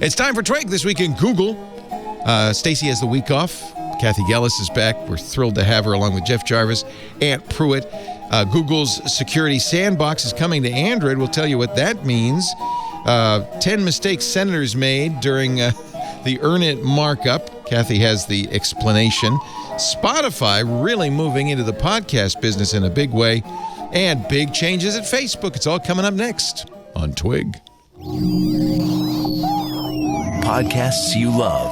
It's time for Twig This Week in Google. Stacy has the week off. Kathy Gellis is back. We're thrilled to have her along with Jeff Jarvis, Ant Pruitt. Google's security Sandbox is coming to Android. We'll tell you what that means. 10 mistakes senators made during the Earn It markup. Kathy has the explanation. Spotify really moving into the podcast business in a big way. And big changes at Facebook. It's all coming up next on Twig. Podcasts you love.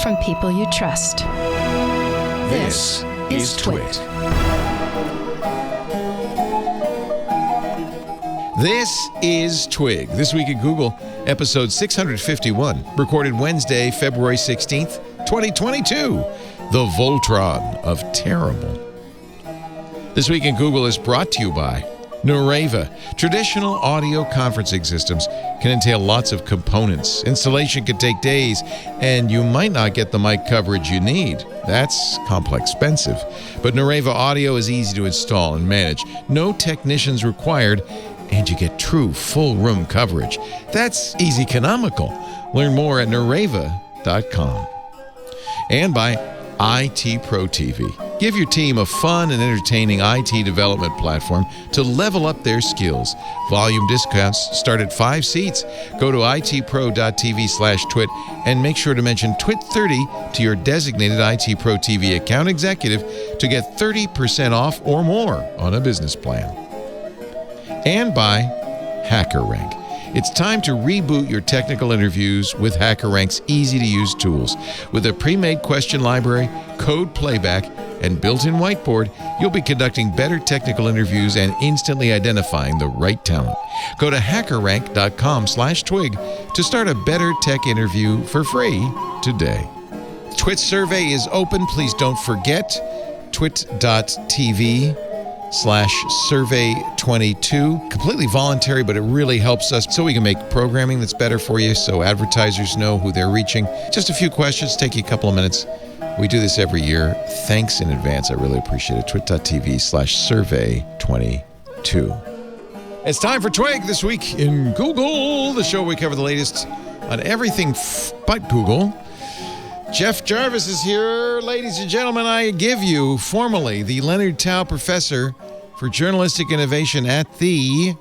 From people you trust. This is Twig. This is Twig. This week at Google, episode 651, recorded Wednesday, February 16th, 2022. The Voltron of Terrible. This week in Google is brought to you by Nareva. Traditional audio conferencing systems can entail lots of components. Installation could take days, and you might not get the mic coverage you need. That's complex, expensive. But Nareva audio is easy to install and manage. No technicians required, and you get true full room coverage. That's easy economical. Learn more at nareva.com. And by IT Pro TV. Give your team a fun and entertaining IT development platform to level up their skills. Volume discounts start at 5 seats. Go to itpro.tv/twit and make sure to mention TWIT30 to your designated IT Pro TV account executive to get 30% off or more on a business plan. And by HackerRank. It's time to reboot your technical interviews with HackerRank's easy-to-use tools. With a pre-made question library, code playback, and built-in whiteboard, you'll be conducting better technical interviews and instantly identifying the right talent. Go to hackerrank.com/twig to start a better tech interview for free today. Twit survey is open. Please don't forget twit.tv/survey22. Completely voluntary, but it really helps us so we can make programming that's better for you, so advertisers know who they're reaching. Just a few questions, take you a couple of minutes. We do this every year. Thanks in advance. I really appreciate it. twit.tv/survey22. It's time for Twig This Week in Google, the show where we cover the latest on everything but Google. Jeff Jarvis is here. Ladies and gentlemen, I give you formally the Leonard Tao Professor for Journalistic Innovation at the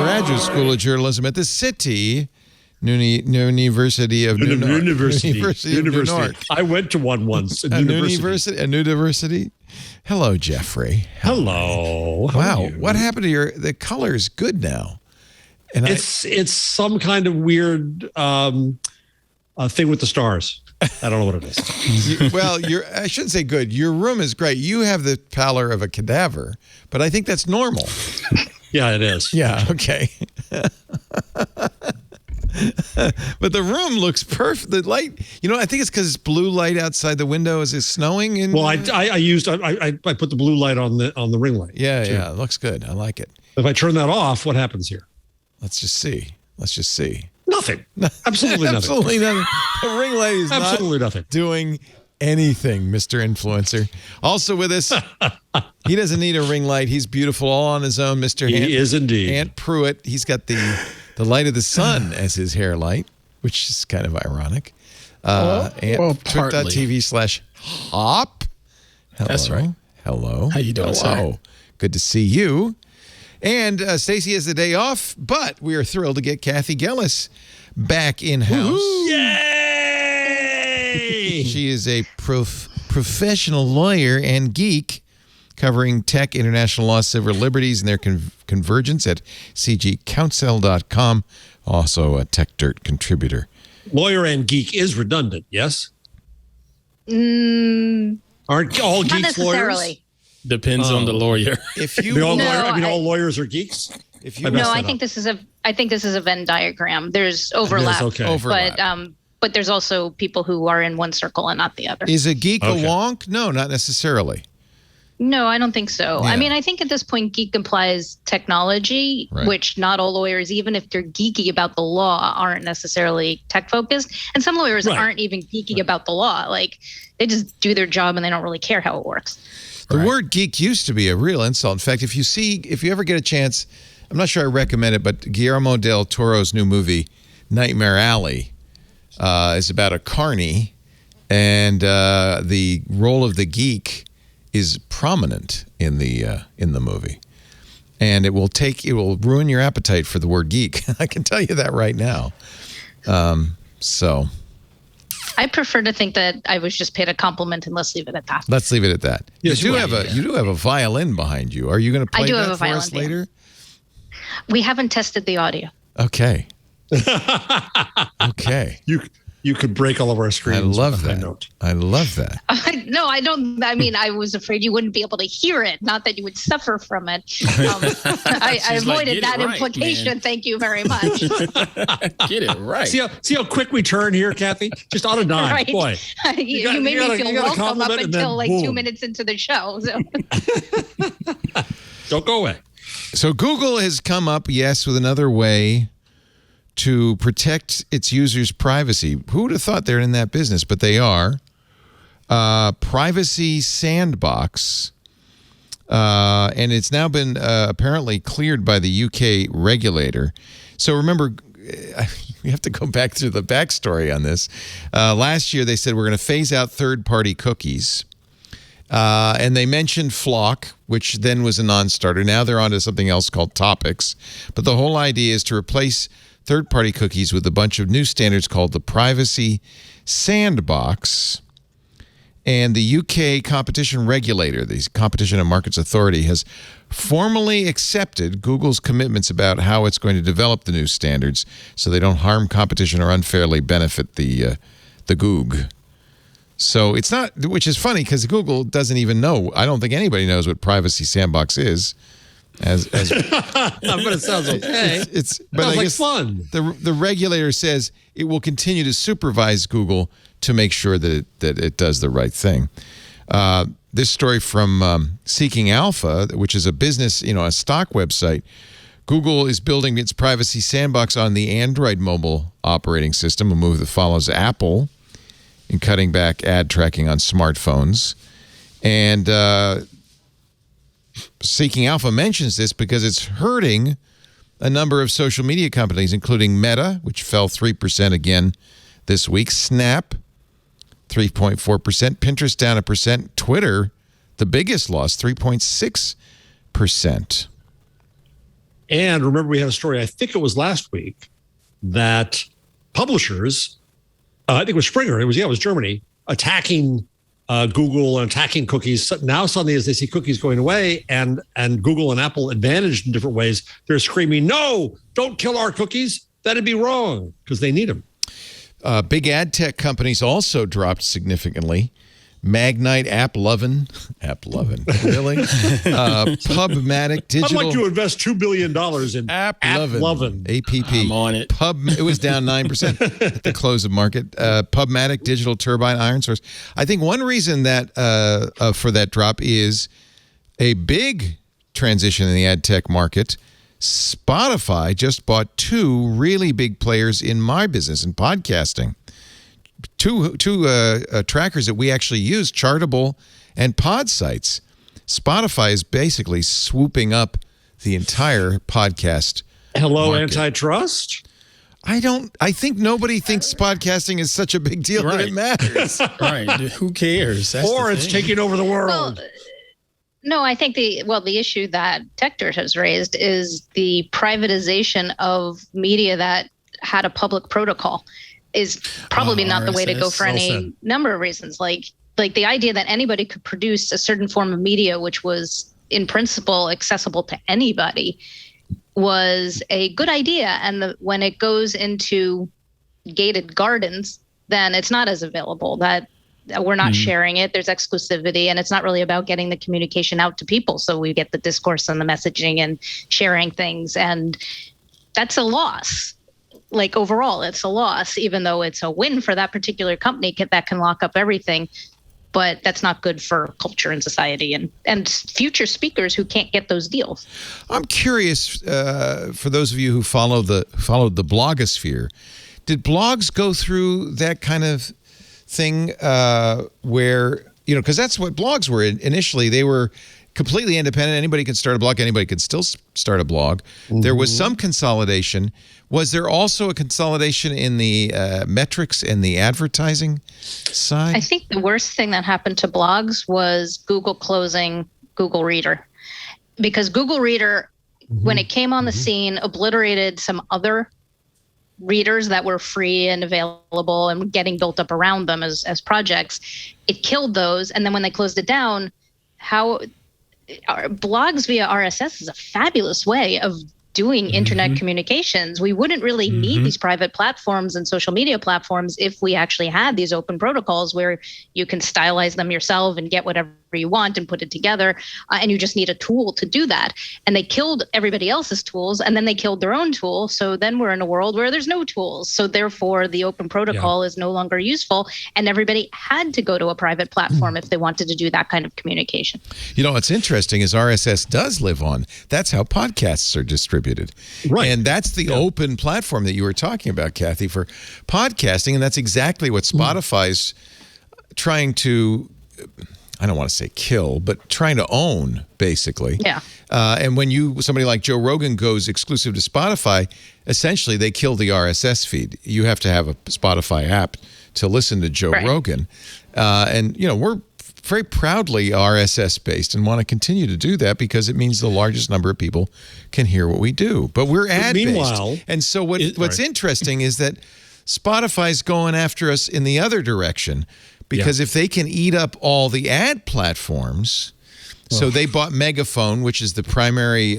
Graduate School of Journalism at the City University of New York. University of New York. I went to one once. A university. Hello, Jeffrey. Hello. Wow. What happened to the color is good now. And it's some kind of weird thing with the stars. I don't know what it is. Well, I shouldn't say good. Your room is great. You have the pallor of a cadaver, but I think that's normal. Yeah, it is. Yeah, okay. But the room looks perfect. The light, I think it's because it's blue light outside the window. Is it snowing? Well, I put the blue light on the ring light. Yeah, it looks good. I like it. If I turn that off, what happens here? Let's just see. Nothing. Absolutely nothing. Absolutely nothing. The ring light is absolutely nothing doing anything, Mr. Influencer. Also with us, he doesn't need a ring light. He's beautiful all on his own, Mr. He is indeed. Ant Pruitt. He's got the light of the sun as his hair light, which is kind of ironic. Ant.tv/hop. Hello. That's right. Hello. How you doing, sir? Good to see you. And Stacy has the day off, but we are thrilled to get Kathy Gellis back in-house. Yay! She is a professional lawyer and geek covering tech, international law, civil liberties, and their convergence at cgcounsel.com. Also a Tech Dirt contributor. Lawyer and geek is redundant, yes? Aren't all geeks not necessarily. Lawyers? Depends on the lawyer. If you all lawyers are geeks. If you I think this is a Venn diagram. There's overlap, but there's also people who are in one circle and not the other. Is a geek a wonk? No, not necessarily. No, I don't think so. Yeah. I mean, I think at this point, geek implies technology, which not all lawyers, even if they're geeky about the law, aren't necessarily tech focused. And some lawyers aren't even geeky about the law. Like, they just do their job and they don't really care how it works. The word geek used to be a real insult. In fact, if you ever get a chance, I'm not sure I recommend it, but Guillermo del Toro's new movie, Nightmare Alley, is about a carny, and the role of the geek is prominent in the movie, and it will ruin your appetite for the word geek. I can tell you that right now. So I prefer to think that I was just paid a compliment, and let's leave it at that. let's leave it at that. Yes, you do have a violin behind you. Are you going to play that for us later? We haven't tested the audio. Okay. Okay. You could break all of our screens. I love with a high that. note. I love that. No, I don't. I mean, I was afraid you wouldn't be able to hear it, not that you would suffer from it. I avoided that implication. Man. Thank you very much. Get it right. See how quick we turn here, Kathy? Just on a dime. Right. Boy. You made me feel welcome up until like 2 boom. minutes into the show. So. Don't go away. So Google has come up, yes, with another way to protect its users' privacy. Who would have thought they're in that business? But they are. Privacy Sandbox. And it's now been apparently cleared by the UK regulator. So remember, we have to go back through the backstory on this. Last year, they said we're going to phase out third-party cookies. And they mentioned Flock, which then was a non-starter. Now they're on to something else called Topics. But the whole idea is to replace third-party cookies with a bunch of new standards called the Privacy Sandbox. And the UK competition regulator, the Competition and Markets Authority, has formally accepted Google's commitments about how it's going to develop the new standards so they don't harm competition or unfairly benefit the Goog. So it's not, which is funny because Google doesn't even know. I don't think anybody knows what Privacy Sandbox is. But it sounds okay. It's sounds like fun. The regulator says it will continue to supervise Google to make sure that it does the right thing. This story from Seeking Alpha, which is a business, a stock website. Google is building its Privacy Sandbox on the Android mobile operating system, a move that follows Apple in cutting back ad tracking on smartphones. And Seeking Alpha mentions this because it's hurting a number of social media companies, including Meta, which fell 3% again this week, Snap, 3.4%, Pinterest down 1%, Twitter, the biggest loss, 3.6%. And remember, we had a story, I think it was last week, that publishers, I think it was Springer, it was Germany, attacking Google and attacking cookies. Now suddenly, as they see cookies going away and Google and Apple advantaged in different ways, they're screaming, no, don't kill our cookies. That'd be wrong, because they need them. Big ad tech companies also dropped significantly. Magnite, AppLovin, really? Pubmatic, Digital. I'd like to invest $2 billion in AppLovin. APP. I'm on it. It was down 9% at the close of market. Pubmatic, Digital Turbine, IronSource. I think one reason that for that drop is a big transition in the ad tech market. Spotify just bought two really big players in my business, in podcasting. Two trackers that we actually use, Chartable and Podsights. Spotify is basically swooping up the entire podcast market. Antitrust? I think nobody thinks podcasting is such a big deal that it matters. Right. Who cares? That's or it's taking over the world. Well, no, I think the issue that TechDirt has raised is the privatization of media that had a public protocol is probably not the way to go for any number of reasons. Like the idea that anybody could produce a certain form of media, which was in principle accessible to anybody, was a good idea. And when it goes into gated gardens, then it's not as available. That we're not sharing it. There's exclusivity, and it's not really about getting the communication out to people. So we get the discourse and the messaging and sharing things, and that's a loss. Like overall, it's a loss, even though it's a win for that particular company that can lock up everything. But that's not good for culture and society and future speakers who can't get those deals. I'm curious, for those of you who followed the blogosphere, did blogs go through that kind of thing where, because that's what blogs were initially. They were completely independent. Anybody can start a blog. Anybody can still start a blog. There was some consolidation. Was there also a consolidation in the metrics and the advertising side? I think the worst thing that happened to blogs was Google closing Google Reader. Because Google Reader, when it came on the scene, obliterated some other readers that were free and available and getting built up around them as projects. It killed those. And then when they closed it down, blogs via RSS is a fabulous way of doing internet communications. We wouldn't really need these private platforms and social media platforms if we actually had these open protocols where you can stylize them yourself and get whatever you want and put it together. And you just need a tool to do that. And they killed everybody else's tools, and then they killed their own tool. So then we're in a world where there's no tools. So therefore, the open protocol is no longer useful. And everybody had to go to a private platform if they wanted to do that kind of communication. You know, what's interesting is RSS does live on. That's how podcasts are distributed. Right. And that's the open platform that you were talking about, Kathy, for podcasting. And that's exactly what Spotify's trying to, I don't want to say kill, but trying to own, basically. Yeah. And when somebody like Joe Rogan goes exclusive to Spotify, essentially they kill the RSS feed. You have to have a Spotify app to listen to Joe Rogan. And, you know, we're very proudly RSS based and want to continue to do that because it means the largest number of people can hear what we do. But we're ad based. Meanwhile, and so what's interesting is that Spotify's going after us in the other direction. Because if they can eat up all the ad platforms, so they bought Megaphone, which is the primary,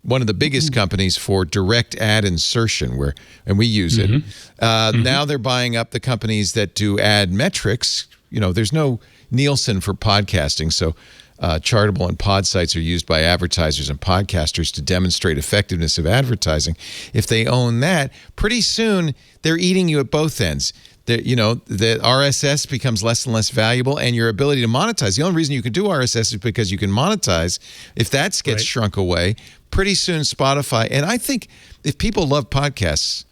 one of the biggest companies for direct ad insertion, and we use it. Now they're buying up the companies that do ad metrics. You know, there's no Nielsen for podcasting, so Chartable and Podsights are used by advertisers and podcasters to demonstrate effectiveness of advertising. If they own that, pretty soon they're eating you at both ends. You know, the RSS becomes less and less valuable, and your ability to monetize. The only reason you can do RSS is because you can monetize. If that gets shrunk away, pretty soon Spotify. And I think if people love podcasts,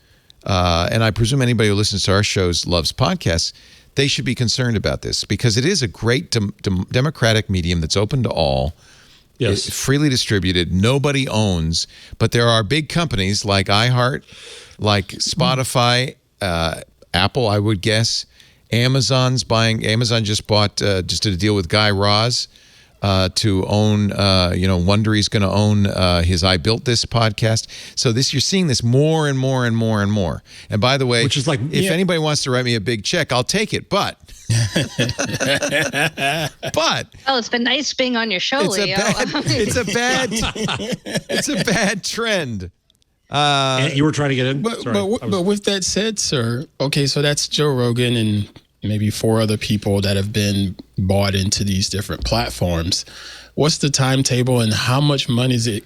and I presume anybody who listens to our shows loves podcasts, they should be concerned about this because it is a great democratic medium that's open to all. Yes. It's freely distributed. Nobody owns. But there are big companies like iHeart, like Spotify, Apple, I would guess. Amazon just did a deal with Guy Raz to own, Wondery's going to own his I Built This podcast. So you're seeing this more and more and more and more. And by the way, which is like, if anybody wants to write me a big check, I'll take it. But well, it's been nice being on your show, Leo. It's a bad trend. You were trying to get in? But with that said, sir, okay, so that's Joe Rogan and maybe 4 other people that have been bought into these different platforms. What's the timetable and how much money is it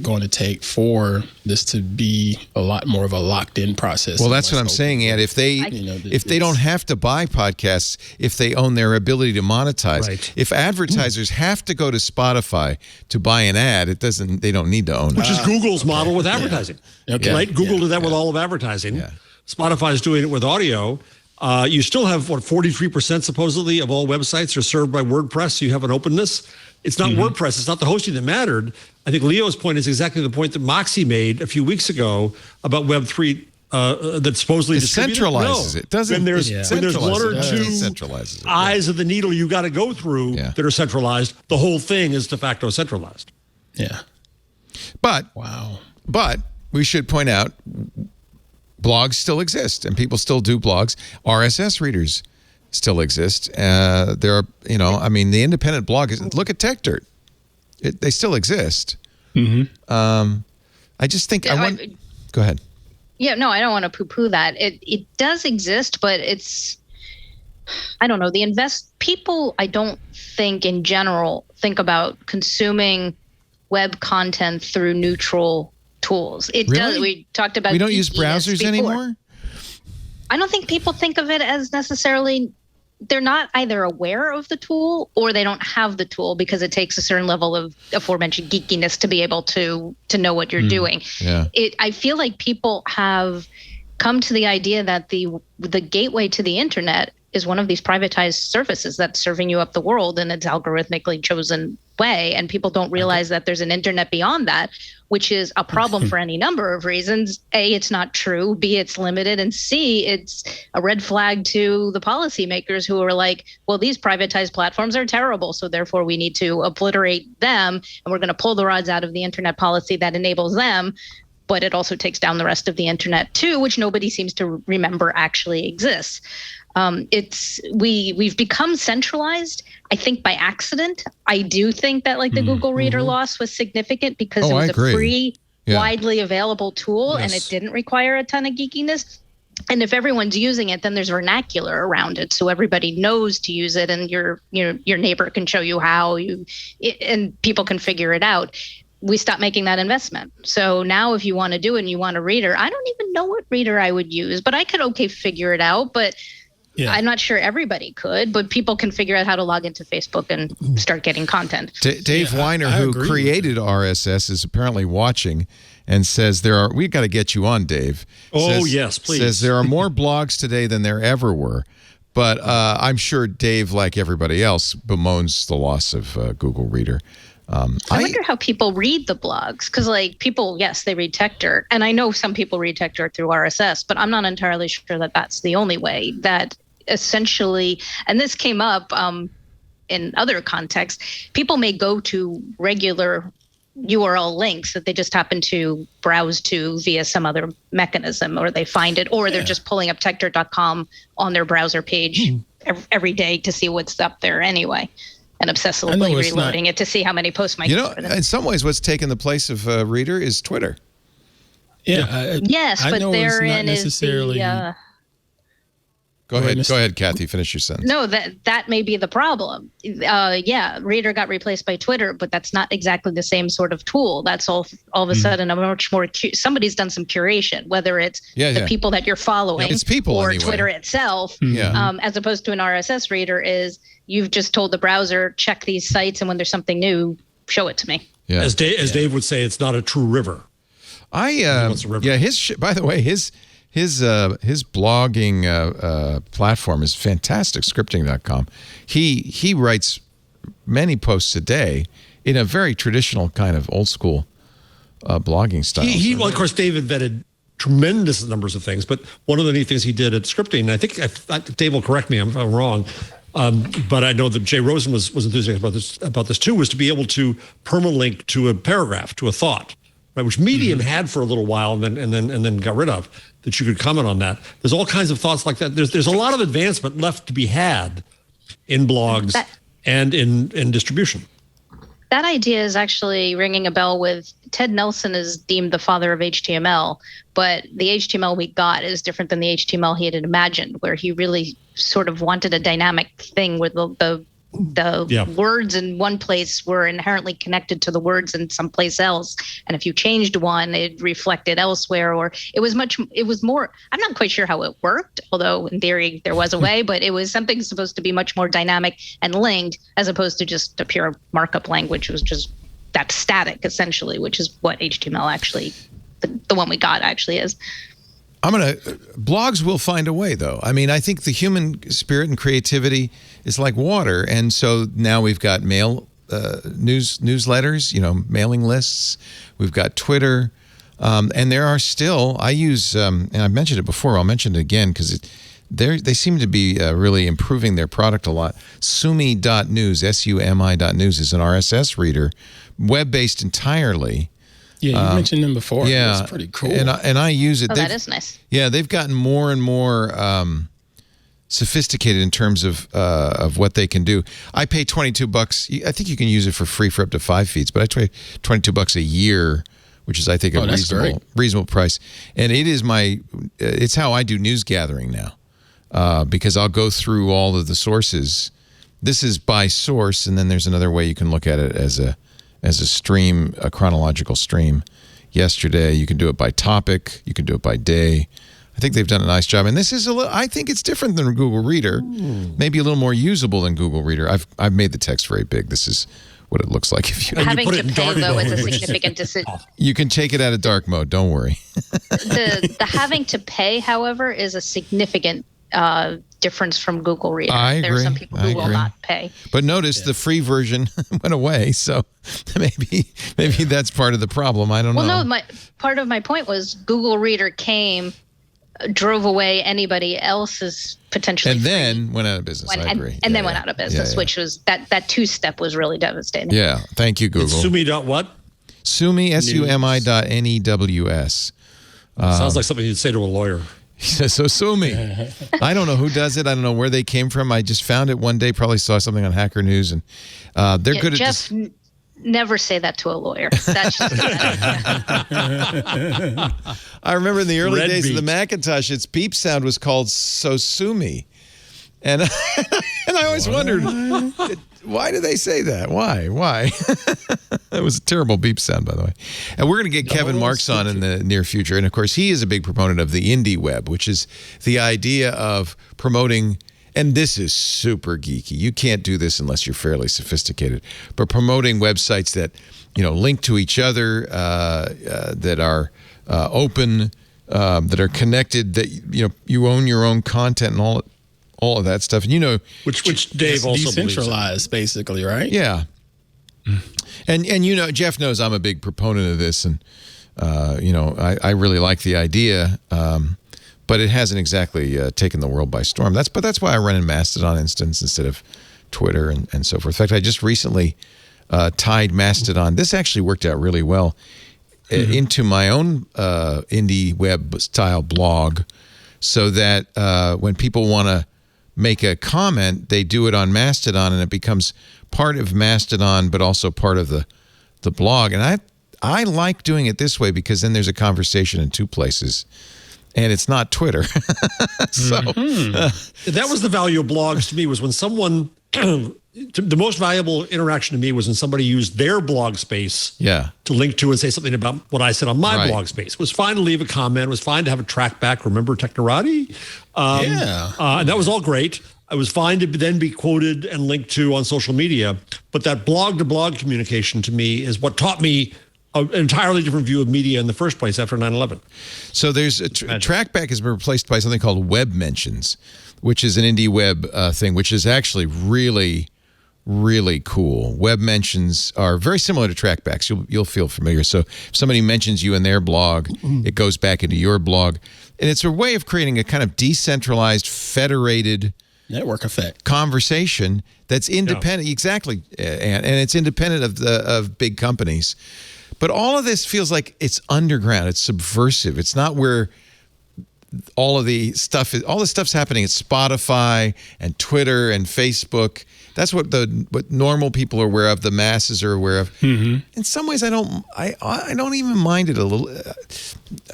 going to take for this to be a lot more of a locked-in process? Well, that's what I'm saying, Ed. If they don't have to buy podcasts, if they own their ability to monetize, if advertisers have to go to Spotify to buy an ad, they don't need to own it. Which is Google's model with advertising. Right? Google did that with all of advertising. Spotify is doing it with audio. You still have, 43% supposedly of all websites are served by WordPress. So you have an openness. It's not WordPress. It's not the hosting that mattered. I think Leo's point is exactly the point that Moxie made a few weeks ago about Web3 that supposedly centralizes it. Doesn't when there's one or two eyes of the needle you got to go through that are centralized, the whole thing is de facto centralized. Yeah. But we should point out blogs still exist and people still do blogs. RSS readers still exist. There are, the independent blog look at Tech Dirt. They still exist. I just think go ahead. Yeah, no, I don't want to poo-poo that. It does exist, but I don't know. People, I don't think in general think about consuming web content through neutral tools. It does. We talked about. We don't use browsers anymore. I don't think people think of it as necessarily. They're not either aware of the tool or they don't have the tool because it takes a certain level of aforementioned geekiness to be able to know what you're doing. Yeah. I feel like people have come to the idea that the gateway to the internet is one of these privatized services that's serving you up the world in its algorithmically chosen way. And people don't realize that there's an internet beyond that, which is a problem for any number of reasons. A, it's not true. B, it's limited. And C, it's a red flag to the policymakers who are like, well, these privatized platforms are terrible, so therefore we need to obliterate them. And we're going to pull the rods out of the internet policy that enables them. But it also takes down the rest of the internet too, which nobody seems to remember actually exists. We've become centralized, I think, by accident. I do think that the Google Reader loss was significant because it was a free, widely available tool, and it didn't require a ton of geekiness. And if everyone's using it, then there's vernacular around it, so everybody knows to use it, and your neighbor can show you how and people can figure it out. We stopped making that investment. So now if you want to do it and you want a reader, I don't even know what reader I would use, but I could figure it out. But I'm not sure everybody could, but people can figure out how to log into Facebook and start getting content. Dave Weiner, who created RSS, is apparently watching and says we've got to get you on, Dave. Yes, please. Says there are more blogs today than there ever were. But I'm sure Dave, like everybody else, bemoans the loss of Google Reader. I wonder how people read the blogs, because people, yes, they read Tech Dirt, and I know some people read Tech Dirt through RSS, but I'm not entirely sure that that's the only way. That essentially, and this came up in other contexts, people may go to regular URL links that they just happen to browse to via some other mechanism, or they find it, or they're just pulling up techdirt.com on their browser page every day to see what's up there anyway. And obsessively reloading it to see how many posts might get for them. In some ways, what's taken the place of Reader is Twitter. Yes, but therein is necessarily. Go ahead, Kathy. Finish your sentence. No, that may be the problem. Reader got replaced by Twitter, but that's not exactly the same sort of tool. That's all of a sudden a much more. Somebody's done some curation, whether it's the people that you're following, it's people or anyway. Twitter itself, as opposed to an RSS reader is. You've just told the browser, check these sites, and when there's something new, show it to me. Yeah. As Dave would say, it's not a true river. By the way, his blogging platform is fantastic. Scripting.com. He writes many posts a day in a very traditional kind of old school blogging style. Well, of course, Dave invented tremendous numbers of things, but one of the neat things he did at Scripting, and I think Dave will correct me if I'm wrong. But I know that Jay Rosen was enthusiastic about this too, was to be able to permalink to a paragraph, to a thought, right? Which Medium had for a little while and then got rid of. That you could comment on that. There's all kinds of thoughts like that. There's a lot of advancement left to be had in blogs and in distribution. That idea is actually ringing a bell with Ted Nelson is deemed the father of HTML, but the HTML we got is different than the HTML he had imagined, where he really sort of wanted a dynamic thing where the words in one place were inherently connected to the words in someplace else. And if you changed one, it reflected elsewhere, or it was more, I'm not quite sure how it worked, although in theory there was a way, but it was something supposed to be much more dynamic and linked as opposed to just a pure markup language. It was just that static essentially, which is what HTML actually, the one we got actually is. Blogs will find a way, though. I mean, I think the human spirit and creativity is like water. And so now we've got newsletters, mailing lists. We've got Twitter. And there are still, I use, and I've mentioned it before, I'll mention it again because they seem to be really improving their product a lot. Sumi.news, SUMI.news is an RSS reader, web-based entirely. Yeah, you mentioned them before. Yeah, it's pretty cool. And I use it. That is nice. Yeah, they've gotten more and more sophisticated in terms of what they can do. I pay $22. I think you can use it for free for up to 5 feeds, but I pay $22 a year, which is I think a reasonable price. And it is it's how I do news gathering now, because I'll go through all of the sources. This is by source, and then there's another way you can look at it as a stream, a chronological stream. Yesterday, you can do it by topic, you can do it by day. I think they've done a nice job, and this is I think it's different than Google Reader, maybe a little more usable than Google Reader. I've made the text very big. This is what it looks like if you having to pay though is a significant decision. You can take it out of dark mode. Don't worry. The having to pay, however, is a significant difference from Google Reader. I agree. There are some people who will not pay. But notice the free version went away, so maybe that's part of the problem. I don't know. Well, no, part of my point was Google Reader drove away anybody else's potentially, and then went out of business. I agree. And then went out of business, which was that two-step was really devastating. Yeah, thank you, Google. It's Sumi.what? Sumi, SUMI.NEWS. Sounds like something you'd say to a lawyer. He says, so sue me. I don't know who does it. I don't know where they came from. I just found it one day, probably saw something on Hacker News, and they're good at Jeff, never say that to a lawyer. That's just I remember in the early days of the Macintosh, its beep sound was called so sue me. And I always wondered, why do they say that? Why? That was a terrible beep sound, by the way. And we're going to get Kevin Marks on in the near future. And, of course, he is a big proponent of the indie web, which is the idea of promoting, and this is super geeky. You can't do this unless you're fairly sophisticated, but promoting websites that, link to each other, that are open, that are connected, that, you own your own content and all of that stuff. And which Dave also decentralized, basically, right? Yeah. And Jeff knows I'm a big proponent of this, and I really like the idea, but it hasn't exactly taken the world by storm. That's why I run in Mastodon instance instead of Twitter and so forth. In fact, I just recently tied Mastodon. This actually worked out really well into my own indie web style blog, so that when people want to make a comment, they do it on Mastodon, and it becomes part of Mastodon, but also part of the blog. And I like doing it this way because then there's a conversation in two places, and it's not Twitter. So that was the value of blogs to me, was when someone the most valuable interaction to me was when somebody used their blog space to link to and say something about what I said on my blog space. It was fine to leave a comment. It was fine to have a track back. Remember Technorati? And that was all great. It was fine to then be quoted and linked to on social media. But that blog-to-blog communication to me is what taught me an entirely different view of media in the first place after 9/11. So there's a trackback has been replaced by something called web mentions, which is an indie web thing, which is actually really, really cool. Web mentions are very similar to trackbacks. You'll feel familiar. So if somebody mentions you in their blog, it goes back into your blog. And it's a way of creating a kind of decentralized, federated network effect conversation that's independent. Exactly. And it's independent of big companies. But all of this feels like it's underground. It's subversive. It's not where all the stuff's happening at Spotify and Twitter and Facebook. That's what normal people are aware of, the masses are aware of. In some ways, I don't even mind it a little.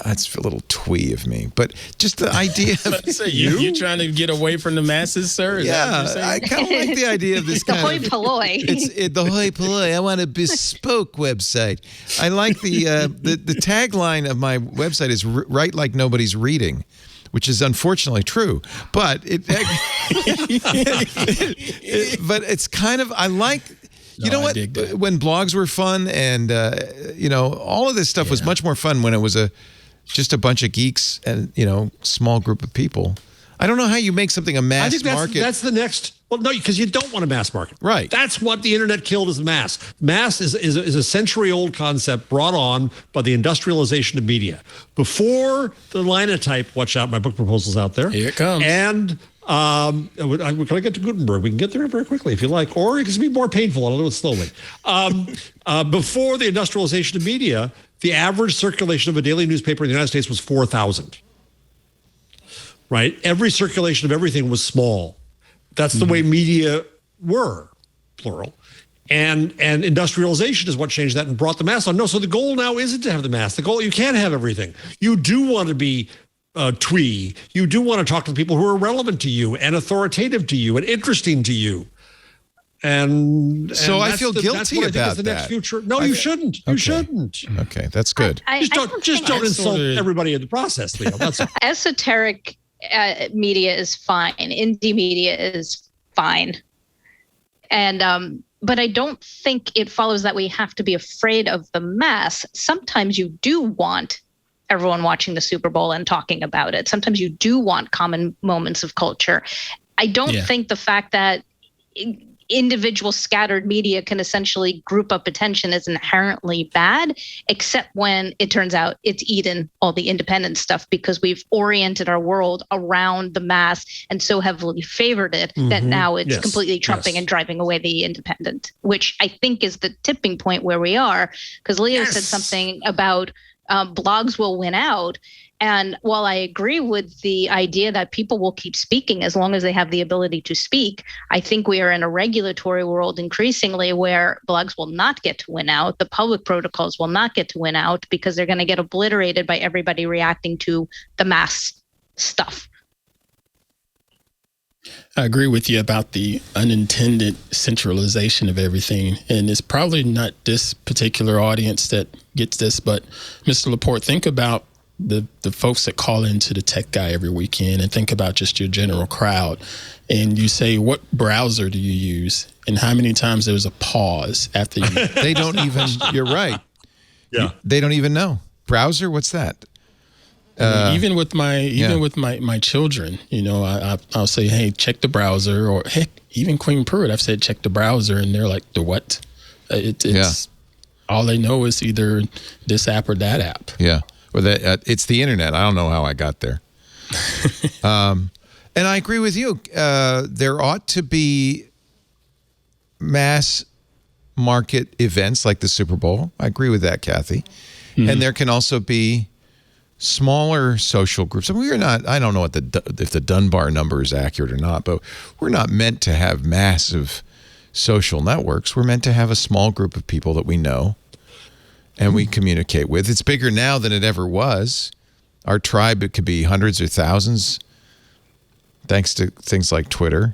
It's a little twee of me, but just the idea of you trying to get away from the masses, sir? I kind of like the idea of this kind hoi polloi. It's the hoi polloi. I want a bespoke website. I like the tagline of my website is "Write like nobody's reading," which is unfortunately true, but but it's kind of, I like, what? When blogs were fun and, all of this stuff was much more fun when it was just a bunch of geeks and, small group of people. I don't know how you make something a mass market. That's the next. Well, no, because you don't want a mass market. Right. That's what the internet killed, is mass. Mass is a century-old concept brought on by the industrialization of media. Before the linotype, watch out, my book proposal's out there. Here it comes. And we're going to get to Gutenberg. We can get there very quickly if you like, or it can be more painful. I'll do it slowly. Before the industrialization of media, the average circulation of a daily newspaper in the United States was 4,000. Right? Every circulation of everything was small. That's the way media were, plural. And industrialization is what changed that and brought the mass on. No, so the goal now isn't to have the mass. The goal, you can't have everything. You do want to be twee. You do want to talk to the people who are relevant to you and authoritative to you and interesting to you. And so I feel guilty about the that. Next future. No, you shouldn't. You shouldn't. Okay, that's good. Just don't insult everybody in the process, Leo. That's all. Esoteric media is fine. Indie media is fine. And but I don't think it follows that we have to be afraid of the mass. Sometimes you do want everyone watching the Super Bowl and talking about it. Sometimes you do want common moments of culture. I don't think the fact that individual scattered media can essentially group up attention is inherently bad, except when it turns out it's eaten all the independent stuff because we've oriented our world around the mass and so heavily favored it that now it's completely trumping and driving away the independent, which I think is the tipping point where we are. Because Leo said something about blogs will win out. And while I agree with the idea that people will keep speaking as long as they have the ability to speak, I think we are in a regulatory world increasingly where blogs will not get to win out. The public protocols will not get to win out because they're going to get obliterated by everybody reacting to the mass stuff. I agree with you about the unintended centralization of everything. And it's probably not this particular audience that gets this, but Mr. Laporte, think about the folks that call into the tech guy every weekend and think about just your general crowd. And you say, what browser do you use? And how many times there's a pause after you. They don't even, you're right. Yeah. They don't even know. Browser, what's that? Even with my children, you know, I'll say, hey, check the browser, or heck, even Queen Pruitt, I've said, check the browser, and they're like, the what? It's all they know is either this app or that app. Yeah. Or that it's the internet. I don't know how I got there. And I agree with you. There ought to be mass market events like the Super Bowl. I agree with that, Kathy. And there can also be smaller social groups. I mean, I don't know if the Dunbar number is accurate or not, but we're not meant to have massive social networks. We're meant to have a small group of people that we know and we communicate with. It's bigger now than it ever was. Our tribe, it could be hundreds or thousands, thanks to things like Twitter.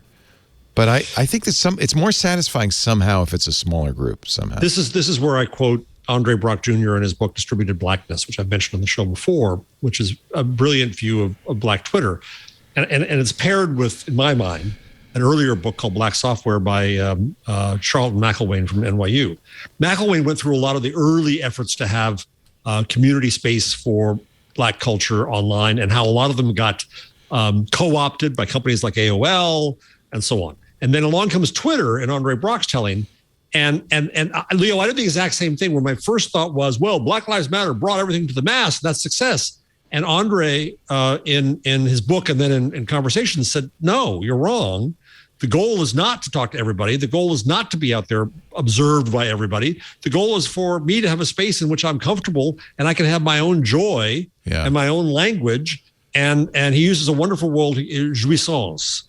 But I think that it's more satisfying somehow if it's a smaller group somehow. This is where I quote Andre Brock Jr. in his book Distributed Blackness, which I've mentioned on the show before, which is a brilliant view of Black Twitter. And it's paired with, in my mind, an earlier book called Black Software by Charlton McElwain from NYU. McElwain went through a lot of the early efforts to have community space for Black culture online and how a lot of them got co-opted by companies like AOL and so on. And then along comes Twitter and Andre Brock's telling. And Leo, I did the exact same thing where my first thought was, well, Black Lives Matter brought everything to the mass. That's success. And Andre, in his book and then in conversations, said, no, you're wrong. The goal is not to talk to everybody. The goal is not to be out there observed by everybody. The goal is for me to have a space in which I'm comfortable and I can have my own joy and my own language. And he uses a wonderful word, jouissance,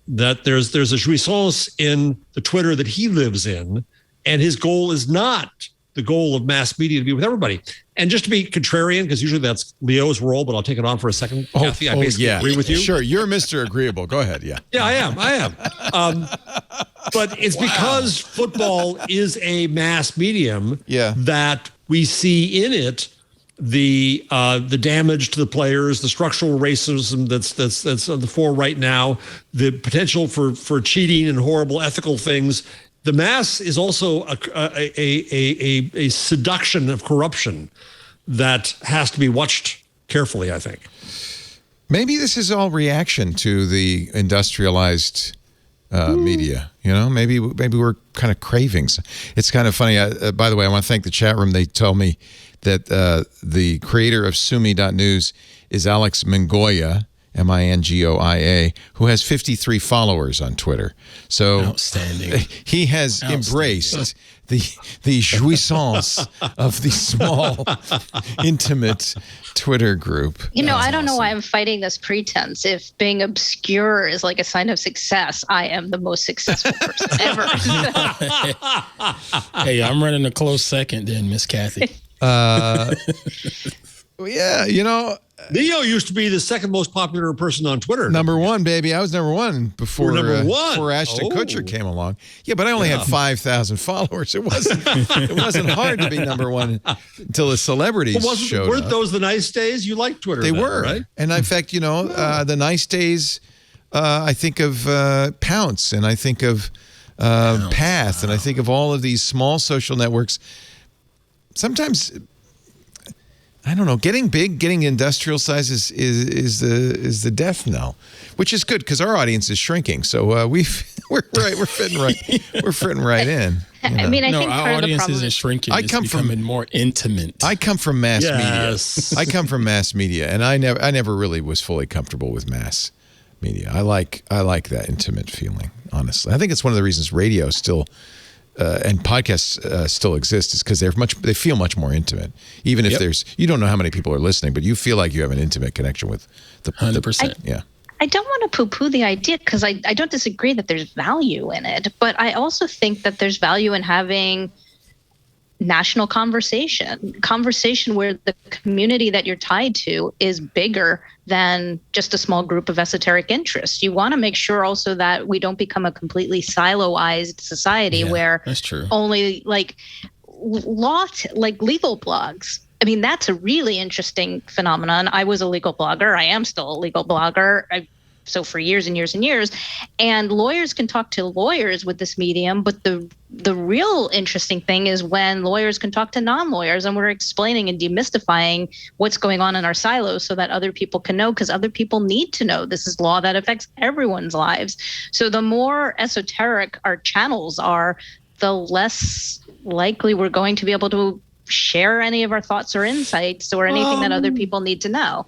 that there's a jouissance in the Twitter that he lives in. And his goal is not the goal of mass media to be with everybody. And just to be contrarian, because usually that's Leo's role, but I'll take it on for a second, Kathy. I basically agree with you. Sure, you're Mr. Agreeable. Go ahead, yeah. Yeah, I am. But it's because football is a mass medium that we see in it the damage to the players, the structural racism that's on the fore right now, the potential for cheating and horrible ethical things. The mass is also a seduction of corruption that has to be watched carefully, I think. Maybe this is all reaction to the industrialized media. You know, maybe we're kind of craving. It's kind of funny. By the way, I want to thank the chat room. They told me that the creator of Sumi.news is Alex Mingoia, Mingoia, who has 53 followers on Twitter. So outstanding. He has embraced the jouissance of the small, intimate Twitter group. You know, I don't know why I'm fighting this pretense. If being obscure is like a sign of success, I am the most successful person ever. Hey, I'm running a close second then, Miss Kathy. Yeah, you know, Leo used to be the second most popular person on Twitter. Number one, baby. I was number one before before Ashton Kutcher came along. Yeah, but I only had 5,000 followers. It wasn't hard to be number one until the celebrities showed up. Weren't those the nice days? You liked Twitter. They then, were, right? And in fact, you know, the nice days. I think of Pounce, and I think of Path, and I think of all of these small social networks. Sometimes I don't know. Getting big, getting industrial size is the death knell, which is good because our audience is shrinking. So we're fitting right in. You know? I mean, I no, think our part of the audience problem isn't shrinking. It's becoming more intimate. I come from mass Yes. media. I come from mass media, and I never really was fully comfortable with mass media. I like that intimate feeling. Honestly, I think it's one of the reasons radio still. And podcasts still exist is because they feel much more intimate. Even if you don't know how many people are listening, but you feel like you have an intimate connection with the 100%. Yeah. I don't want to poo-poo the idea because I don't disagree that there's value in it, but I also think that there's value in having national conversation where the community that you're tied to is bigger than just a small group of esoteric interests. You want to make sure also that we don't become a completely siloized society where that's true. Only like legal blogs. I mean, that's a really interesting phenomenon. I was a legal blogger. I am still a legal blogger. So for years and years and years, and lawyers can talk to lawyers with this medium. But the real interesting thing is when lawyers can talk to non-lawyers, and we're explaining and demystifying what's going on in our silos so that other people can know, because other people need to know. This is law that affects everyone's lives. So the more esoteric our channels are, the less likely we're going to be able to share any of our thoughts or insights or anything that other people need to know.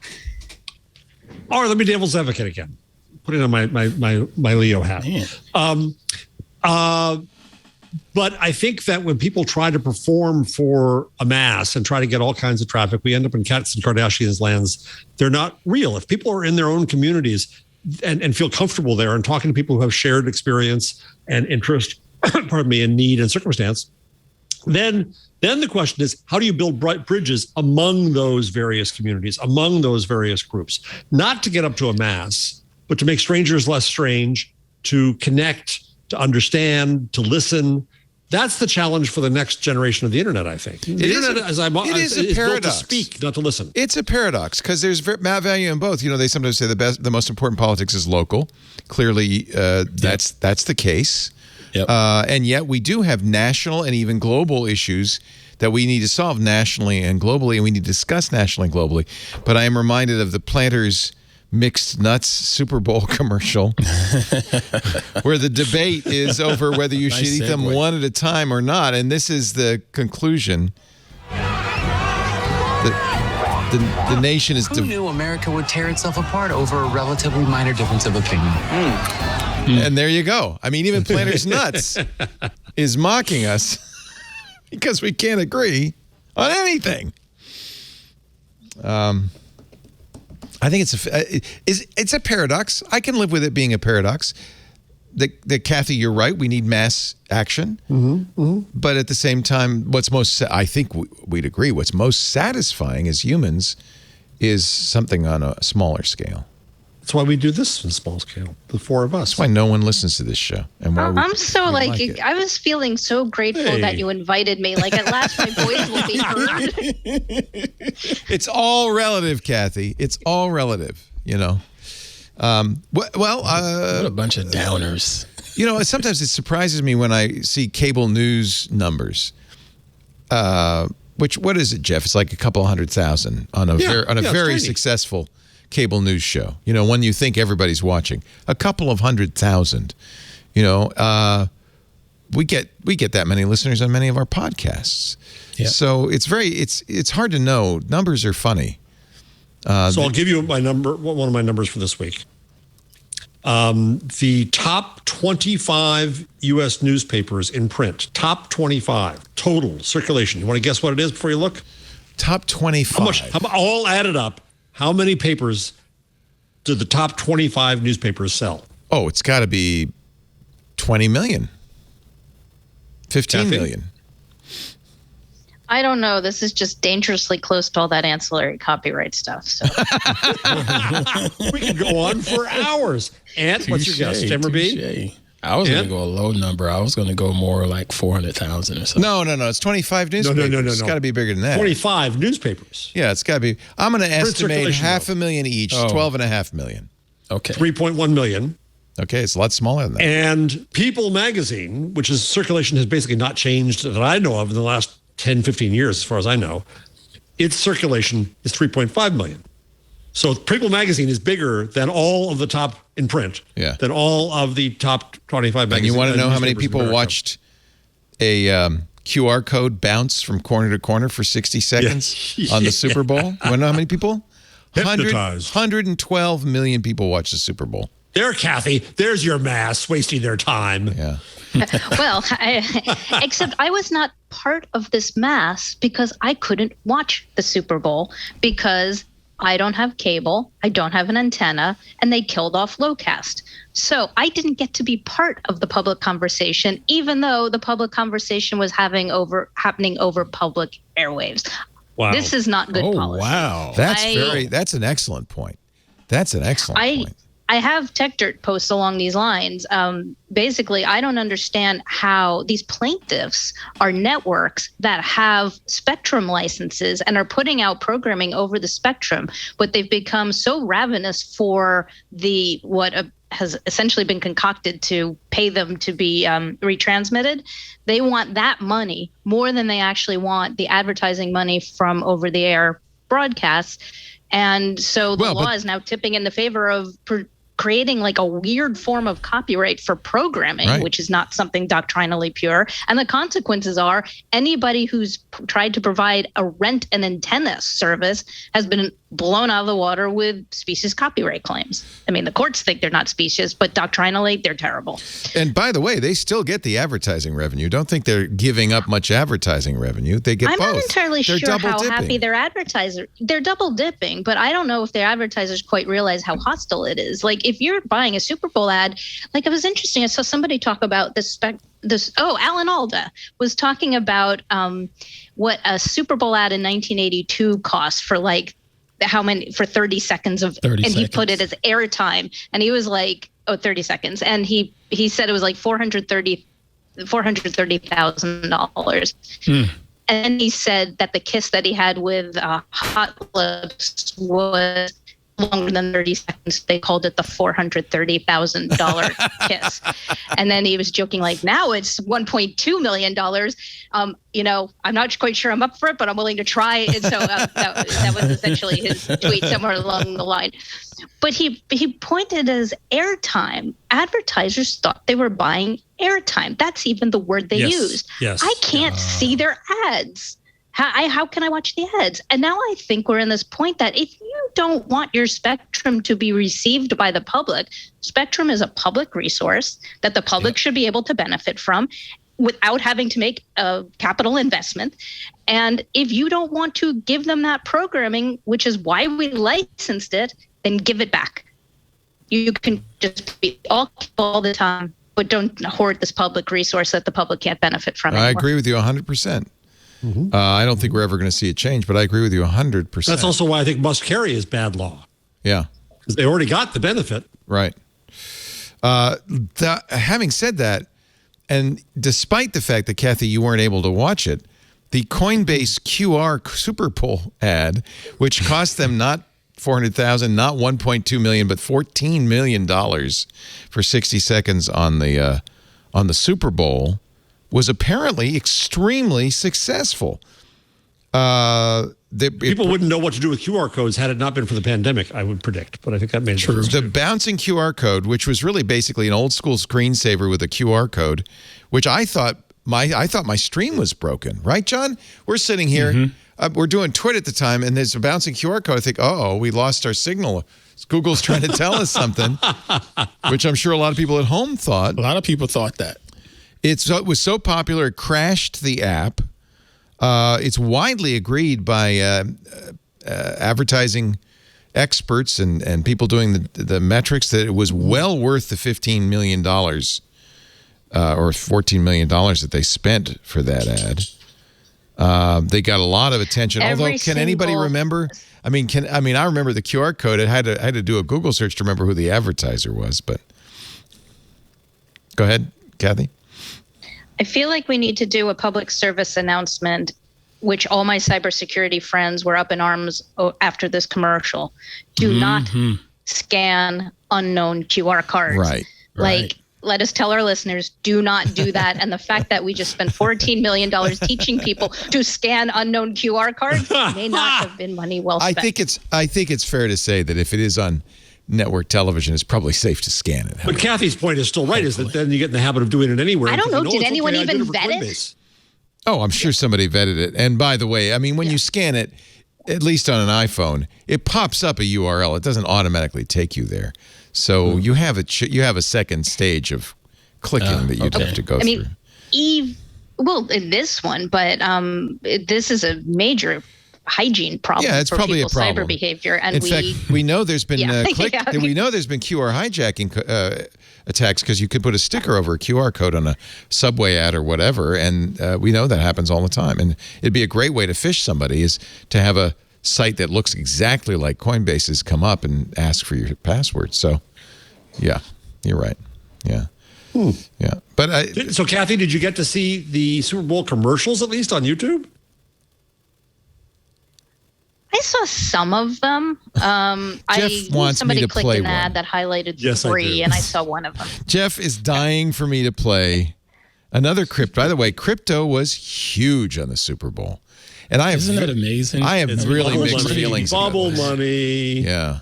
All right, let me devil's advocate again. Put it on my Leo hat. But I think that when people try to perform for a mass and try to get all kinds of traffic, we end up in Cats and Kardashians lands. They're not real. If people are in their own communities and feel comfortable there and talking to people who have shared experience and interest, and need and circumstance, then the question is, how do you build bridges among those various communities, among those various groups? Not to get up to a mass, but to make strangers less strange, to connect, to understand, to listen. That's the challenge for the next generation of the internet, I think. The internet, is built to speak, not to listen. It's a paradox because there's value in both. You know, they sometimes say the most important politics is local. Clearly, that's the case. Yep. And yet we do have national and even global issues that we need to solve nationally and globally, and we need to discuss nationally and globally. But I am reminded of the Planters Mixed Nuts Super Bowl commercial where the debate is over whether you should eat them one at a time or not. And this is the conclusion. The nation is... Who knew America would tear itself apart over a relatively minor difference of opinion? And there you go. I mean, even Planters Nuts is mocking us because we can't agree on anything. I think it's a paradox. I can live with it being a paradox. That Kathy, you're right. We need mass action. But at the same time, I think we'd agree, what's most satisfying as humans is something on a smaller scale. That's why we do this in small scale, the four of us. That's why no one listens to this show. And why I was feeling so grateful that you invited me. Like, at last my voice will be heard. It's all relative, Kathy. It's all relative, you know. What a bunch of downers. You know, sometimes it surprises me when I see cable news numbers. What is it, Jeff? It's like a couple 100,000 on a very successful cable news show. You know, when you think everybody's watching, a couple of 100,000. You know, we get that many listeners on many of our podcasts. Yeah. So it's hard to know. Numbers are funny. So I'll give you one of my numbers for this week. The top 25 U.S. newspapers in print, top 25 total circulation. You want to guess what it is before you look? Top 25. How much? All added up, how many papers did the top 25 newspapers sell? Oh, it's got to be 20 million. 15 Kathy? million. I don't know. This is just dangerously close to all that ancillary copyright stuff. So we could go on for hours. Ant, what's your guess? Timber B? I was going to go a low number. I was going to go more like 400,000 or something. No. It's 25 newspapers. No. It's got to be bigger than that. 25 newspapers. Yeah, it's got to be. I'm going to estimate circulation, 500,000 each, 12.5 million. Okay. 3.1 million. Okay, it's a lot smaller than that. And People magazine, which is circulation has basically not changed that I know of in the last 10, 15 years, as far as I know. its circulation is 3.5 million. So People magazine is bigger than all of the top in print, than all of the top 25 magazines. And you want to know how many people watched a QR code bounce from corner to corner for 60 seconds on the Super Bowl? You want to know how many people? Hypnotized. 112 million people watched the Super Bowl. There, Kathy, there's your mass wasting their time. Yeah. Well, except I was not part of this mass because I couldn't watch the Super Bowl because I don't have cable, I don't have an antenna, and they killed off Lowcast. So I didn't get to be part of the public conversation, even though the public conversation was happening over public airwaves. Wow. This is not good policy. Wow. That's an excellent point. That's an excellent point. I have Tech Dirt posts along these lines. Basically, I don't understand how these plaintiffs are networks that have spectrum licenses and are putting out programming over the spectrum, but they've become so ravenous for what has essentially been concocted to pay them to be retransmitted. They want that money more than they actually want the advertising money from over-the-air broadcasts. And so the law is now tipping in the favor of creating like a weird form of copyright for programming, which is not something doctrinally pure. And the consequences are anybody who's tried to provide a rent and antenna service has been blown out of the water with specious copyright claims. I mean, the courts think they're not specious, but doctrinally they're terrible. And by the way, they still get the advertising revenue. Don't think they're giving up much advertising revenue. They get both. I'm not entirely sure how happy their advertisers. They're double dipping, but I don't know if their advertisers quite realize how hostile it is. Like if you're buying a Super Bowl ad, like it was interesting. I saw somebody talk about Alan Alda was talking about what a Super Bowl ad in 1982 cost for like for 30 seconds of 30 and seconds. He put it as airtime and he was like 30 seconds and he said it was like $430,000. And he said that the kiss that he had with Hot Lips was longer than 30 seconds. They called it the $430,000 kiss. And then he was joking like, now it's $1.2 million. I'm not quite sure I'm up for it, but I'm willing to try. And so that was essentially his tweet somewhere along the line. But he pointed as airtime. Advertisers thought they were buying airtime. That's even the word they used. Yes. I can't see their ads. How can I watch the ads? And now I think we're in this point that if you don't want your spectrum to be received by the public, spectrum is a public resource that the public should be able to benefit from without having to make a capital investment. And if you don't want to give them that programming, which is why we licensed it, then give it back. You can just be all the time, but don't hoard this public resource that the public can't benefit from anymore. I agree with you 100%. I don't think we're ever going to see a change, but I agree with you 100%. That's also why I think must carry is bad law. Yeah. Because they already got the benefit. Right. Having said that, and despite the fact that, Kathy, you weren't able to watch it, the Coinbase QR Super Bowl ad, which cost them not $400,000, not $1.2 million, but $14 million for 60 seconds on the Super Bowl, was apparently extremely successful. People wouldn't know what to do with QR codes had it not been for the pandemic, I would predict. But I think that made sense. The bouncing QR code, which was really basically an old school screensaver with a QR code, which I thought my stream was broken. Right, John? We're sitting here. We're doing Twit at the time, and there's a bouncing QR code. I think, we lost our signal. Google's trying to tell us something, which I'm sure a lot of people at home thought. A lot of people thought that. It was so popular, it crashed the app. It's widely agreed by advertising experts and people doing the metrics that it was well worth the $15 million or $14 million that they spent for that ad. They got a lot of attention. Although, can anybody remember? I remember the QR code. I had to do a Google search to remember who the advertiser was. But go ahead, Kathy. I feel like we need to do a public service announcement, which all my cybersecurity friends were up in arms after this commercial. Do not scan unknown QR cards. Right. Like let us tell our listeners, do not do that. And the fact that we just spent $14 million teaching people to scan unknown QR cards may not have been money well spent. I think it's fair to say that if it is on network television, it's probably safe to scan it. But Kathy's point is still right, is that then you get in the habit of doing it anywhere. I don't know. Did it's anyone okay, even vet it? Oh, I'm sure somebody vetted it. And by the way, I mean, when you scan it, at least on an iPhone, it pops up a URL. It doesn't automatically take you there. So you have a second stage of clicking that you'd have to go through. Well, in this one, but this is a major hygiene problem. Yeah, it's probably a problem. Cyber behavior, and in fact, we know there's been we know there's been QR hijacking attacks because you could put a sticker over a QR code on a subway ad or whatever, and we know that happens all the time. And it'd be a great way to phish somebody is to have a site that looks exactly like Coinbase's come up and ask for your password. So, yeah, you're right. Yeah. Yeah. But so, Kathy, did you get to see the Super Bowl commercials at least on YouTube? I saw some of them. Somebody clicked an ad that highlighted three, and I saw one of them. Jeff is dying for me to play another crypto. By the way, crypto was huge on the Super Bowl. And isn't that amazing? I have really mixed feelings. Bubble money. Yeah.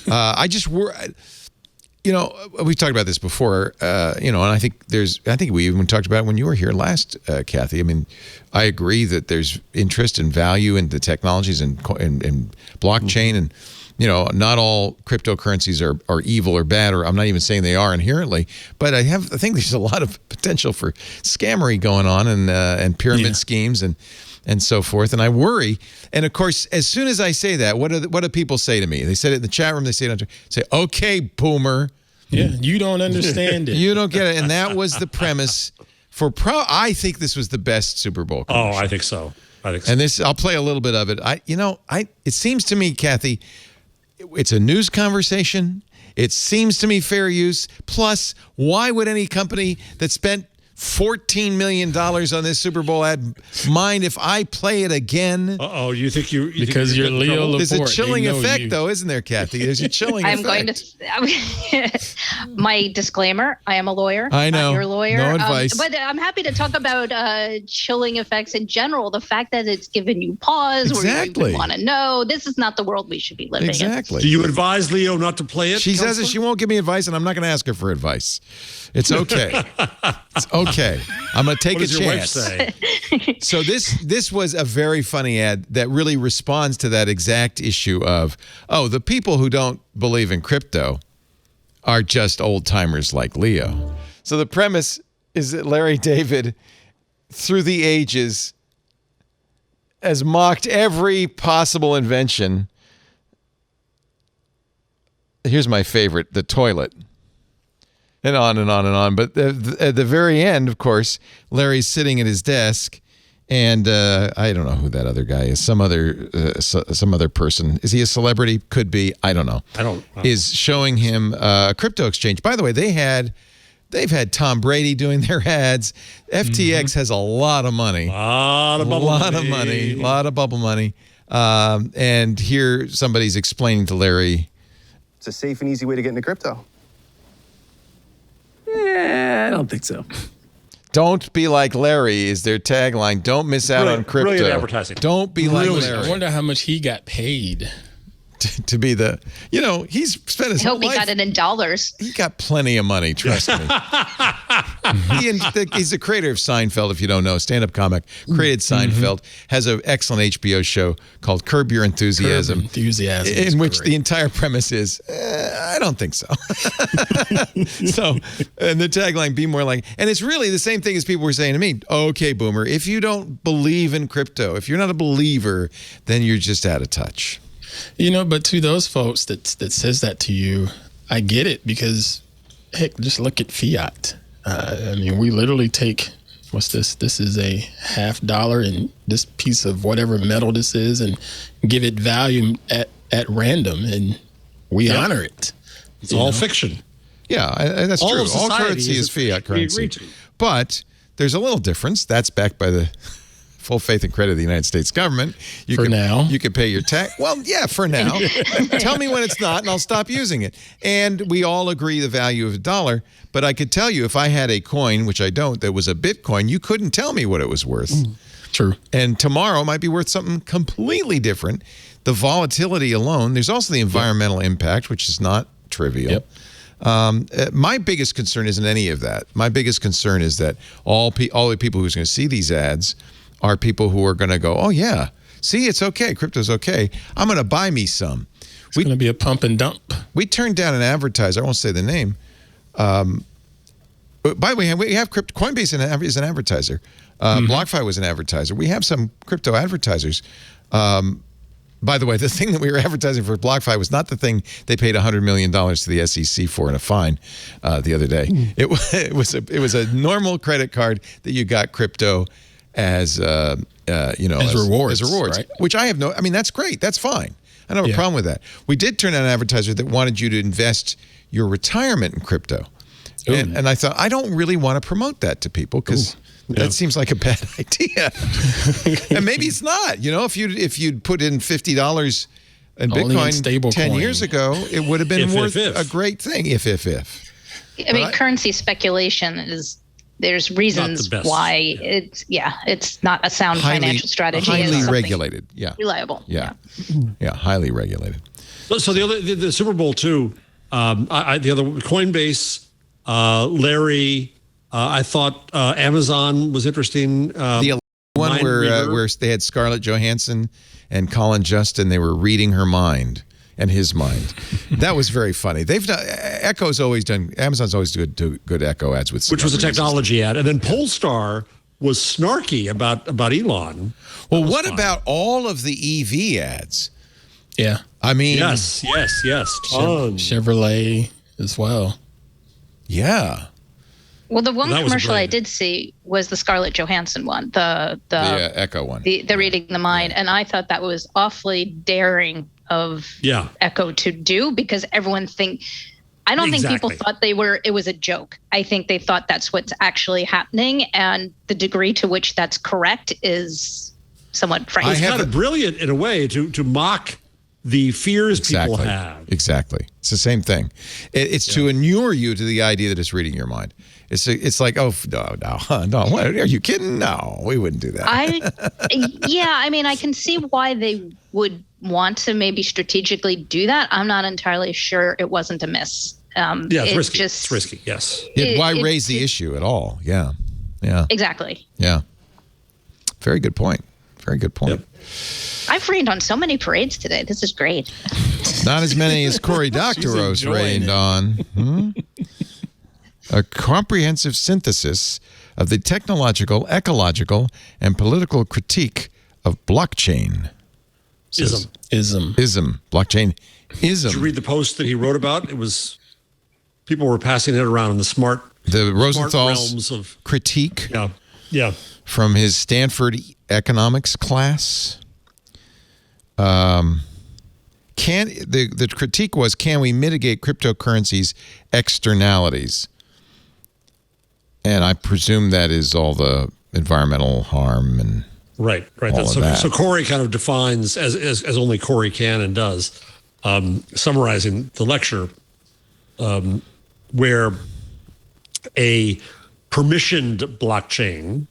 I just we've talked about this before, and I think we even talked about it when you were here last, Kathy. I mean, I agree that there's interest and value in the technologies and blockchain, and not all cryptocurrencies are evil or bad, or I'm not even saying they are inherently, but I think there's a lot of potential for scammery going on and pyramid schemes and so forth. And I worry. And of course, as soon as I say that, what do people say to me? They said it in the chat room. They say, okay, boomer. Yeah, you don't understand it. You don't get it. And that was the premise for I think this was the best Super Bowl commercial. Oh, I think so. And I'll play a little bit of it. It seems to me, Kathy, it's a news conversation. It seems to me fair use. Plus, why would any company that spent $14 million on this Super Bowl ad mind if I play it again? Uh-oh, you think because you're Leo Laporte. There's a chilling effect, though, isn't there, Kathy? There's a chilling effect. My disclaimer, I am a lawyer. I know. I'm your lawyer. No advice. But I'm happy to talk about chilling effects in general. The fact that it's given you pause where you want to know. This is not the world we should be living in. Do you advise Leo not to play it? She says that she won't give me advice, and I'm not going to ask her for advice. It's okay. It's okay. I'm going to take a chance. What does your wife say? So this was a very funny ad that really responds to that exact issue of, the people who don't believe in crypto are just old timers like Leo. So the premise is that Larry David, through the ages, has mocked every possible invention. Here's my favorite, the toilet. And on and on and on. But at the very end, of course, Larry's sitting at his desk, and I don't know who that other guy is. Some other person. Is he a celebrity? Could be. I don't know. Is showing him a crypto exchange. By the way, they've had Tom Brady doing their ads. FTX has a lot of money. A lot of bubble money. And here somebody's explaining to Larry. It's a safe and easy way to get into crypto. I don't think so. Don't be like Larry is their tagline. Don't miss out on crypto. Brilliant advertising. Don't be like Larry. I wonder how much he got paid. To be the, he's spent his whole life. I hope he got it in dollars. He got plenty of money, trust me. He's the creator of Seinfeld, if you don't know, stand-up comic, created Seinfeld, has an excellent HBO show called Curb Your Enthusiasm. In which the entire premise is, I don't think so. So, and the tagline, be more like, and it's really the same thing as people were saying to me, okay, boomer, if you don't believe in crypto, if you're not a believer, then you're just out of touch. But to those folks that says that to you, I get it, because heck, just look at fiat. We literally take, what's this? This is a $50 and this piece of whatever metal this is, and give it value at random, and we honor it. It's all fiction. Yeah, that's true. All currency is fiat currency. But there's a little difference. That's backed by the full faith and credit of the United States government. Now. You can pay your tax. Well, yeah, for now. Tell me when it's not, and I'll stop using it. And we all agree the value of a dollar. But I could tell you if I had a coin, which I don't, that was a Bitcoin, you couldn't tell me what it was worth. True. And tomorrow might be worth something completely different. The volatility alone. There's also the environmental impact, which is not trivial. My biggest concern isn't any of that. My biggest concern is that all the people who's going to see these ads are people who are going to go, oh, yeah, see, it's okay. Crypto's okay. I'm going to buy me some. It's going to be a pump and dump. We turned down an advertiser. I won't say the name. By the way, we have crypto. Coinbase is an advertiser. BlockFi was an advertiser. We have some crypto advertisers. By the way, the thing that we were advertising for BlockFi was not the thing they paid $100 million to the SEC for in a fine the other day. It was a normal credit card that you got crypto as rewards, right? Which I have I mean, that's great. That's fine. I don't have a problem with that. We did turn down an advertiser that wanted you to invest your retirement in crypto. And I thought, I don't really want to promote that to people because that seems like a bad idea. And maybe it's not. You know, if you'd put in $50 in Bitcoin 10 years ago, it would have been worth a great thing. If. I mean, currency speculation there's reasons why it's not a sound financial strategy. Highly regulated. Reliable. Yeah, highly regulated. So the Super Bowl too, the other Coinbase, Larry, I thought Amazon was interesting. The one where they had Scarlett Johansson and Colin Justin, they were reading her mind and his mind. That was very funny. Amazon's always done good Echo ads with, which was a technology ad, and then Polestar was snarky about Elon. Well, what about all of the EV ads? Yeah, I mean, yes. Chevrolet as well. Yeah. Well, the one commercial I did see was the Scarlett Johansson one, the Echo one, the reading the mind, and I thought that was awfully daring of Echo to do because everyone I don't think people thought it was a joke. I think they thought that's what's actually happening, and the degree to which that's correct is somewhat frightening. It's kind of brilliant in a way to mock the fears people have. Exactly. It's the same thing. It's to inure you to the idea that it's reading your mind. It's like, oh, no. What, are you kidding? No, we wouldn't do that. I mean, I can see why they would want to maybe strategically do that. I'm not entirely sure it wasn't a miss. It's risky. It's risky, yes. Why raise the issue at all? Yeah. Exactly. Yeah. Very good point. Yep. I've rained on so many parades today. This is great. Not as many as Cory Doctorow's rained on. A comprehensive synthesis of the technological, ecological, and political critique of blockchain. Ism. Blockchain ism. Did you read the post that he wrote about? It was people were passing it around in the Rosenthal's realms of critique. Yeah. From his Stanford economics class. The critique was, can we mitigate cryptocurrency's externalities? And I presume that is all the environmental harm and right. So Cory kind of defines as only Cory can and does, summarizing the lecture, where a permissioned blockchain,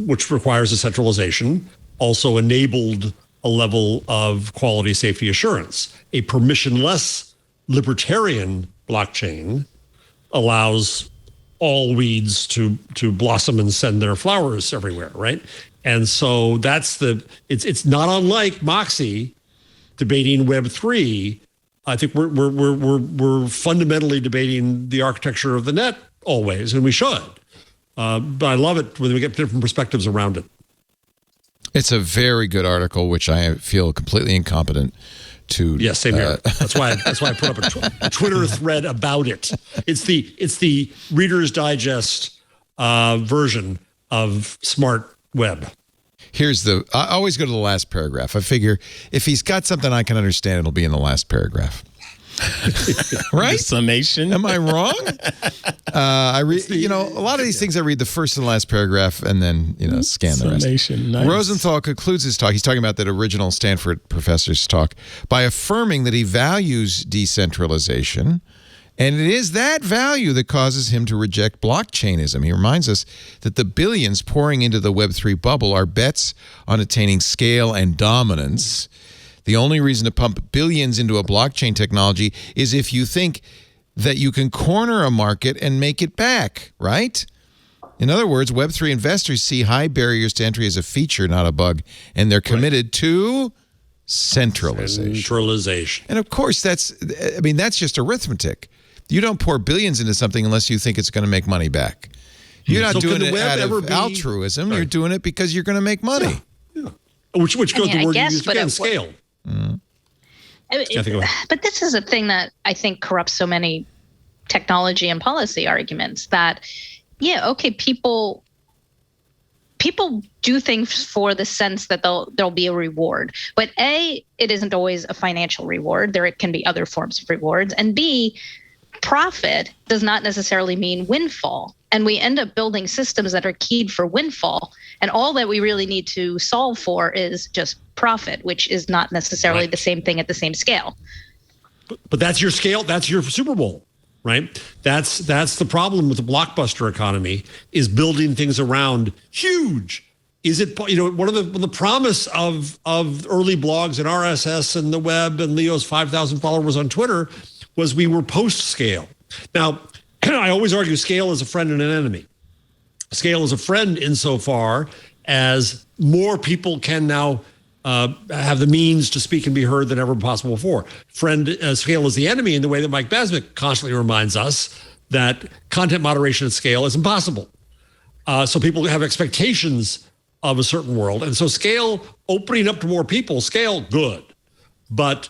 which requires a centralization, also enabled a level of quality safety assurance. A permissionless libertarian blockchain allows all weeds to blossom and send their flowers everywhere, right? And so it's not unlike Moxie debating Web3. I think we're fundamentally debating the architecture of the net always, and we should. But I love it when we get different perspectives around it. It's a very good article, which I feel completely incompetent to. Yes, same here. That's why I put up a Twitter thread about it. It's the Reader's Digest version of Smart Web. I always go to the last paragraph. I figure if he's got something I can understand, it'll be in the last paragraph. Right? Summation. Am I wrong? I read, a lot of these things I read the first and last paragraph and then, scan the rest. Summation. Nice. Rosenthal concludes his talk. He's talking about that original Stanford professor's talk by affirming that he values decentralization. And it is that value that causes him to reject blockchainism. He reminds us that the billions pouring into the Web3 bubble are bets on attaining scale and dominance. The only reason to pump billions into a blockchain technology is if you think that you can corner a market and make it back, right? In other words, Web3 investors see high barriers to entry as a feature, not a bug, and they're committed to centralization. And of course, that's just arithmetic. You don't pour billions into something unless you think it's going to make money back. You're not doing it out of altruism. Right. You're doing it because you're going to make money. Yeah. Which goes to the word you used again, scale. But this is a thing that I think corrupts so many technology and policy arguments that, people do things for the sense that there'll be a reward. But A, it isn't always a financial reward. There can be other forms of rewards. And B, profit does not necessarily mean windfall. And we end up building systems that are keyed for windfall. And all that we really need to solve for is just profit, which is not necessarily the same thing at the same scale. But that's your scale. That's your Super Bowl, right? That's the problem with the blockbuster economy, is building things around huge. Is it, one of the promise of early blogs and RSS and the web and Leo's 5,000 followers on Twitter was we were post-scale. Now, I always argue scale is a friend and an enemy. Scale is a friend insofar as more people can now have the means to speak and be heard than ever possible before. Scale is the enemy in the way that Mike Beswick constantly reminds us that content moderation at scale is impossible. So people have expectations of a certain world. And so scale, opening up to more people, scale, good. But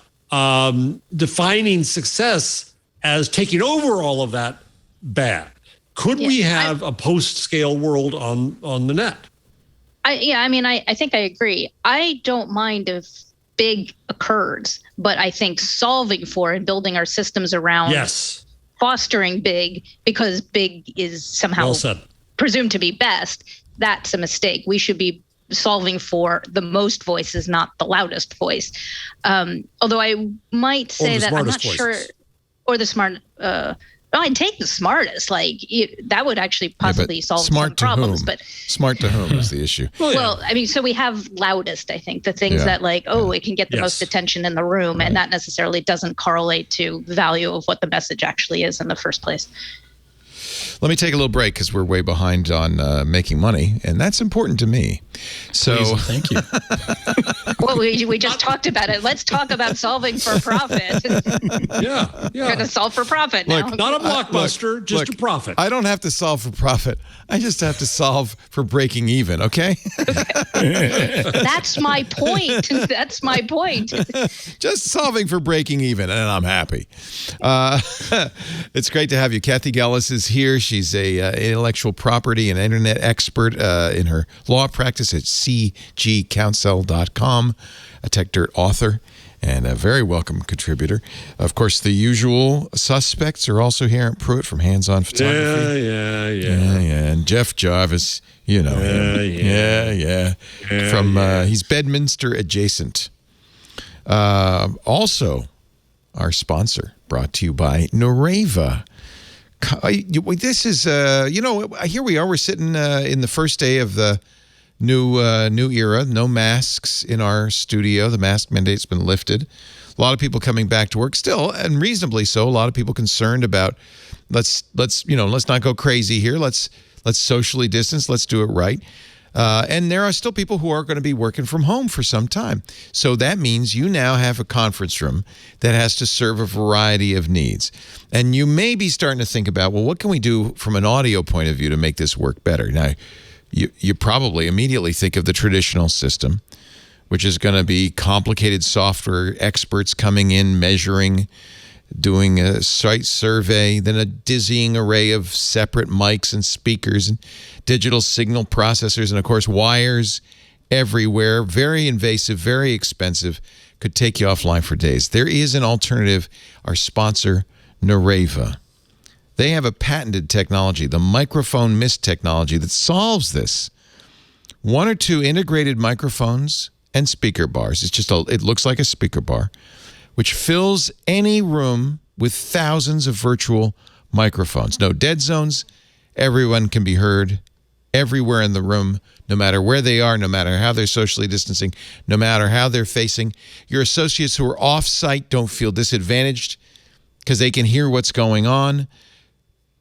defining success as taking over all of that, bad. Could we have a post-scale world on the net? I think I agree. I don't mind if big occurs, but I think solving for and building our systems around fostering big, because big is somehow presumed to be best, that's a mistake. We should be solving for the most voices, not the loudest voice. Although I might say that I'm not sure, or the smart. I'd take the smartest. That would actually possibly solve some problems. Whom? But smart to whom is the issue? Well, so we have loudest. I think the things that it can get the most attention in the room, and that necessarily doesn't correlate to the value of what the message actually is in the first place. Let me take a little break because we're way behind on making money, and that's important to me. So, please, thank you. Well, we just talked about it. Let's talk about solving for profit. Yeah. We're going to solve for profit now. Look, not a blockbuster, just a profit. I don't have to solve for profit. I just have to solve for breaking even, okay? That's my point. That's my point. Just solving for breaking even, and I'm happy. It's great to have you. Kathy Gellis is here. She's a intellectual property and internet expert in her law practice at cgcounsel.com, a Tech Dirt author, and a very welcome contributor. Of course, the usual suspects are also here. Aaron Pruitt from Hands On Photography. Yeah. And Jeff Jarvis, him. Yeah. From he's Bedminster adjacent. Also, our sponsor, brought to you by Nareva. This is, here we are. We're sitting in the first day of the new era. No masks in our studio. The mask mandate's been lifted. A lot of people coming back to work still, and reasonably so. A lot of people concerned about let's not go crazy here. Let's socially distance. Let's do it right. And there are still people who are going to be working from home for some time. So that means you now have a conference room that has to serve a variety of needs. And you may be starting to think about, well, what can we do from an audio point of view to make this work better? Now, you probably immediately think of the traditional system, which is going to be complicated software, experts coming in, measuring, doing a site survey, then a dizzying array of separate mics and speakers and digital signal processors, and of course wires everywhere. Very invasive, very expensive, could take you offline for days. There is an alternative. Our sponsor, Nareva. They have a patented technology, the microphone mist technology, that solves this. 1 or 2 integrated microphones and speaker bars. It looks like a speaker bar, which fills any room with thousands of virtual microphones. No dead zones. Everyone can be heard everywhere in the room, no matter where they are, no matter how they're socially distancing, no matter how they're facing. Your associates who are off-site don't feel disadvantaged because they can hear what's going on.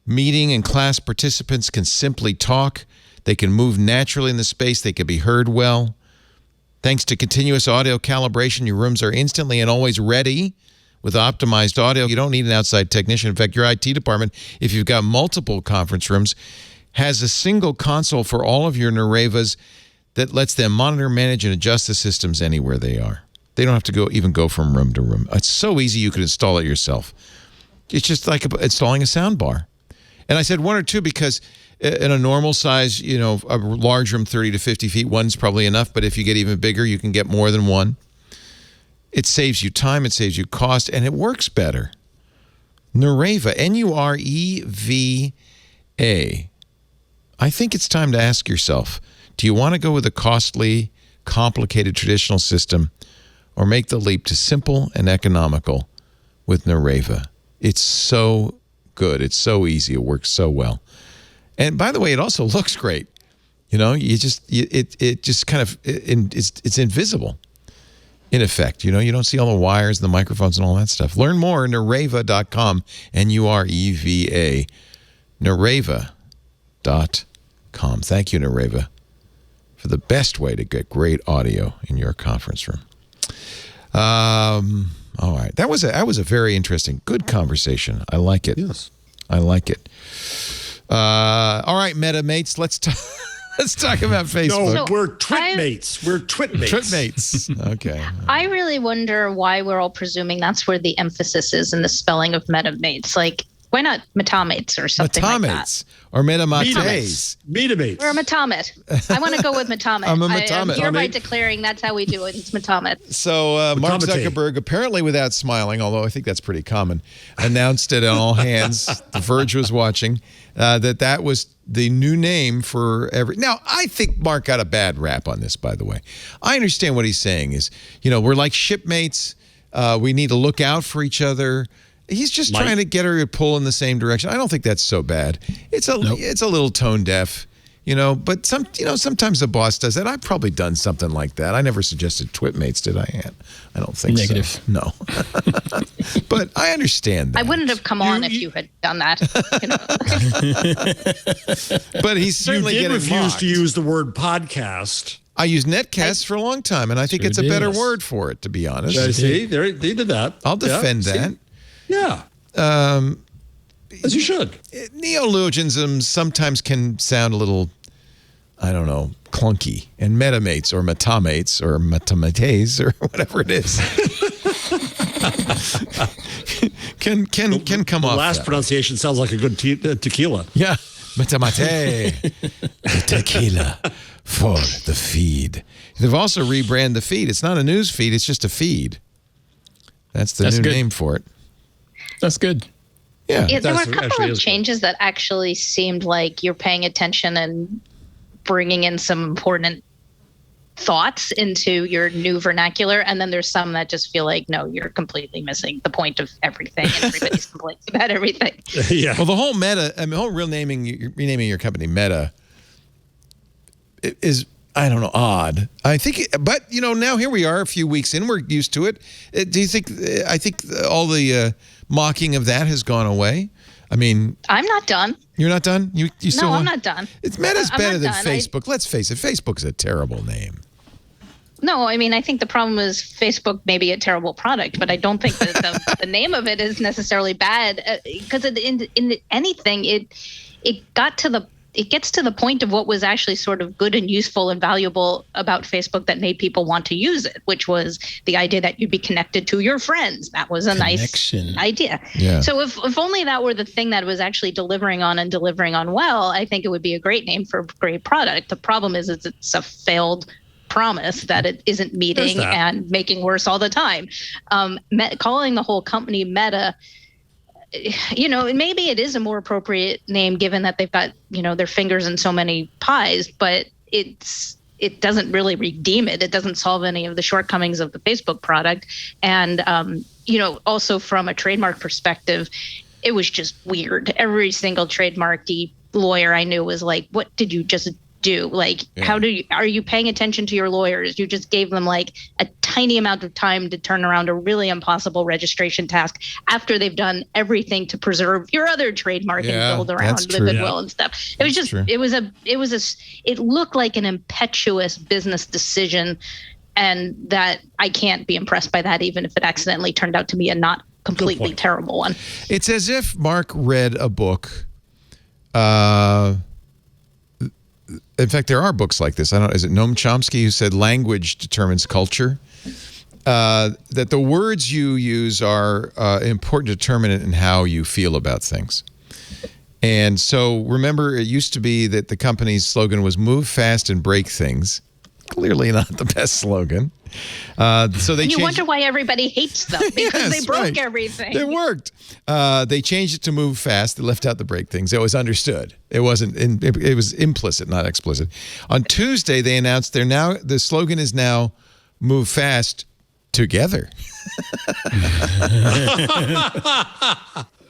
Meeting and class participants can simply talk. They can move naturally in the space. They can be heard well. Thanks to continuous audio calibration, your rooms are instantly and always ready with optimized audio. You don't need an outside technician. In fact, your IT department, if you've got multiple conference rooms, has a single console for all of your Narevas that lets them monitor, manage, and adjust the systems anywhere they are. They don't have to even go from room to room. It's so easy you can install it yourself. It's just like installing a sound bar. And I said 1 or 2 because in a normal size, a large room, 30 to 50 feet, one's probably enough. But if you get even bigger, you can get more than one. It saves you time, it saves you cost, and it works better. Nareva, N-U-R-E-V-A. I think it's time to ask yourself, do you want to go with a costly, complicated traditional system or make the leap to simple and economical with Nareva? It's so good. It's so easy. It works so well. And by the way, it also looks great. It's invisible in effect. You don't see all the wires and the microphones and all that stuff. Learn more at Nareva.com, N-U-R-E-V-A, Nareva.com. Thank you, Nareva, for the best way to get great audio in your conference room. All right. That was a very interesting, good conversation. I like it. Yes. I like it. All right, Metamates, let's talk about Facebook. No, we're Twitmates. We're Twitmates. Twitmates. Okay. I really wonder why we're all presuming that's where the emphasis is in the spelling of Metamates. Like, why not Metamates or something like that? Or Metamates. Or a Metamet. I want to go with Metamet. I'm a Metamet. I'm hereby declaring that's how we do it. It's Metamet. So Mark Zuckerberg, apparently without smiling, although I think that's pretty common, announced it on all hands. The Verge was watching, that was the new name for every... Now, I think Mark got a bad rap on this, by the way. I understand what he's saying is, we're like shipmates. We need to look out for each other. He's just trying to get her to pull in the same direction. I don't think that's so bad. It's a little tone deaf, but sometimes the boss does that. I've probably done something like that. I never suggested Twitmates, did I? I don't think Negative. So. No. But I understand that. I wouldn't have come on if you had done that. But he's certainly getting mocked. You did refuse to use the word podcast. I used netcast for a long time, and I think it's a better word for it, to be honest. See, they did that. I'll defend that. Yeah. As you should. Neologisms sometimes can sound a little, I don't know, clunky. And Metamates or Metamates or Metamates or whatever it is can come off. The last pronunciation sounds like a good tequila. Yeah. Metamate. Tequila for the feed. They've also rebranded the feed. It's not a news feed. It's just a feed. That's the new name for it. That's good. Yeah, there were a couple of changes that actually seemed like you're paying attention and bringing in some important thoughts into your new vernacular. And then there's some that just feel like, no, you're completely missing the point of everything. And everybody's complaining about everything. Yeah. Well, the whole renaming your company Meta is, I don't know, odd. I think, but now here we are a few weeks in, we're used to it. Do you think, I think all the mocking of that has gone away? I mean, I'm not done. You're not done? You still I'm not done. Meta's better than Facebook. Let's face it. Facebook's a terrible name. No, I mean, I think the problem is Facebook may be a terrible product, but I don't think that the name of it is necessarily bad because in anything, it gets to the point of what was actually sort of good and useful and valuable about Facebook that made people want to use it, which was the idea that you'd be connected to your friends. That was a nice idea. Yeah. So if only that were the thing that was actually delivering on well, I think it would be a great name for a great product. The problem is it's a failed promise that it isn't meeting and making worse all the time. Calling the whole company Meta, maybe it is a more appropriate name given that they've got, their fingers in so many pies, but it doesn't really redeem it. It doesn't solve any of the shortcomings of the Facebook product. And, also from a trademark perspective, it was just weird. Every single trademarky lawyer I knew was like, what did you just do? Like, are you paying attention to your lawyers? You just gave them like a tiny amount of time to turn around a really impossible registration task after they've done everything to preserve your other trademark and build around the goodwill and stuff. It was just, it looked like an impetuous business decision, and that I can't be impressed by that, even if it accidentally turned out to be a not completely terrible one. It's as if Mark read a book. In fact, there are books like this. Is it Noam Chomsky who said language determines culture? That the words you use are important determinant in how you feel about things. And so remember, it used to be that the company's slogan was move fast and break things. Clearly not the best slogan. So they wonder why everybody hates them, because they broke everything. It worked. They changed it to move fast. They left out the break things. It was understood. It wasn't. It was implicit, not explicit. On Tuesday, they announced the slogan is now move fast together.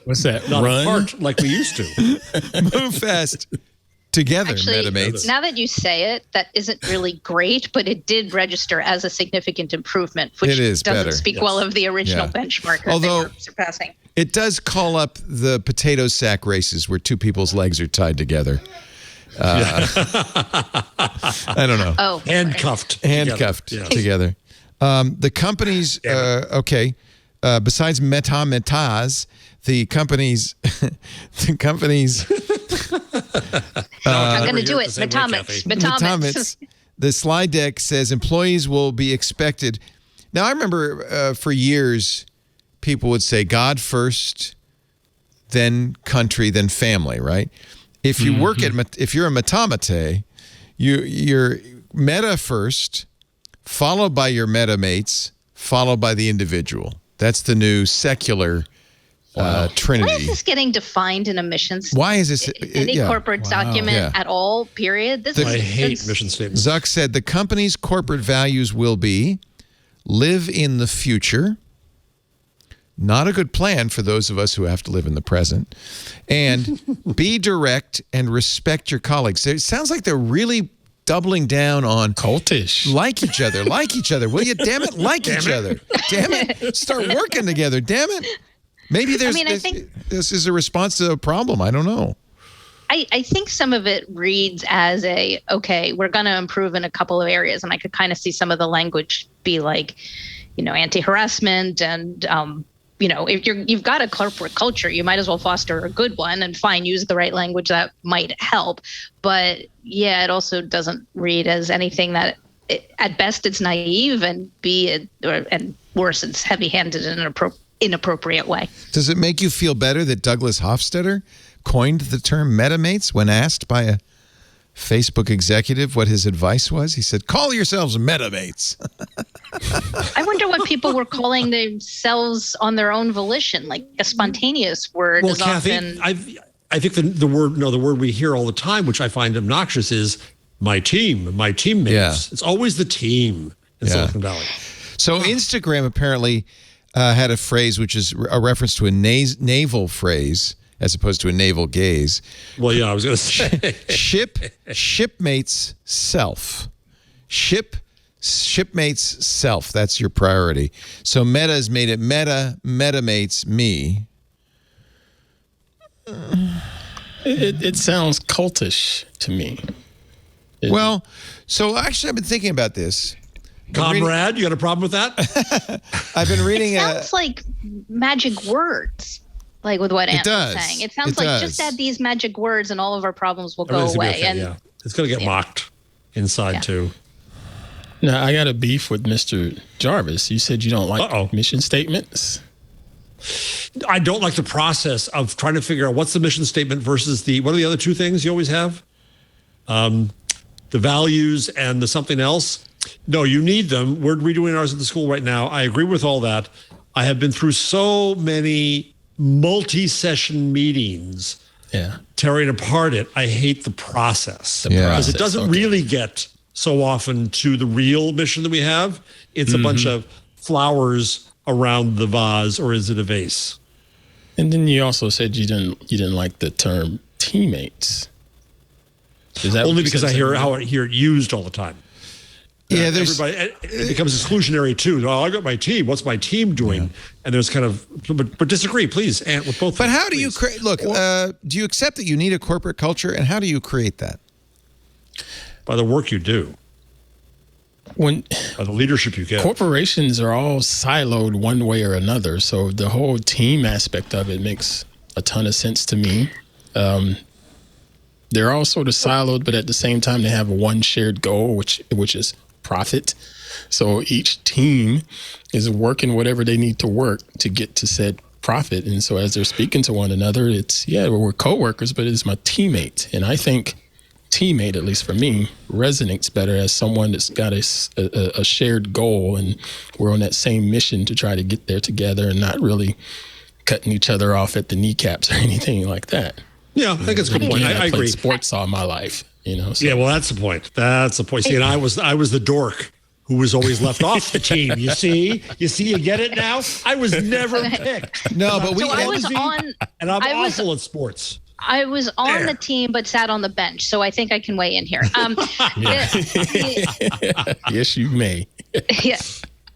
What's that? Not Run apart like we used to. Move fast. Together, actually, Metamates. Now that you say it, that isn't really great, but it did register as a significant improvement, which doesn't better. speak well of the original benchmark. Although they were surpassing. It does call up the potato sack races where two people's legs are tied together. I don't know. Oh, handcuffed together. The companies, besides Metamates, the companies, I'm going to do it. Metamates. The slide deck says employees will be expected. Now, I remember for years, people would say God first, then country, then family, right? If you work if you're a Metamate, you're meta first, followed by your Metamates, followed by the individual. That's the new secular trinity. Why is this getting defined in a mission statement? Why is this any corporate document at all? Period. I hate mission statements. Zuck said the company's corporate values will be live in the future. Not a good plan for those of us who have to live in the present. And be direct and respect your colleagues. It sounds like they're really doubling down on cultish. Like each other. Will you, damn it, like each other? Damn it. Start working together. Damn it. Maybe I think this is a response to a problem. I don't know. I think some of it reads as we're going to improve in a couple of areas. And I could kind of see some of the language be like, anti-harassment and, if you've got a corporate culture, you might as well foster a good one, and use the right language that might help. But it also doesn't read as anything that at best it's naive, and and worse, it's heavy-handed in an inappropriate way. Does it make you feel better that Douglas Hofstadter coined the term Metamates when asked by a Facebook executive what his advice was? He said, call yourselves Metamates. I wonder what people were calling themselves on their own volition, like a spontaneous word. Well, Kathy, I think the word we hear all the time, which I find obnoxious, is my team, my teammates. Yeah. It's always the team in Silicon Valley. So Instagram apparently had a phrase which is a reference to a naval phrase as opposed to a navel gaze. Well, yeah, I was going to say. Shipmates self. Shipmates self. That's your priority. So Meta has made it Metamates me. It sounds cultish to me. So actually I've been thinking about this. Comrade, you got a problem with that? I've been reading. It sounds like magic words, like with what Ant was saying. It sounds like just add these magic words and all of our problems will go away. Okay, it's going to get mocked inside too. Now, I got a beef with Mr. Jarvis. You said you don't like mission statements. I don't like the process of trying to figure out what's the mission statement versus what are the other two things you always have? the values and the something else. No, you need them. We're redoing ours at the school right now. I agree with all that. I have been through so many multi-session meetings tearing apart it. I hate the process because it doesn't really get so often to the real mission that we have. It's a bunch of flowers around the vase, or is it a vase? And then you also said you didn't like the term teammates. Is that only because I hear it used all the time? Yeah, it becomes exclusionary too. Oh, I got my team. What's my team doing? Yeah. And there's kind of, but disagree, please. And with both. But how do you create? Look, do you accept that you need a corporate culture, and how do you create that? By the work you do. By the leadership you get. Corporations are all siloed one way or another, so the whole team aspect of it makes a ton of sense to me. They're all sort of siloed, but at the same time, they have one shared goal, which is profit. So each team is working whatever they need to work to get to said profit. And so as they're speaking to one another, we're coworkers, but it's my teammate. And I think teammate, at least for me, resonates better as someone that's got a shared goal, and we're on that same mission to try to get there together and not really cutting each other off at the kneecaps or anything like that. Yeah, I think it's a good point. I agree. Sports all my life, So. Yeah, well, that's the point. See, and I was the dork who was always left off the team. You see, you get it now. I was never picked. No, but I'm awful at sports. I was on the team, but sat on the bench, so I think I can weigh in here. Yes, you may. Yeah.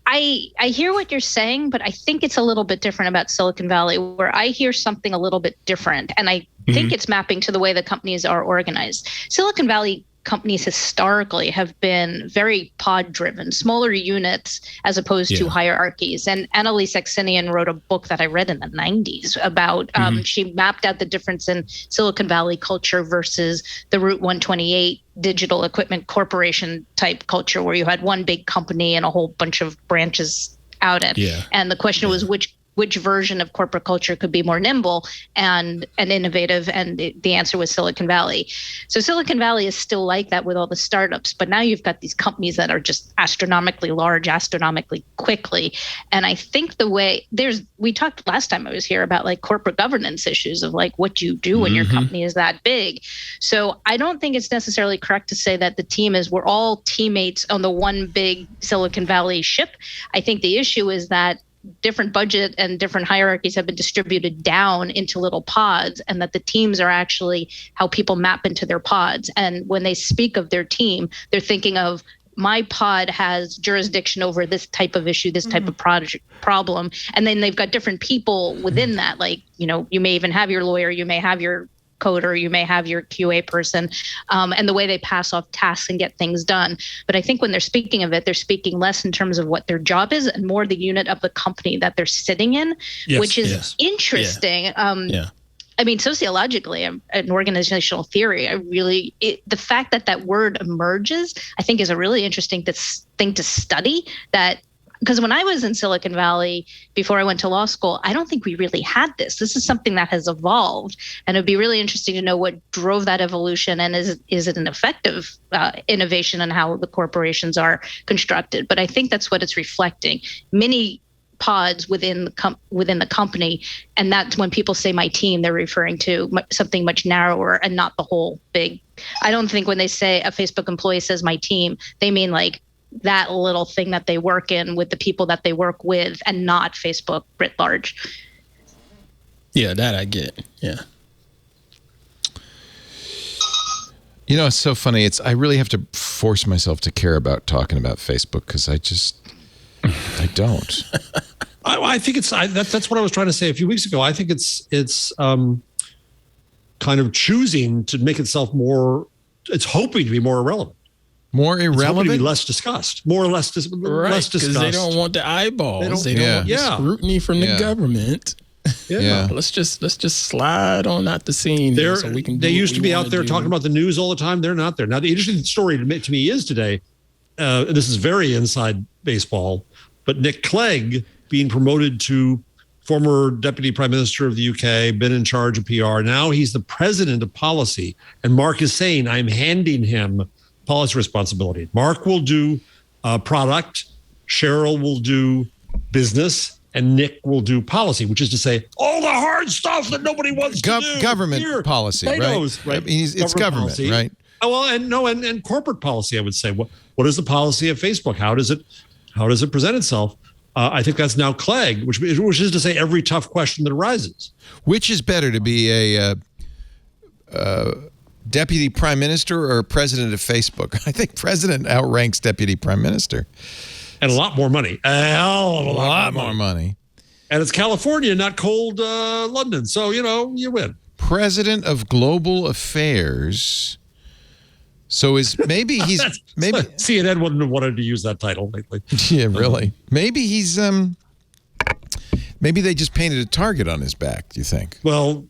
I hear what you're saying, but I think it's a little bit different about Silicon Valley, where I hear something a little bit different, and I think it's mapping to the way the companies are organized. Silicon Valley companies historically have been very pod-driven, smaller units as opposed to hierarchies. And Annalise Saxenian wrote a book that I read in the 90s about, she mapped out the difference in Silicon Valley culture versus the Route 128 digital equipment corporation type culture, where you had one big company and a whole bunch of branches out in. Yeah. And the question was which version of corporate culture could be more nimble and innovative, and the answer was Silicon Valley. So Silicon Valley is still like that with all the startups, but now you've got these companies that are just astronomically large, astronomically quickly. And I think we talked last time I was here about like corporate governance issues of like what you do when your company is that big. So I don't think it's necessarily correct to say that the team we're all teammates on the one big Silicon Valley ship. I think the issue is that different budget and different hierarchies have been distributed down into little pods, and that the teams are actually how people map into their pods. And when they speak of their team, they're thinking of my pod has jurisdiction over this type of issue, this type of problem. And then they've got different people within that. Like, you may even have your lawyer, you may have your coder, you may have your QA person, and the way they pass off tasks and get things done. But I think when they're speaking of it, they're speking less in terms of what their job is and more the unit of the company that they're sitting in, which is interesting. Yeah. I mean, sociologically, an organizational theory, the fact that word emerges, I think is a really interesting thing to study. Because when I was in Silicon Valley, before I went to law school, I don't think we really had this. This is something that has evolved. And it'd be really interesting to know what drove that evolution, and is it an effective innovation in how the corporations are constructed? But I think that's what it's reflecting. Many pods within the company, and that's when people say my team, they're referring to something much narrower and not the whole big. I don't think when they say a Facebook employee says my team, they mean like that little thing that they work in with the people that they work with, and not Facebook writ large. Yeah, that I get. Yeah. It's so funny. I really have to force myself to care about talking about Facebook, because I don't. I think that's what I was trying to say a few weeks ago. I think it's kind of choosing to make itself it's hoping to be more irrelevant. More irrelevant? To be less discussed. More or less, less discussed. Because they don't want the eyeballs. They don't want the scrutiny from the government. Yeah. Let's just slide on out the scene so we can. They used to be out there talking about the news all the time. They're not there now. The interesting story to me is today. This is very inside baseball, but Nick Clegg being promoted to former deputy prime minister of the UK, been in charge of PR. Now he's the president of policy, and Mark is saying, "I'm handing him policy responsibility. Mark will do product, Cheryl will do business, and Nick will do policy, which is to say all the hard stuff that nobody wants to do. Government policy, potatoes, right? I mean, it's government, policy. right? Well, and corporate policy, I would say. What is the policy of Facebook? How does it present itself? I think that's now Clegg, which is to say every tough question that arises. Which is better, to be a deputy prime minister or president of Facebook? I think president outranks deputy prime minister. And a lot more money. A hell of a lot more money. And it's California, not cold London. So, you win. President of Global Affairs. So maybe he's maybe CNN wouldn't have wanted to use that title lately. Yeah, really. Maybe he's maybe they just painted a target on his back. Do you think? Well,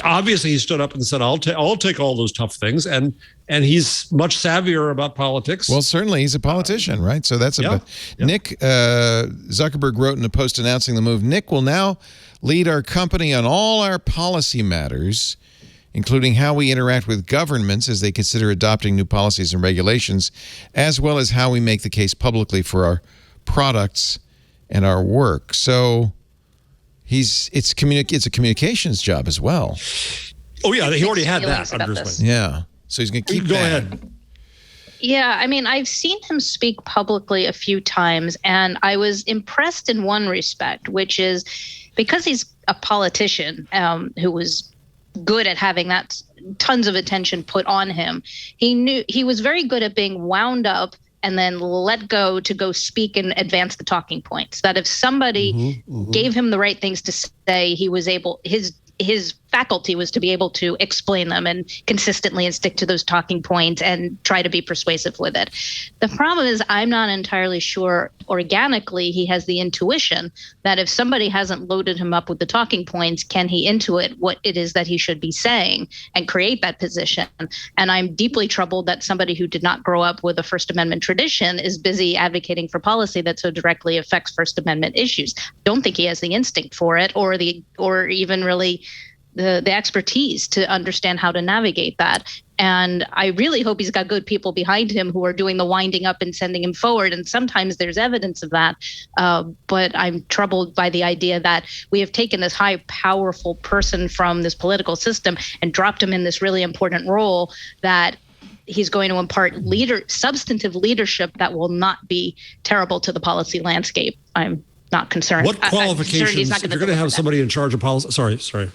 obviously he stood up and said, "I'll take all those tough things," and he's much savvier about politics. Well, certainly he's a politician, right? So that's Nick Zuckerberg wrote in a post announcing the move. Nick will now lead our company on all our policy matters, including how we interact with governments as they consider adopting new policies and regulations, as well as how we make the case publicly for our products and our work. So it's a communications job as well. Oh yeah, he already had that under his wing. Yeah, so he's going to keep Go that. ahead. Yeah, I mean, I've seen him speak publicly a few times, and I was impressed in one respect, which is because he's a politician who was good at having that tons of attention put on him. He was very good at being wound up and then let go to go speak and advance the talking points. That if somebody gave him the right things to say, he was able, his faculty was to be able to explain them and consistently and stick to those talking points and try to be persuasive with it. The problem is I'm not entirely sure organically he has the intuition that if somebody hasn't loaded him up with the talking points, can he intuit what it is that he should be saying and create that position? And I'm deeply troubled that somebody who did not grow up with a First Amendment tradition is busy advocating for policy that so directly affects First Amendment issues. Don't think he has the instinct for it or even really the expertise to understand how to navigate that. And I really hope he's got good people behind him who are doing the winding up and sending him forward. And sometimes there's evidence of that. But I'm troubled by the idea that we have taken this high, powerful person from this political system and dropped him in this really important role that he's going to impart substantive leadership that will not be terrible to the policy landscape. I'm not concerned. What qualifications, if you're going to have somebody in charge of policy, sorry.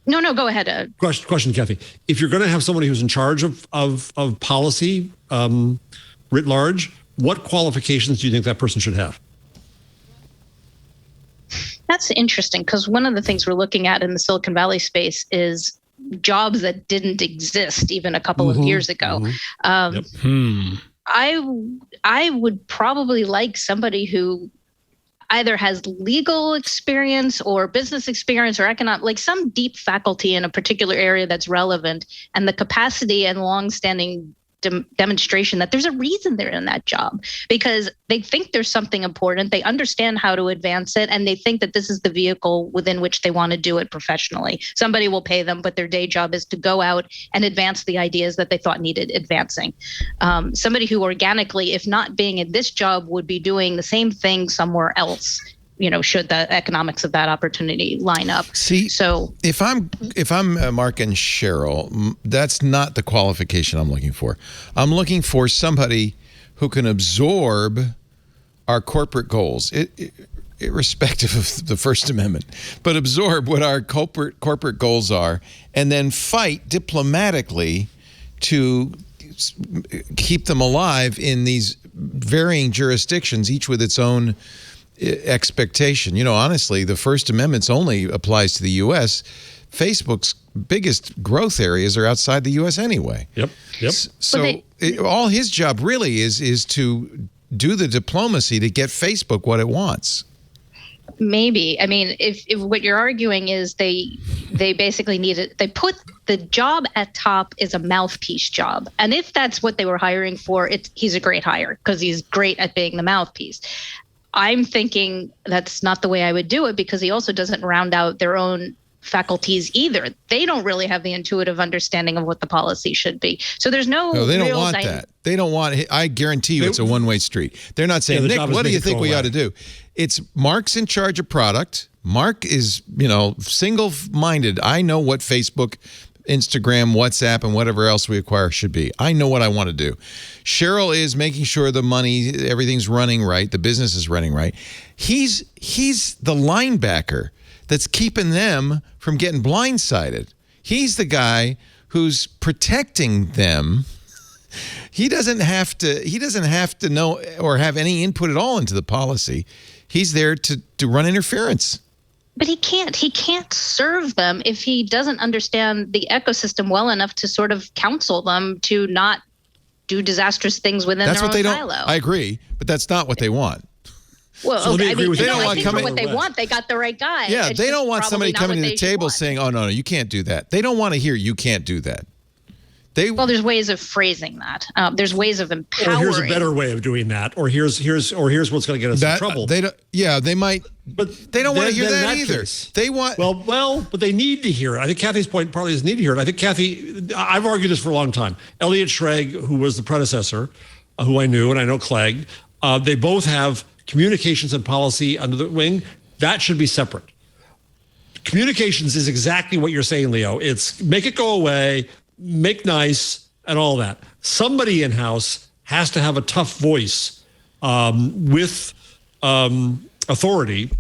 No, go ahead. Question, Kathy. If you're going to have somebody who's in charge of policy writ large, what qualifications do you think that person should have? That's interesting because one of the things we're looking at in the Silicon Valley space is jobs that didn't exist even a couple of years ago. I would probably like somebody who either has legal experience or business experience or economic, like some deep faculty in a particular area that's relevant and the capacity and longstanding demonstration that there's a reason they're in that job because they think there's something important. They understand how to advance it and they think that this is the vehicle within which they want to do it professionally. Somebody will pay them, but their day job is to go out and advance the ideas that they thought needed advancing. Somebody who organically, if not being in this job, would be doing the same thing somewhere else, should the economics of that opportunity line up. See, so if I'm Mark and Cheryl, that's not the qualification I'm looking for. I'm looking for somebody who can absorb our corporate goals, irrespective of the First Amendment, but absorb what our corporate goals are and then fight diplomatically to keep them alive in these varying jurisdictions, each with its own expectation. Honestly, the First Amendment only applies to the U.S. Facebook's biggest growth areas are outside the U.S. anyway. Yep. So all his job really is to do the diplomacy to get Facebook what it wants. Maybe. I mean, if what you're arguing is they basically need it, they put the job at top is a mouthpiece job. And if that's what they were hiring for, he's a great hire because he's great at being the mouthpiece. I'm thinking that's not the way I would do it because he also doesn't round out their own faculties either. They don't really have the intuitive understanding of what the policy should be. So there's no they don't want that. They don't want, I guarantee you it's a one-way street. They're not saying, Nick, what do you think we ought to do? It's Mark's in charge of product. Mark is, single-minded. I know what Facebook, Instagram, WhatsApp, and whatever else we acquire should be. I know what I want to do. Cheryl is making sure the money, everything's running right, the business is running right. He's the linebacker that's keeping them from getting blindsided. He's the guy who's protecting them. He doesn't have to know or have any input at all into the policy. He's there to run interference. But he can't serve them if he doesn't understand the ecosystem well enough to sort of counsel them to not do disastrous things within their own silo. I agree, but that's not what they want. Well, so I think for what they want, they got the right guy. Yeah, it's they don't want somebody coming to the table want. saying, "Oh no, you can't do that." They don't want to hear you can't do that. Well, there's ways of phrasing that. There's ways of empowering. Or here's a better way of doing that. Or here's what's going to get us in trouble. They might, but they don't want to hear that either. They want but they need to hear it. I think Kathy's point partly is need to hear it. I think I've argued this for a long time. Elliot Schrage, who was the predecessor, who I knew, and I know Clegg, they both have communications and policy under the wing. That should be separate. Communications is exactly what you're saying, Leo. It's make it go away, make nice, and all that. Somebody in-house has to have a tough voice with authority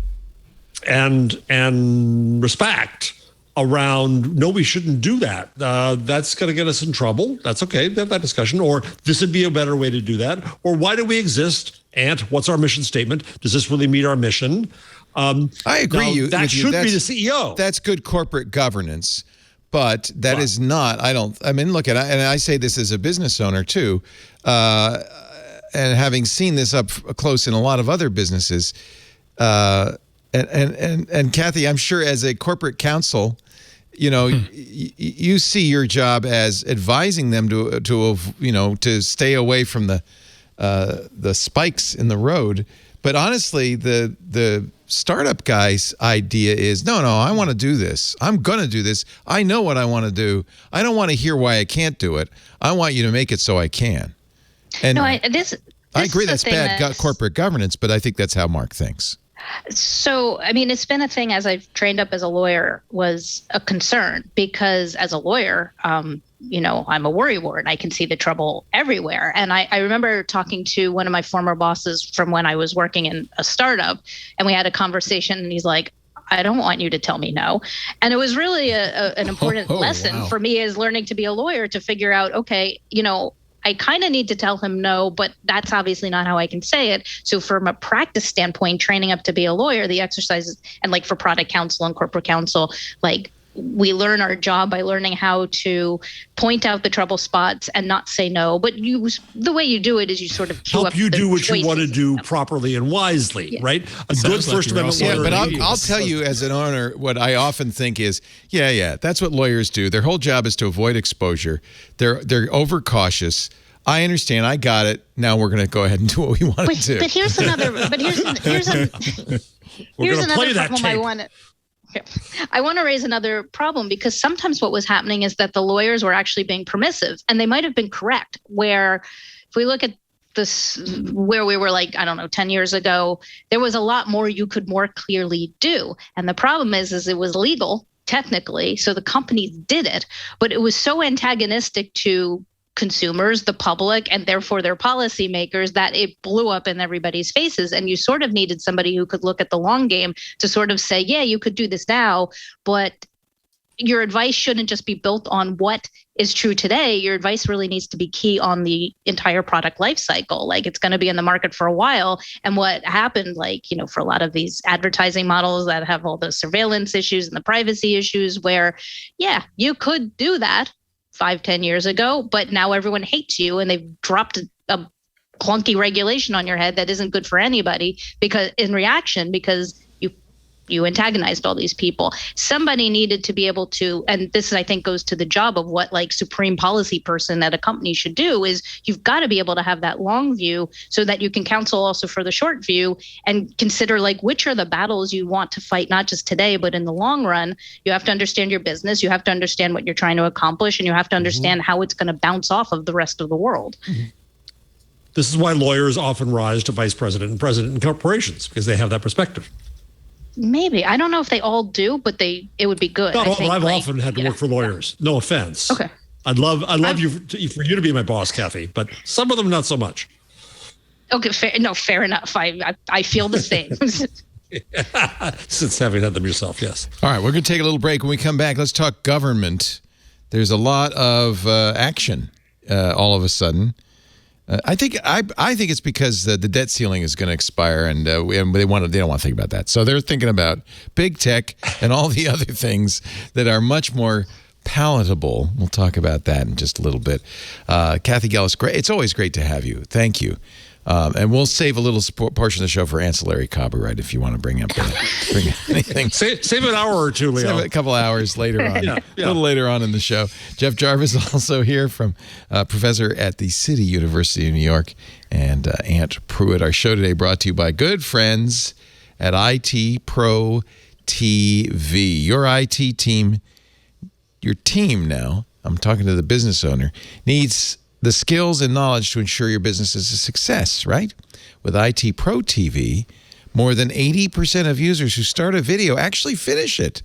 and respect around, no, we shouldn't do that. That's going to get us in trouble. That's okay. Have that discussion. Or this would be a better way to do that. Or why do we exist? And what's our mission statement? Does this really meet our mission? I agree. That should be the CEO. That's good corporate governance, but that is not. Look, and I say this as a business owner too, and having seen this up close in a lot of other businesses, and Kathy, I'm sure as a corporate counsel, you see your job as advising them to stay away from the spikes in the road. But honestly, the startup guy's idea is, no, I want to do this. I'm going to do this. I know what I want to do. I don't want to hear why I can't do it. I want you to make it so I can. And I agree that's bad corporate governance, but I think that's how Mark thinks. So, it's been a thing as I've trained up as a lawyer was a concern because as a lawyer, I'm a worrywart. I can see the trouble everywhere. And I remember talking to one of my former bosses from when I was working in a startup, and we had a conversation, and he's like, I don't want you to tell me no. And it was really an important lesson for me as learning to be a lawyer to figure out, okay, I kind of need to tell him no, but that's obviously not how I can say it. So from a practice standpoint, training up to be a lawyer, the exercises, and like for product counsel and corporate counsel, like we learn our job by learning how to point out the trouble spots and not say no. But the way you do it is you sort of help you do what you want to do properly and wisely, right? A good First Amendment lawyer. Yeah, but I'll tell you as an owner, what I often think is, that's what lawyers do. Their whole job is to avoid exposure. They're overcautious. I understand. I got it. Now we're going to go ahead and do what we want to do. But here's another. Here's another problem I want to raise another problem because sometimes what was happening is that the lawyers were actually being permissive, and they might have been correct. Where if we look at this, where we were 10 years ago, there was a lot more you could more clearly do. And the problem is it was legal technically, so the companies did it, but it was so antagonistic to consumers, the public, and therefore their policymakers that it blew up in everybody's faces. And you sort of needed somebody who could look at the long game to sort of say, yeah, you could do this now, but your advice shouldn't just be built on what is true today. Your advice really needs to be key on the entire product life cycle. Like it's going to be in the market for a while. And what happened, for a lot of these advertising models that have all the surveillance issues and the privacy issues where, you could do that 5-10 years ago, but now everyone hates you and they've dropped a clunky regulation on your head that isn't good for anybody because you you antagonized all these people. Somebody needed to be able to, and this I think goes to the job of what like supreme policy person at a company should do, is you've got to be able to have that long view so that you can counsel also for the short view and consider like which are the battles you want to fight, not just today, but in the long run. You have to understand your business. You have to understand what you're trying to accomplish, and you have to understand how it's going to bounce off of the rest of the world. This is why lawyers often rise to vice president and president in corporations, because they have that perspective. Maybe. I don't know if they all do, but it would be good. Not all, but I've often had to work for lawyers. No offense. Okay. I'd love you for you to be my boss, Kathy, but some of them not so much. Okay, fair enough. I feel the same. Since having had them yourself, yes. All right, we're going to take a little break. When we come back, let's talk government. There's a lot of action all of a sudden. I think it's because the debt ceiling is going to expire, and they don't want to think about that. So they're thinking about big tech and all the other things that are much more palatable. We'll talk about that in just a little bit. Kathy Gellis, great. It's always great to have you. Thank you. And we'll save a little portion of the show for ancillary copyright if you want to bring anything. Save an hour or two, Leo. Save a couple hours later on. A little later on in the show. Jeff Jarvis also here, from professor at the City University of New York, and Ant Pruitt. Our show today brought to you by good friends at IT Pro TV. Your IT team, your team now, I'm talking to the business owner, needs the skills and knowledge to ensure your business is a success, right? With IT Pro TV, more than 80% of users who start a video actually finish it.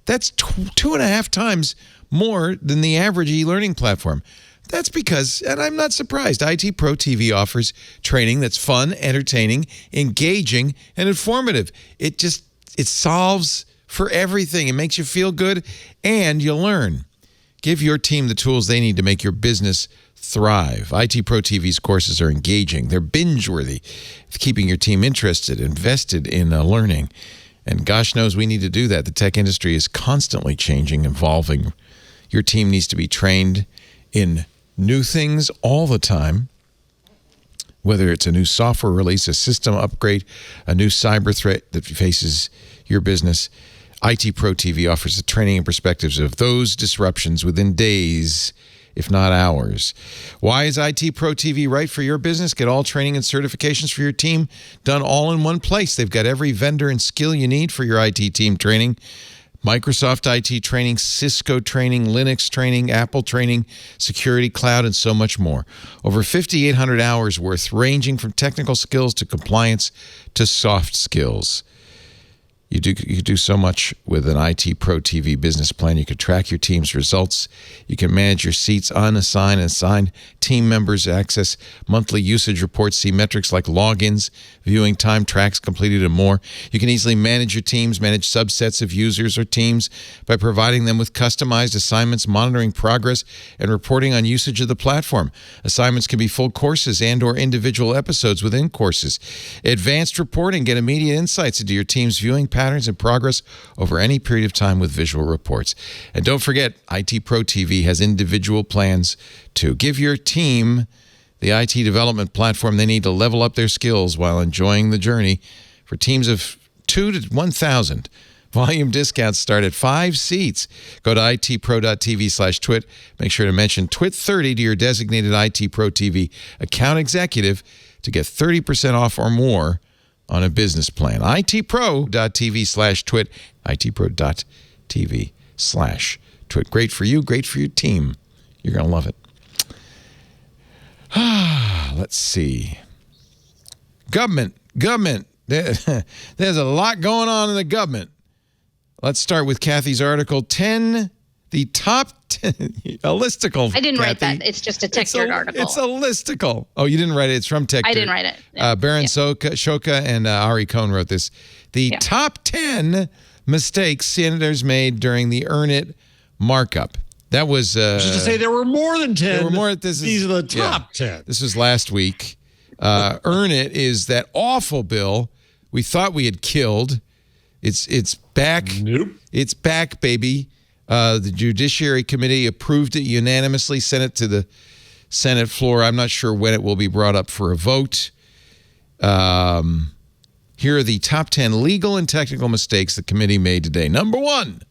That's 2.5 times more than the average e-learning platform. That's because, and I'm not surprised, IT Pro TV offers training that's fun, entertaining, engaging, and informative. It solves for everything. It makes you feel good, and you learn. Give your team the tools they need to make your business thrive. IT Pro TV's courses are engaging. They're binge-worthy, keeping your team interested, invested in learning. And gosh knows we need to do that. The tech industry is constantly changing, evolving. Your team needs to be trained in new things all the time, whether it's a new software release, a system upgrade, a new cyber threat that faces your business. IT Pro TV offers the training and perspectives of those disruptions within days, if not hours. Why is IT Pro TV right for your business? Get all training and certifications for your team done all in one place. They've got every vendor and skill you need for your IT team training. Microsoft IT training, Cisco training, Linux training, Apple training, security, cloud, and so much more. Over 5,800 hours worth, ranging from technical skills to compliance to soft skills. You do so much with an IT Pro TV business plan. You can track your team's results. You can manage your seats, unassign and assign team members, access monthly usage reports, see metrics like logins, viewing time, tracks completed, and more. You can easily manage your teams, manage subsets of users or teams by providing them with customized assignments, monitoring progress, and reporting on usage of the platform. Assignments can be full courses and or individual episodes within courses. Advanced reporting, get immediate insights into your team's viewing patterns and progress over any period of time with visual reports. And don't forget, IT Pro TV has individual plans to give your team the IT development platform they need to level up their skills while enjoying the journey. For teams of 2 to 1,000, volume discounts start at 5 seats. Go to itpro.tv/twit. Make sure to mention TWIT30 to your designated IT Pro TV account executive to get 30% off or more on a business plan. itpro.tv/twit. itpro.tv/twit. Great for you, great for your team. You're going to love it. Let's see. Government. There's a lot going on in the government. Let's start with Kathy's article, the top 10, a listicle. I didn't write Kathy. that. It's just a TechDirt article. It's a listicle. Oh, you didn't write it. It's from TechDirt. I didn't write it. Yeah. Baron Shoka and Ari Cohn wrote this. The top 10 mistakes senators made during the Earn It markup. That was... just to say there were more than 10. There were more. These are the top 10. This was last week. Earn It is that awful bill we thought we had killed. It's back. Nope. It's back, baby. The Judiciary Committee approved it unanimously, sent it to the Senate floor. I'm not sure when it will be brought up for a vote. Here are the top 10 legal and technical mistakes the committee made today. Number 1,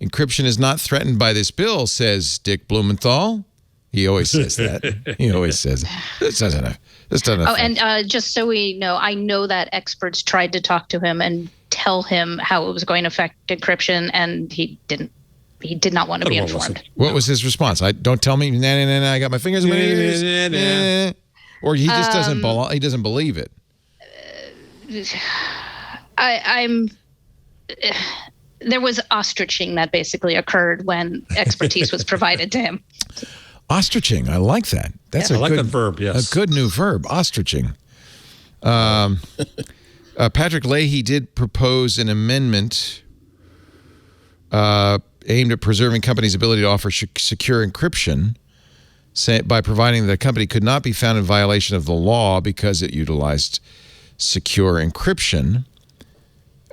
encryption is not threatened by this bill, says Dick Blumenthal. He always says that. He always says it. This doesn't Oh, and just so we know, I know that experts tried to talk to him and tell him how it was going to affect encryption, and he didn't. He did not want to be informed. What was his response? Don't tell me. Nah, I got my fingers in my ears. Or he just doesn't. He doesn't believe it. There was ostriching that basically occurred when expertise was provided to him. Ostriching, I like that. That's a good that verb. Yes, a good new verb. Ostriching. Patrick Leahy did propose an amendment aimed at preserving companies' ability to offer secure encryption by providing that a company could not be found in violation of the law because it utilized secure encryption,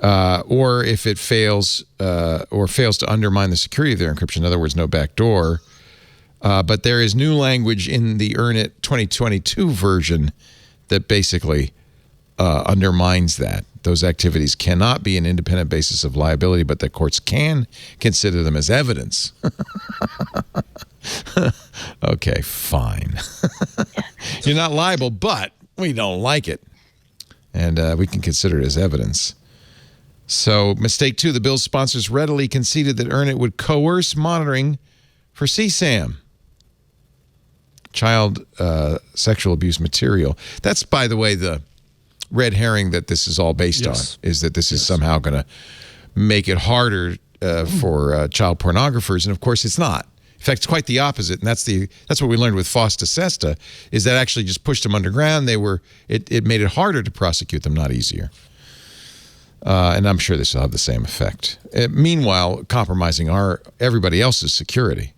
or if it fails to undermine the security of their encryption. In other words, no backdoor. But there is new language in the Earn It 2022 version that basically undermines that. Those activities cannot be an independent basis of liability, but the courts can consider them as evidence. Okay, fine. You're not liable, but we don't like it. And we can consider it as evidence. So, mistake 2, the bill's sponsors readily conceded that Earn It would coerce monitoring for CSAM. Child sexual abuse material. That's, by the way, the red herring that this is all based on, is that this is somehow going to make it harder for child pornographers. And of course, it's not. In fact, it's quite the opposite. And that's what we learned with FOSTA SESTA, is that actually just pushed them underground. It made it harder to prosecute them, not easier. And I'm sure this will have the same effect. Meanwhile, compromising everybody else's security.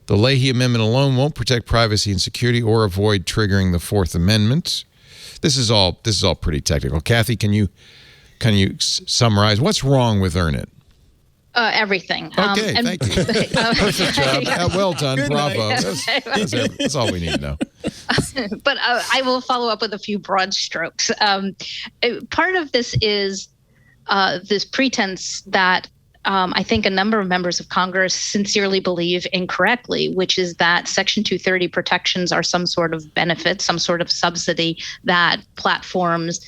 The Leahy Amendment alone won't protect privacy and security or avoid triggering the Fourth Amendment. This is all pretty technical. Kathy, can you summarize what's wrong with Earn It? Everything. Okay, thank you. Perfect job. Well done. Good Bravo. night. That's all we need to know. But I will follow up with a few broad strokes. Part of this is this pretense that I think a number of members of Congress sincerely believe incorrectly, which is that Section 230 protections are some sort of benefit, some sort of subsidy that platforms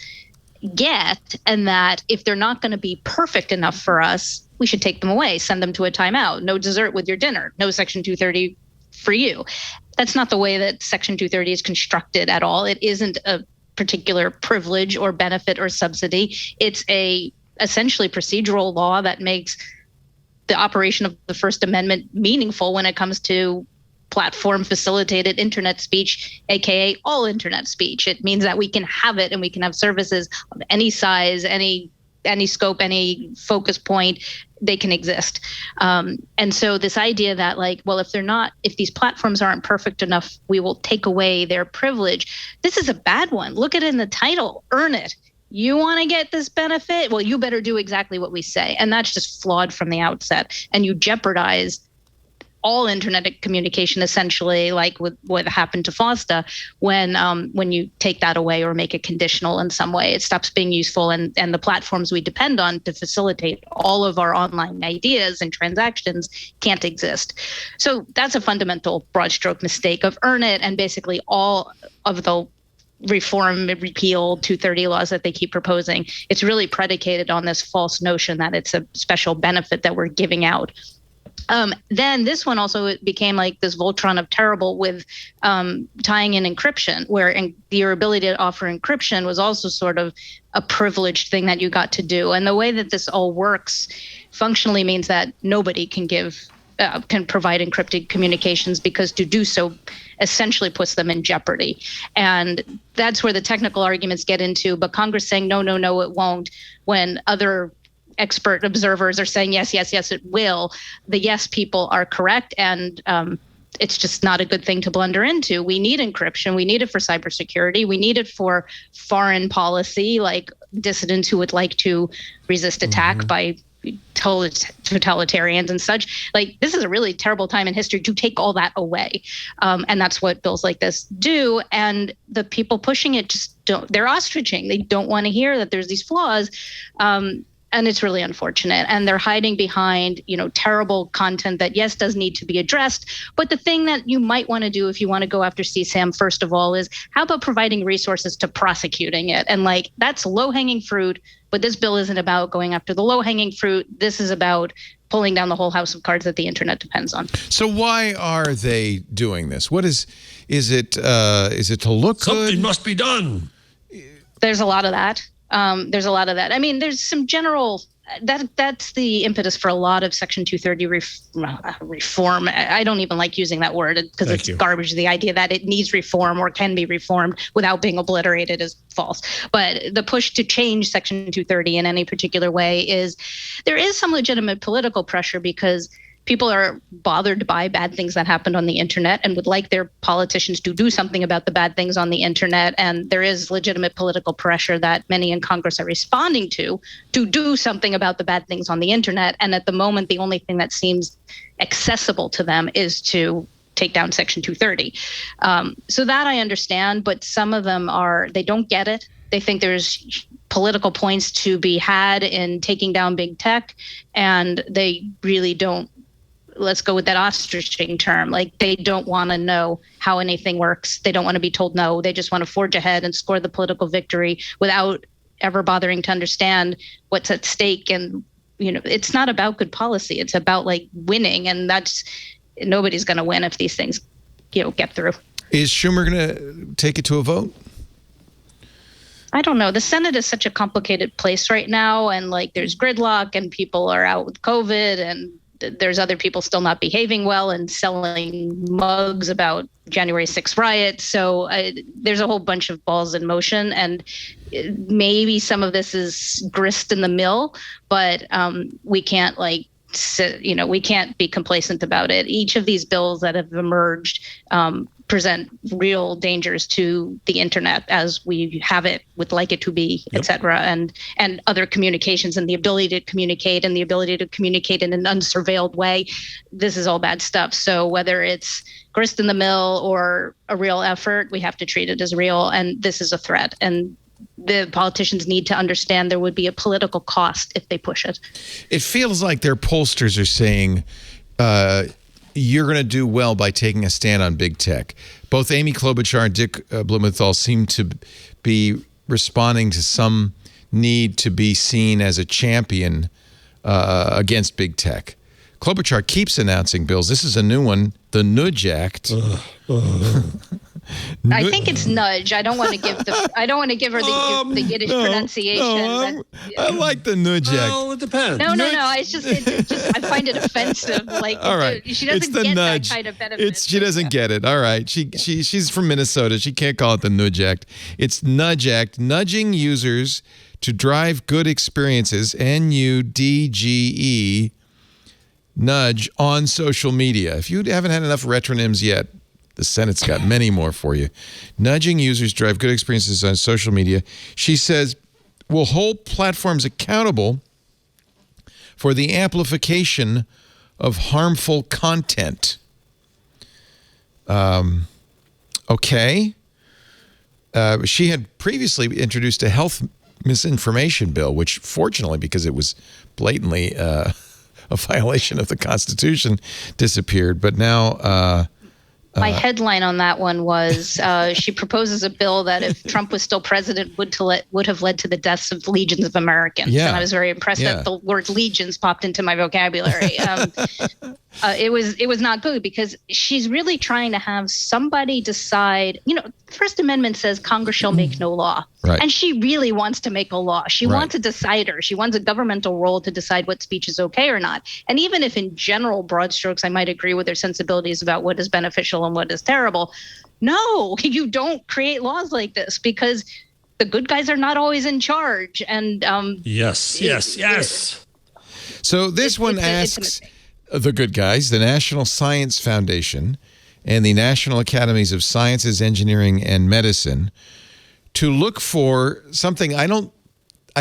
get, and that if they're not going to be perfect enough for us, we should take them away, send them to a timeout. No dessert with your dinner. No Section 230 for you. That's not the way that Section 230 is constructed at all. It isn't a particular privilege or benefit or subsidy. It's a essentially procedural law that makes the operation of the First Amendment meaningful when it comes to platform facilitated internet speech, aka all internet speech. It means that we can have it and we can have services of any size, any scope, any focus point, they can exist. And so this idea that if these platforms aren't perfect enough, we will take away their privilege. This is a bad one. Look at it in the title, Earn It. You want to get this benefit? Well, you better do exactly what we say. And that's just flawed from the outset. And you jeopardize all internet communication, essentially, like with what happened to FOSTA, when you take that away or make it conditional in some way. It stops being useful, and the platforms we depend on to facilitate all of our online ideas and transactions can't exist. So that's a fundamental broad stroke mistake of Earn It, and basically all of the reform, repeal 230 laws that they keep proposing. It's really predicated on this false notion that it's a special benefit that we're giving out. Then this one also became like this Voltron of terrible with tying in encryption, where your ability to offer encryption was also sort of a privileged thing that you got to do. And the way that this all works functionally means that nobody can provide encrypted communications, because to do so essentially puts them in jeopardy. And that's where the technical arguments get into. But Congress saying, no, it won't, when other expert observers are saying, yes, it will. The yes people are correct. And it's just not a good thing to blunder into. We need encryption. We need it for cybersecurity. We need it for foreign policy, like dissidents who would like to resist attack by totalitarians and such. Like, this is a really terrible time in history to take all that away. And that's what bills like this do. And the people pushing it just they're ostriching. They don't want to hear that there's these flaws. And it's really unfortunate. And they're hiding behind, terrible content that, yes, does need to be addressed. But the thing that you might want to do if you want to go after CSAM, first of all, is how about providing resources to prosecuting it? And that's low-hanging fruit. But this bill isn't about going after the low-hanging fruit. This is about pulling down the whole house of cards that the internet depends on. So why are they doing this? What is it to look good? Something must be done. There's a lot of that. I mean, there's some general that's the impetus for a lot of Section 230 reform. I don't even like using that word because it's garbage. The idea that it needs reform or can be reformed without being obliterated is false. But the push to change Section 230 in any particular way there is some legitimate political pressure because people are bothered by bad things that happened on the internet and would like their politicians to do something about the bad things on the internet. And there is legitimate political pressure that many in Congress are responding to do something about the bad things on the internet. And at the moment, the only thing that seems accessible to them is to take down Section 230. So that I understand, but some of them they don't get it. They think there's political points to be had in taking down big tech, and they really don't. Let's go with that ostriching term. They don't want to know how anything works. They don't want to be told no. They just want to forge ahead and score the political victory without ever bothering to understand what's at stake. And, it's not about good policy. It's about winning. And nobody's going to win if these things, get through. Is Schumer going to take it to a vote? I don't know. The Senate is such a complicated place right now. And there's gridlock and people are out with COVID and there's other people still not behaving well and selling mugs about January 6th riots. So there's a whole bunch of balls in motion, and maybe some of this is grist in the mill, but we can't we can't be complacent about it. Each of these bills that have emerged present real dangers to the internet as we have it, would like it to be, et cetera, and other communications and the ability to communicate in an unsurveilled way. This is all bad stuff. So whether it's grist in the mill or a real effort, we have to treat it as real. And this is a threat. And the politicians need to understand there would be a political cost if they push it. It feels like their pollsters are saying, you're going to do well by taking a stand on big tech. Both Amy Klobuchar and Dick Blumenthal seem to be responding to some need to be seen as a champion against big tech. Klobuchar keeps announcing bills. This is a new one, the Nudge Act. I think it's nudge. I don't want to give her the Yiddish pronunciation. I like the Nudge Act. Well, it depends. No. It's just I find it offensive. All right. She doesn't get nudge. That kind of benefit. She doesn't get it. All right. She's from Minnesota. She can't call it the Nudge Act. It's Nudge Act, nudging users to drive good experiences. NUDGE. Nudge on social media. If you haven't had enough retronyms yet, the Senate's got many more for you. Nudging users drive good experiences on social media. She says, will hold platforms accountable for the amplification of harmful content. Okay. She had previously introduced a health misinformation bill, which fortunately, because it was blatantly a violation of the Constitution, disappeared. But now... My headline on that one was she proposes a bill that if Trump was still president would have led to the deaths of legions of Americans. Yeah. And I was very impressed that the word legions popped into my vocabulary. It was not good because she's really trying to have somebody decide. The First Amendment says Congress shall make no law. Right. And she really wants to make a law. She wants a decider. She wants a governmental role to decide what speech is okay or not. And even if in general, broad strokes, I might agree with her sensibilities about what is beneficial and what is terrible. No, you don't create laws like this because the good guys are not always in charge. And yes. So this one asks the good guys, the National Science Foundation and the National Academies of Sciences, Engineering, and Medicine to look for something I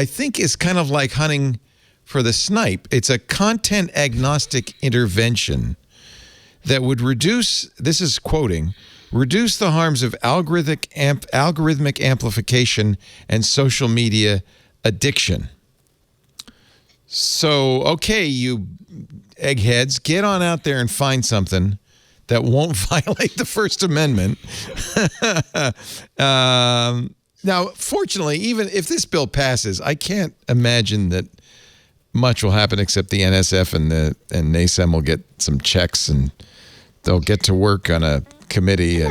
think is kind of like hunting for the snipe. It's a content agnostic intervention that would reduce, this is quoting, reduce the harms of algorithmic amplification and social media addiction. So, okay, you eggheads, get on out there and find something that won't violate the First Amendment. Now, fortunately, even if this bill passes, I can't imagine that much will happen except the NSF and NASEM will get some checks and they'll get to work on a committee.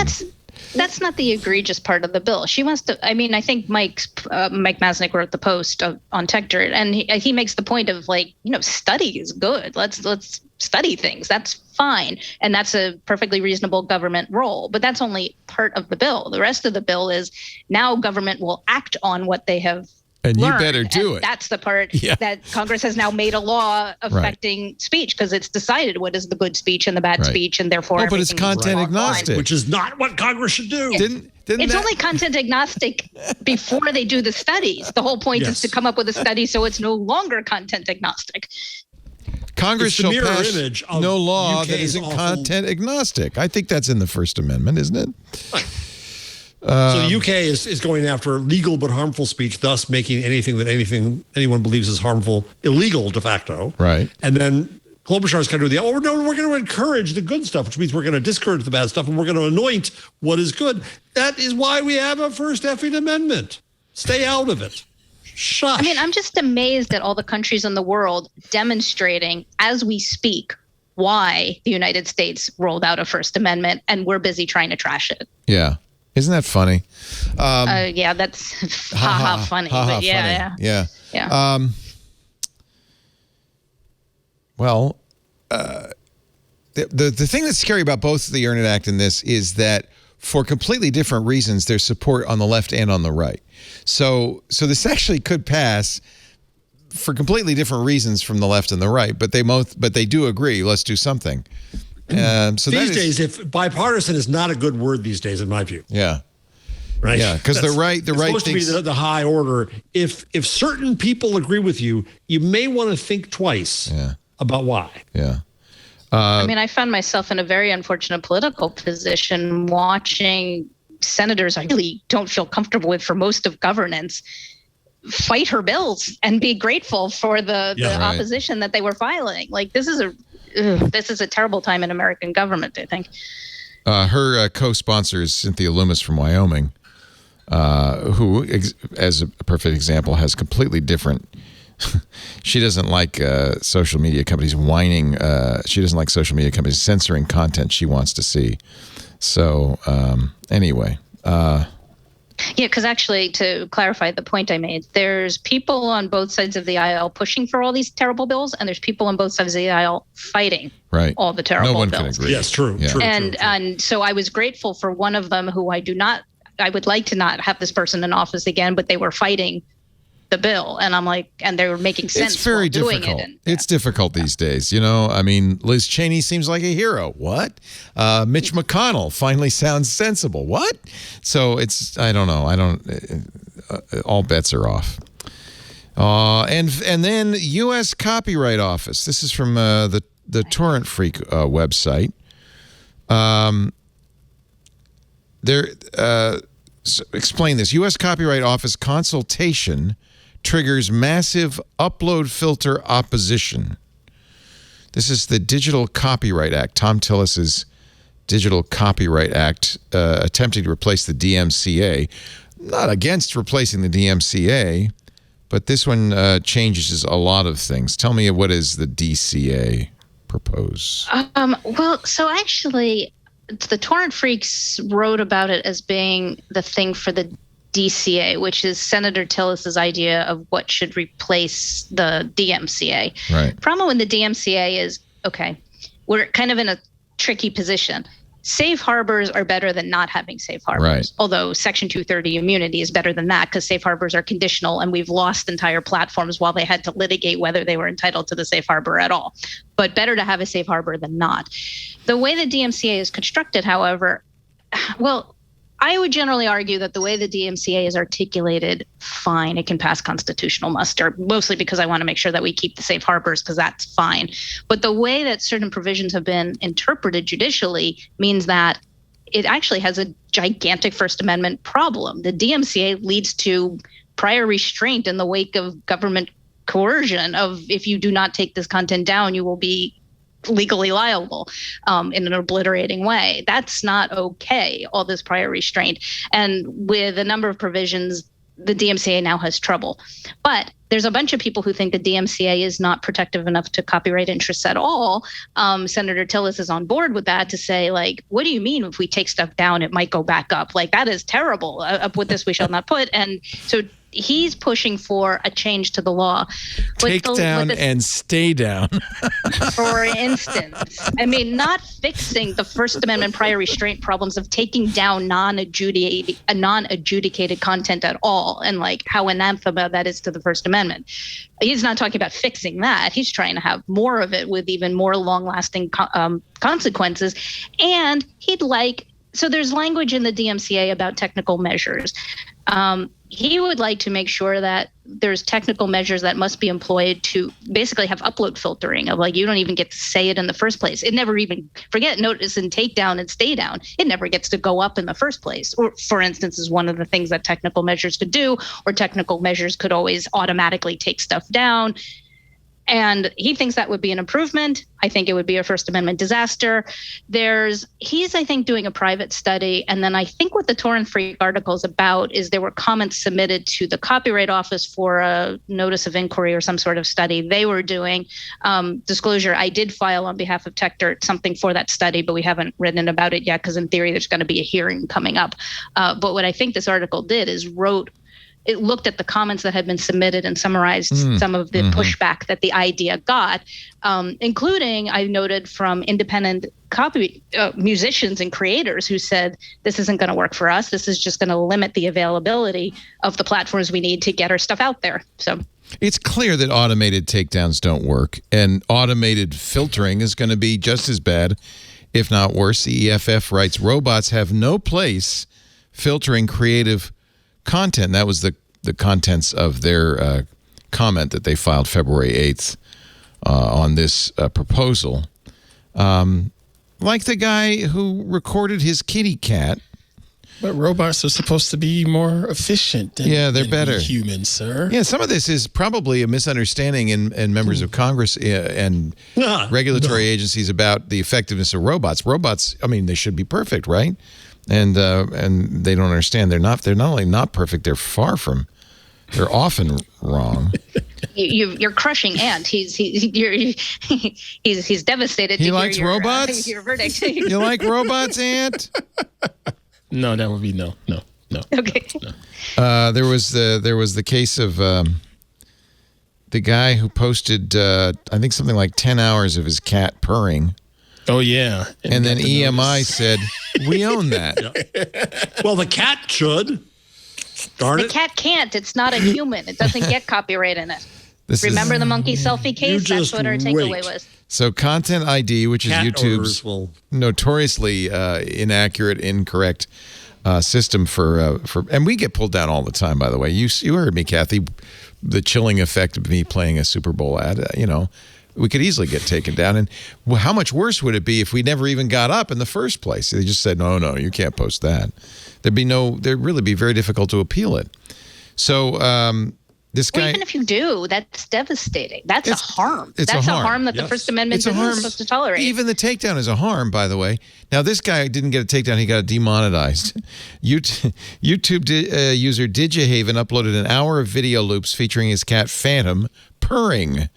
That's not the egregious part of the bill. She wants to. I mean, I think Mike Masnick wrote the post on Tech Dirt, and he makes the point of study is good. Let's study things. That's fine, and that's a perfectly reasonable government role. But that's only part of the bill. The rest of the bill is now government will act on what they have. And learned. You better do and it. That's the part that Congress has now made a law affecting speech because it's decided what is the good speech and the bad speech, and therefore. But it's content agnostic, which is not what Congress should do. It's only content agnostic before they do the studies. The whole point is to come up with a study so it's no longer content agnostic. Congress shall pass no law that isn't content agnostic. I think that's in the First Amendment, isn't it? Right. So the UK is going after legal but harmful speech, thus making anything anyone believes is harmful illegal de facto. Right. And then Klobuchar is kind of we're going to encourage the good stuff, which means we're going to discourage the bad stuff, and we're going to anoint what is good. That is why we have a First effing Amendment. Stay out of it. Shush. I mean, I'm just amazed at all the countries in the world demonstrating as we speak why the United States rolled out a First Amendment, and we're busy trying to trash it. Yeah. Isn't that funny? Yeah, that's funny. But yeah. Well, the thing that's scary about both the Earn It Act and this is that for completely different reasons, there's support on the left and on the right. So this actually could pass for completely different reasons from the left and the right, but they do agree. Let's do something. So these days, if bipartisan is not a good word these days, in my view. Yeah. Right. Yeah, because the right supposed thinks to be the high order. If certain people agree with you, you may want to think twice about why. Yeah. I mean, I found myself in a very unfortunate political position watching senators I really don't feel comfortable with for most of governance fight her bills and be grateful for the opposition that they were filing. Like this is a terrible time in American government, I think. Her co-sponsor is Cynthia Loomis from Wyoming, who, as a perfect example, has completely different. She doesn't like social media companies whining. She doesn't like social media companies censoring content she wants to see. So anyway. Yeah, because actually, to clarify the point I made, there's people on both sides of the aisle pushing for all these terrible bills, and there's people on both sides of the aisle fighting all the terrible bills. No one can agree. Yes, true. Yeah. True. And so I was grateful for one of them who I would like to not have this person in office again, but they were fighting the bill, and I'm like, and they were making sense. It's very doing difficult. it. It's difficult these days. I mean, Liz Cheney seems like a hero. What? Mitch McConnell finally sounds sensible. What? So I don't know. All bets are off. And then U.S. Copyright Office. This is from the Torrent Freak website. Explain this. U.S. Copyright Office consultation triggers massive upload filter opposition. This is the Digital Copyright Act. Tom Tillis's Digital Copyright Act attempting to replace the DMCA. Not against replacing the DMCA, but this one changes a lot of things. Tell me, what is the DCA propose? Well, so actually, the Torrent Freaks wrote about it as being the thing for the DCA, which is Senator Tillis's idea of what should replace the DMCA. Right. Problem with the DMCA is, okay, we're kind of in a tricky position. Safe harbors are better than not having safe harbors. Right. Although Section 230 immunity is better than that because safe harbors are conditional, and we've lost entire platforms while they had to litigate whether they were entitled to the safe harbor at all. But better to have a safe harbor than not. The way the DMCA is constructed, however, well, I would generally argue that the way the DMCA is articulated, fine, it can pass constitutional muster, mostly because I want to make sure that we keep the safe harbors, because that's fine. But the way that certain provisions have been interpreted judicially means that it actually has a gigantic First Amendment problem. The DMCA leads to prior restraint in the wake of government coercion of, if you do not take this content down, you will be legally liable in an obliterating way. That's not okay, all this prior restraint. And with a number of provisions, the DMCA now has trouble. But there's a bunch of people who think the DMCA is not protective enough to copyright interests at all. Senator Tillis is on board with that to say, like, what do you mean if we take stuff down, it might go back up? Like, that is terrible. Up with this, we shall not put. And so he's pushing for a change to the law. Take down and stay down. For instance, I mean, not fixing the First Amendment prior restraint problems of taking down non-adjudicated content at all, and like how anathema that is to the First Amendment. He's not talking about fixing that. He's trying to have more of it with even more long-lasting consequences. And so there's language in the DMCA about technical measures. He would like to make sure that there's technical measures that must be employed to basically have upload filtering of, like, you don't even get to say it in the first place. It never even, forget notice and take down and stay down. It never gets to go up in the first place. Or, for instance, is one of the things that technical measures could do, or technical measures could always automatically take stuff down. And he thinks that would be an improvement. I think it would be a First Amendment disaster. He's, I think, doing a private study. And then I think what the Torrent Freak article is about is there were comments submitted to the Copyright Office for a notice of inquiry or some sort of study they were doing. Disclosure, I did file on behalf of TechDirt something for that study, but we haven't written about it yet because in theory there's going to be a hearing coming up. But what I think this article did is it looked at the comments that had been submitted and summarized some of the pushback that the idea got, including, I noted, from independent musicians and creators who said, this isn't going to work for us. This is just going to limit the availability of the platforms we need to get our stuff out there. So it's clear that automated takedowns don't work, and automated filtering is going to be just as bad, if not worse. The EFF writes, robots have no place filtering creative content. That was the contents of their comment that they filed February 8th on this proposal. Like the guy who recorded his kitty cat. But robots are supposed to be more efficient than they're better. Humans, sir. Yeah, some of this is probably a misunderstanding in members of Congress and regulatory agencies about the effectiveness of robots. Robots, I mean, they should be perfect, right? And they don't understand. They're not only not perfect, they're often wrong. You're crushing Ant. He's devastated. He likes robots. Your verdict. You like robots, Ant? No, that would be no. Okay. No. There was the case of the guy who posted I think something like 10 hours of his cat purring. Oh, yeah. And then EMI said, we own that. Yeah. Well, the cat should. Darn it. The cat can't. It's not a human. It doesn't get copyright in it. Remember the monkey selfie case? That's what our takeaway was. So Content ID, which is YouTube's notoriously inaccurate, incorrect system for, and we get pulled down all the time, by the way. You heard me, Kathy, the chilling effect of me playing a Super Bowl ad, we could easily get taken down. And how much worse would it be if we never even got up in the first place? They just said, no, you can't post that. There'd really be very difficult to appeal it. So this guy... even if you do, that's devastating. That's a harm. That's a harm that the First Amendment isn't supposed to tolerate. Even the takedown is a harm, by the way. Now, this guy didn't get a takedown. He got it demonetized. YouTube user Digihaven uploaded an hour of video loops featuring his cat Phantom purring.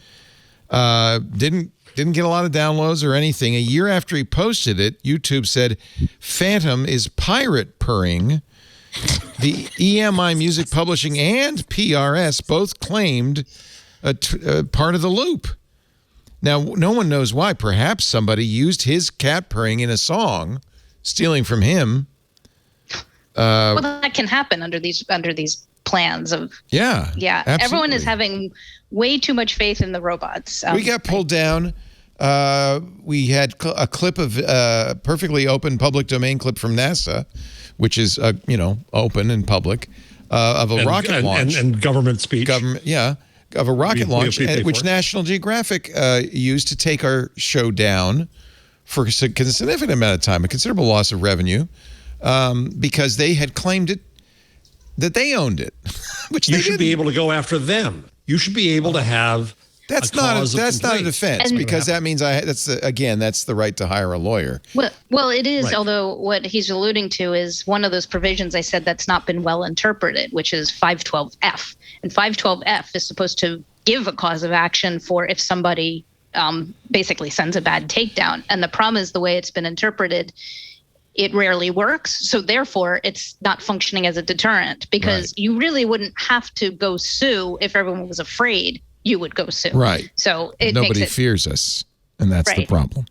Didn't get a lot of downloads or anything. A year after he posted it, YouTube said Phantom is pirate purring. The EMI Music Publishing and PRS both claimed a part of the loop. Now, no one knows why. Perhaps somebody used his cat purring in a song, stealing from him. Well, that can happen under these plans of absolutely. Everyone is having way too much faith in the robots. We got pulled down. We had a clip of perfectly open public domain clip from NASA which is open and public, of a rocket launch and government speech. Of a rocket launch, which National Geographic used to take our show down for a significant amount of time, a considerable loss of revenue, because they had claimed it that they owned it, which you should be able to go after them. You should be able to have. That's not a defense, because that means that's the right to hire a lawyer. Well, it is. Right. Although what he's alluding to is one of those provisions I said that's not been well interpreted, which is 512F, and 512F is supposed to give a cause of action for if somebody basically sends a bad takedown. And the problem is the way it's been interpreted. It rarely works. So therefore, it's not functioning as a deterrent, because you really wouldn't have to go sue if everyone was afraid you would go sue. Right. So nobody fears us, and that's the problem.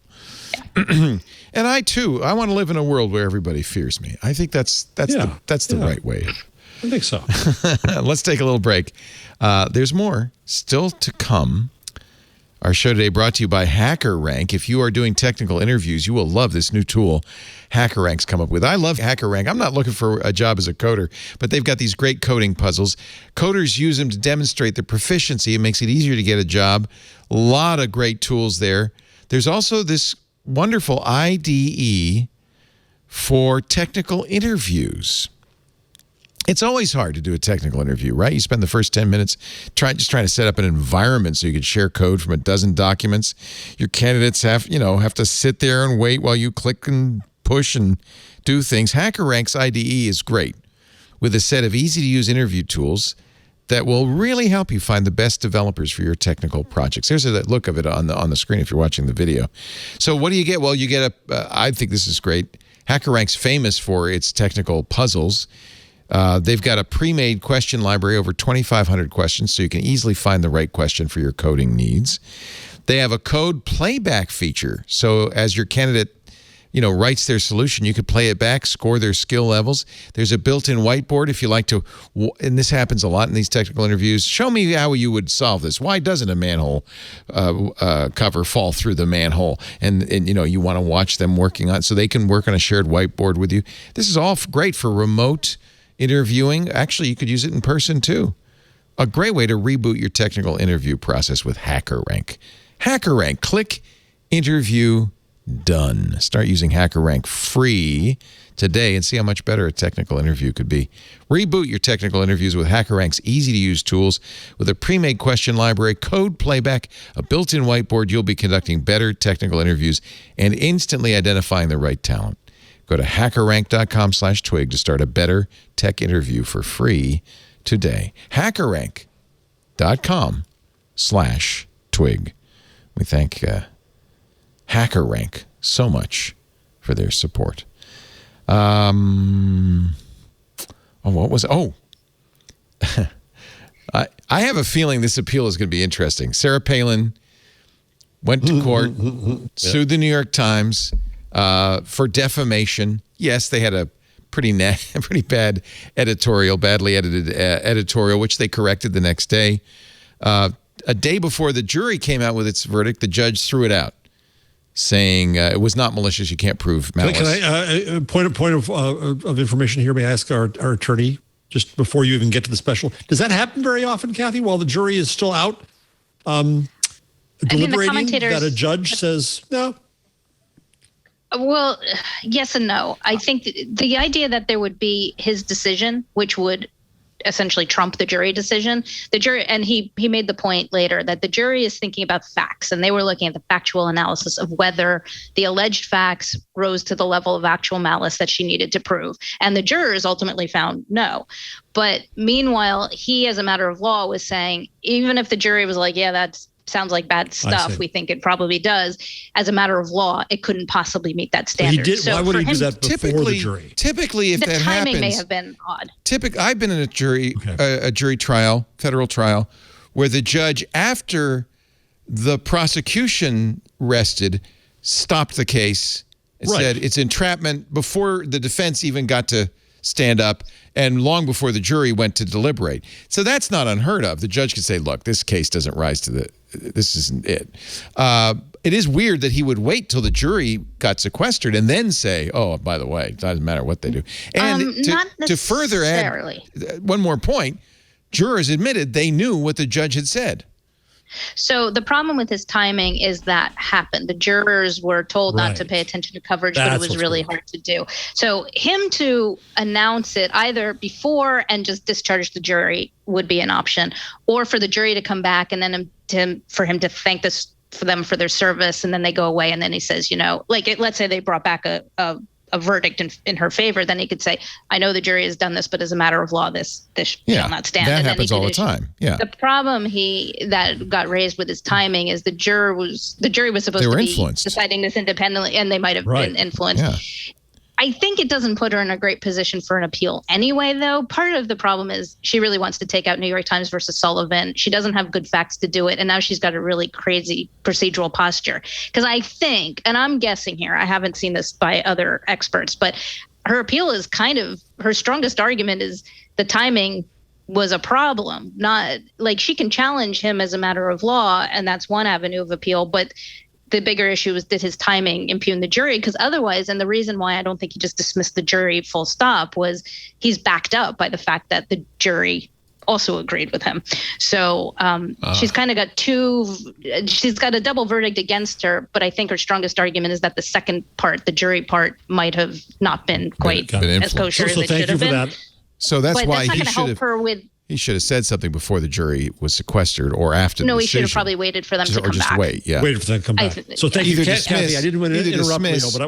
Yeah. And I want to live in a world where everybody fears me. I think that's the right way. I think so. Let's take a little break. There's more still to come. Our show today brought to you by HackerRank. If you are doing technical interviews, you will love this new tool HackerRank's come up with. I love HackerRank. I'm not looking for a job as a coder, but they've got these great coding puzzles. Coders use them to demonstrate their proficiency. It makes it easier to get a job. A lot of great tools there. There's also this wonderful IDE for technical interviews. It's always hard to do a technical interview, right? You spend the first 10 minutes trying to set up an environment so you can share code from a dozen documents. Your candidates have to sit there and wait while you click and push and do things. HackerRank's IDE is great, with a set of easy-to-use interview tools that will really help you find the best developers for your technical projects. There's a look of it on the screen if you're watching the video. So what do you get? Well, you get I think this is great. HackerRank's famous for its technical puzzles. They've got a pre-made question library, over 2,500 questions, so you can easily find the right question for your coding needs. They have a code playback feature, so as your candidate writes their solution, you could play it back, score their skill levels. There's a built-in whiteboard if you like to, and this happens a lot in these technical interviews. Show me how you would solve this. Why doesn't a manhole cover fall through the manhole? And you want to watch them working on it so they can work on a shared whiteboard with you. This is all great for remote interviewing. Actually, you could use it in person too. A great way to reboot your technical interview process with HackerRank. HackerRank, click interview done. Start using HackerRank free today and see how much better a technical interview could be. Reboot your technical interviews with HackerRank's easy-to-use tools with a pre-made question library, code playback, a built-in whiteboard. You'll be conducting better technical interviews and instantly identifying the right talent. Go to hackerrank.com/twig to start a better tech interview for free today. Hackerrank.com/twig. We thank HackerRank so much for their support. What was it? I have a feeling this appeal is going to be interesting. Sarah Palin went to court, sued the New York Times for defamation. Yes, they had a pretty bad editorial, badly edited editorial, which they corrected the next day. A day before the jury came out with its verdict, the judge threw it out, saying it was not malicious. You can't prove malice. Can I point of information here? May I ask our attorney just before you even get to the special? Does that happen very often, Kathy? While the jury is still out deliberating, that a judge says no? Well, yes and no. I think the idea that there would be his decision, which would essentially trump the jury decision. The jury, and he made the point later that the jury is thinking about facts, and they were looking at the factual analysis of whether the alleged facts rose to the level of actual malice that she needed to prove. And the jurors ultimately found no. But meanwhile, he, as a matter of law, was saying, even if the jury was like, yeah, that sounds like bad stuff, we think it probably does, as a matter of law, it couldn't possibly meet that standard. Why would he do that before the jury? Typically, if that happens, the timing may have been odd. I've been in a jury trial, federal trial, where the judge, after the prosecution rested, stopped the case and said it's entrapment before the defense even got to stand up, and long before the jury went to deliberate. So that's not unheard of. The judge could say, look, this case doesn't rise to this isn't it. It is weird that he would wait till the jury got sequestered and then say, oh, by the way, it doesn't matter what they do. And to further add one more point, jurors admitted they knew what the judge had said. So the problem with his timing is that happened. The jurors were told not to pay attention to coverage, but it was really hard to do. So him to announce it either before and just discharge the jury would be an option, or for the jury to come back and then for him to thank them for their service, and then they go away, and then he says, let's say they brought back a verdict in her favor, then he could say, I know the jury has done this, but as a matter of law, this shall not stand. That happens all the time. Yeah. The problem that got raised with his timing is the jury was supposed to be deciding this independently, and they might have been influenced. Yeah. I think it doesn't put her in a great position for an appeal anyway, though. Part of the problem is she really wants to take out New York Times versus Sullivan. She doesn't have good facts to do it, and now she's got a really crazy procedural posture. Because I think, and I'm guessing here, I haven't seen this by other experts, but her appeal is her strongest argument is the timing was a problem. Not like she can challenge him as a matter of law, and that's one avenue of appeal, but the bigger issue is, did his timing impugn the jury? Because otherwise, and the reason why I don't think he just dismissed the jury full stop was he's backed up by the fact that the jury also agreed with him. So she's kind of she's got a double verdict against her, but I think her strongest argument is that the second part, the jury part, might have not been quite as kosher as it should have been. So that's why he should have... He should have said something before the jury was sequestered or after the decision. No, he should have probably waited for them to come back. Or just wait, yeah. Waited for them to come back. So thank you, Kathy. I didn't want to interrupt Leo, but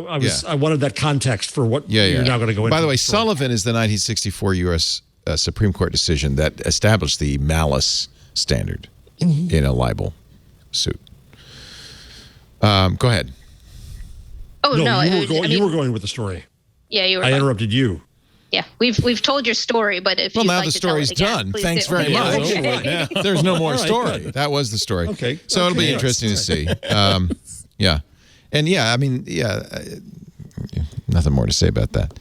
I wanted that context for what you're now going to go into. By the way, Sullivan is the 1964 U.S. Supreme Court decision that established the malice standard in a libel suit. Go ahead. Oh, no. You were going with the story. Yeah, you were. I interrupted you. Yeah, we've told your story, but if now the story's done. Thanks very much. Yeah. There's no more story. Good. That was the story. Okay. So it'll be interesting to see. Yeah, and nothing more to say about that.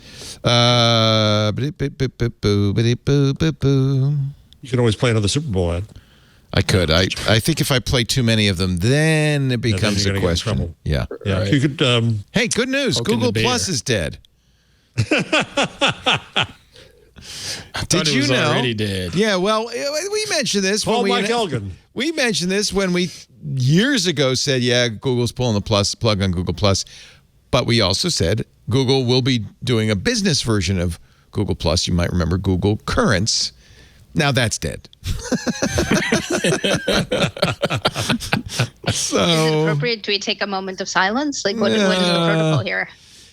You can always play another Super Bowl ad. I could. I think if I play too many of them, then it becomes a question. Yeah. Yeah. Right. You could. Hey, good news. Google Plus is dead. Did you know? Already dead. Yeah, well, we mentioned this. Mike Elgin. We mentioned this when we years ago said, yeah, Google's pulling the plug on Google Plus. But we also said Google will be doing a business version of Google Plus. You might remember Google Currents. Now that's dead. So, is it appropriate? Do we take a moment of silence? Like, what is the protocol here?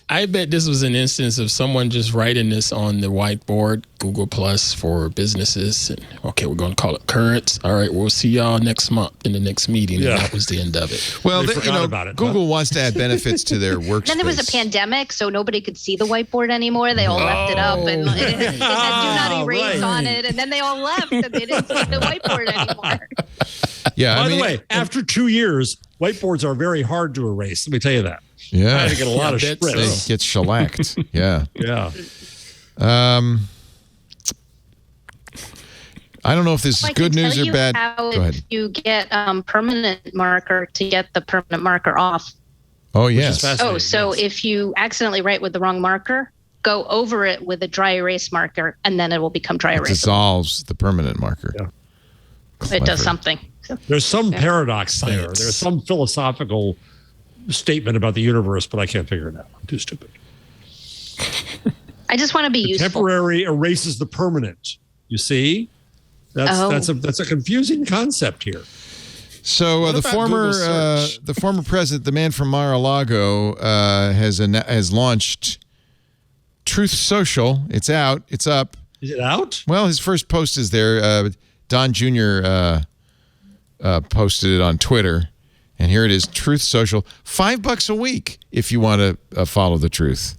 I bet this was an instance of someone just writing this on the whiteboard, Google Plus for businesses. And, okay, we're going to call it Currents. All right, we'll see y'all next month in the next meeting. Yeah. And that was the end of it. Well, Google wants to add benefits to their workspace. Then there was a pandemic, so nobody could see the whiteboard anymore. They all left it up, and it had do not erase on it. And then they all left, and they didn't see the whiteboard anymore. Yeah. By the way, after 2 years, whiteboards are very hard to erase. Let me tell you that. Yeah. I had to get a lot of spritz. They get shellacked. Yeah. Yeah. I don't know if this is good news or bad. Go ahead. You get permanent marker to get the permanent marker off. Oh, yes. So if you accidentally write with the wrong marker, go over it with a dry erase marker, and then it will become dry erase. Dissolves the permanent marker. Yeah. It does something. There's some paradox there. There's some philosophical statement about the universe, but I can't figure it out. I'm too stupid. I just want to be useful. Temporary erases the permanent. You see? That's a confusing concept here. So the former president, the man from Mar-a-Lago, has launched Truth Social. It's out. It's up. Is it out? Well, his first post is there. Don Jr. Posted it on Twitter. And here it is, Truth Social, $5 a week if you want to follow the truth.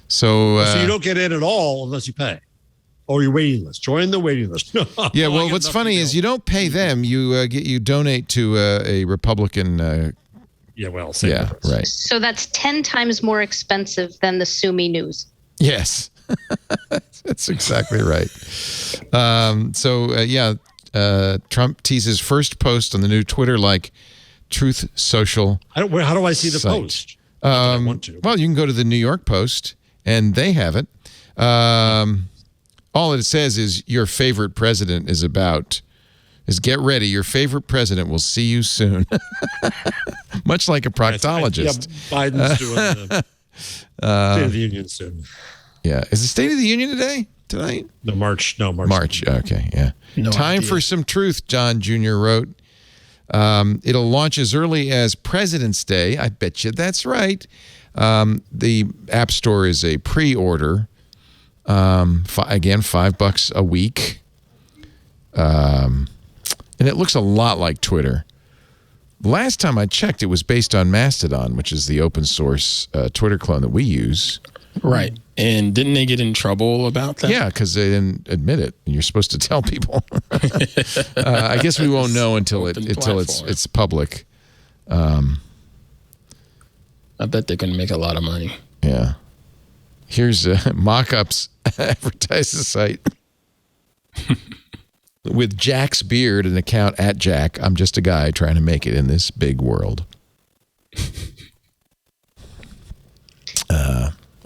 So you don't get in at all unless you pay, or your waiting list. Join the waiting list. Yeah, well, what's funny is you don't pay them. You donate to a Republican. Same difference. Right. So that's 10 times more expensive than the Sue Me News. Yes. That's exactly right. Trump teases first post on the new Twitter-like Truth Social. How do I see the site. post? I want to. Well, you can go to the New York Post, and they have it. All it says is your favorite president is get ready. Your favorite president will see you soon. Much like a proctologist. Biden's doing the State of the Union soon. Yeah. Is the State of the Union tonight? March. March. Okay. Yeah. No Time idea. For some truth, John Jr. wrote. It'll launch as early as President's Day. I bet you that's right. The App Store is a pre-order. Again, $5 a week. And it looks a lot like Twitter. Last time I checked, it was based on Mastodon, which is the open source Twitter clone that we use. Right. And didn't they get in trouble about that? Yeah, because they didn't admit it. And you're supposed to tell people. I guess we won't know until it's public. I bet they're going to make a lot of money. Yeah. Here's Mockup's advertises site. With Jack's beard, an account at Jack. I'm just a guy trying to make it in this big world.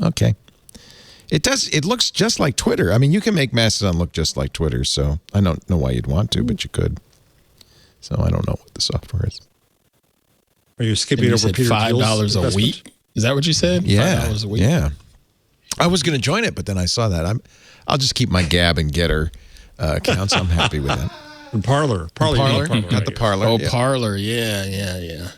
Okay. It looks just like Twitter. I mean, you can make Mastodon look just like Twitter, so I don't know why you'd want to, but you could. So I don't know what the software is. Are you skipping over Peter $5 a week? Is that what you said? Yeah. $5 a week? Yeah. I was going to join it, but then I saw that. I'll just keep my Gab and Getter accounts. I'm happy with that. And Parler. Not the Parler. Oh, yeah. Parler. Yeah.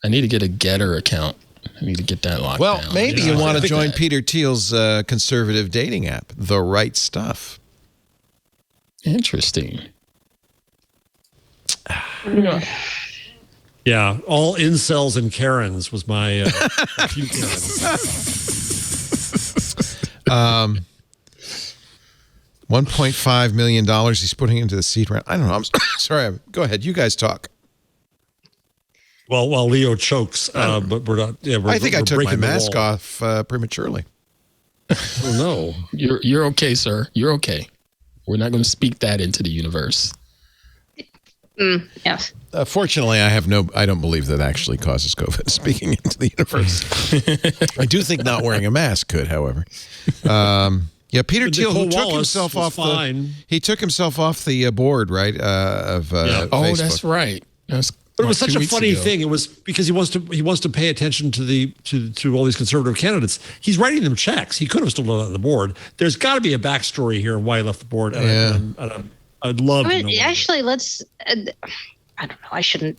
I need to get a Getter account. I need to get that locked down. Well, maybe you want to join Peter Thiel's conservative dating app, The Right Stuff. Interesting. Yeah, all incels and Karens was my few Karens. $1.5 million he's putting into the seed round. I don't know. I'm sorry. Go ahead. You guys talk. Well, while Leo chokes, but we're not. Yeah, I think I took my mask off prematurely. Oh no, you're okay, sir. You're okay. We're not going to speak that into the universe. Yes. Fortunately, I don't believe that actually causes COVID. Speaking into the universe, I do think not wearing a mask could, however. Yeah, Peter Thiel, who took himself off he took himself off the board, right? Facebook. Oh, that's right. But it was such a funny thing. It was because he wants to pay attention to all these conservative candidates. He's writing them checks. He could have still done it on the board. There's got to be a backstory here and why he left the board. I'd love to know. Actually, let's. I don't know. I shouldn't.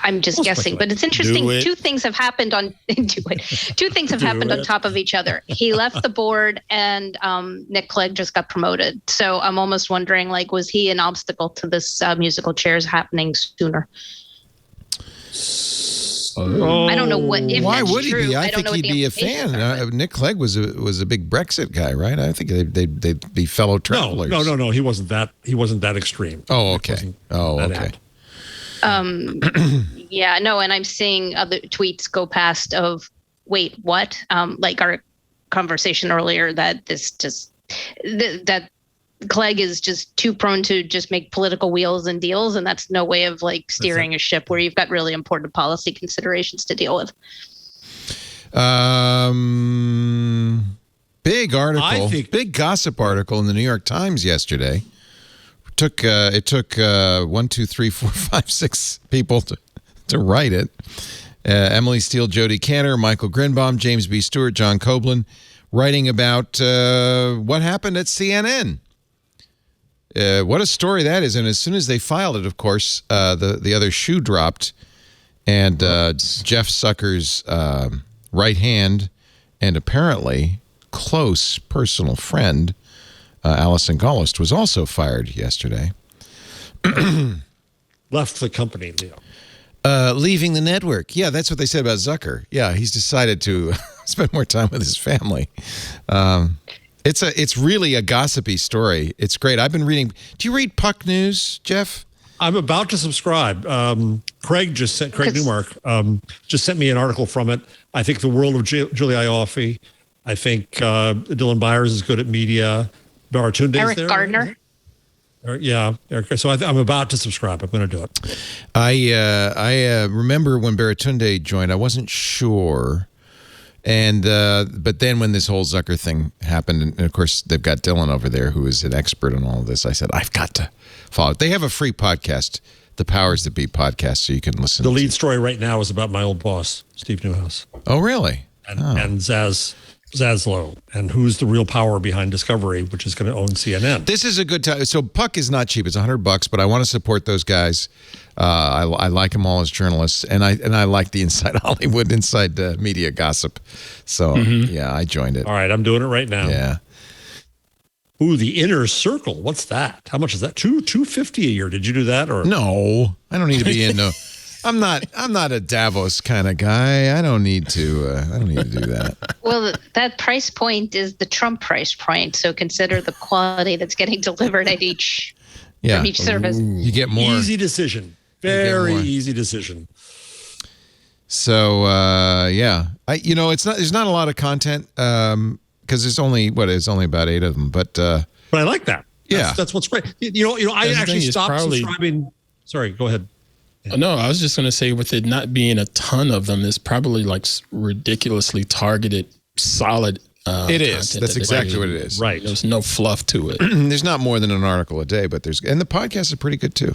I'm just guessing, but it's interesting. Two things have happened on Two things have happened on top of each other. He left the board, and Nick Clegg just got promoted. So I'm almost wondering, was he an obstacle to this musical chairs happening sooner? I don't know what. Why would he be? I think he'd be a fan. Nick Clegg was a big Brexit guy, right? I think they'd be fellow travelers. No. He wasn't that. He wasn't that extreme. Oh, okay. Okay. Yeah, no, and I'm seeing other tweets go past of, wait, what? Like our conversation earlier that that Clegg is just too prone to just make political wheels and deals, and that's no way of steering a ship where you've got really important policy considerations to deal with. Big article, big gossip article in the New York Times yesterday. It took 1, 2, 3, 4, 5, 6 people to write it. Emily Steele, Jody Cantor, Michael Grinbaum, James B. Stewart, John Coblin, writing about what happened at CNN. What a story that is! And as soon as they filed it, of course, the other shoe dropped, and Jeff Zucker's right hand and apparently close personal friend, Alison Gollust, was also fired yesterday. Left the company, Leo. Leaving the network. Yeah, that's what they said about Zucker. Yeah, he's decided to spend more time with his family. It's really a gossipy story. It's great. I've been reading. Do you read Puck News, Jeff? I'm about to subscribe. Craig Newmark just sent me an article from it. I think the world of Julie Ioffe. I think Dylan Byers is good at media. Baratunde Eric there. Gardner. Yeah, Eric. So I'm about to subscribe. I'm going to do it. I remember when Baratunde joined, I wasn't sure. And but then when this whole Zucker thing happened, and of course they've got Dylan over there who is an expert on all of this, I said, I've got to follow it. They have a free podcast, the Powers That Be podcast, so you can listen. The lead story right now is about my old boss, Steve Newhouse. Oh, really? And Zaslow, and who's the real power behind Discovery, which is going to own CNN. This is a good time. So Puck is not cheap. It's $100, but I want to support those guys. I like them all as journalists, and I like the Inside Hollywood, inside media gossip. So yeah, I joined it. All right, I'm doing it right now. Yeah. Ooh, the Inner Circle. What's that? How much is that? $250 a year. Did you do that or no? I don't need to be in no. I'm not a Davos kind of guy. I don't need to do that. Well, that price point is the Trump price point. So consider the quality that's getting delivered at each from each service. You get more. Easy decision. Very easy decision. So yeah, there's not a lot of content because it's only about 8 of them, but I like that. Yeah, that's what's great. I actually stopped subscribing. Sorry, go ahead. No, I was just going to say, with it not being a ton of them, it's probably like ridiculously targeted, solid. It is. That's exactly what it is. Right. There's no fluff to it. There's not more than an article a day, but and the podcasts are pretty good too.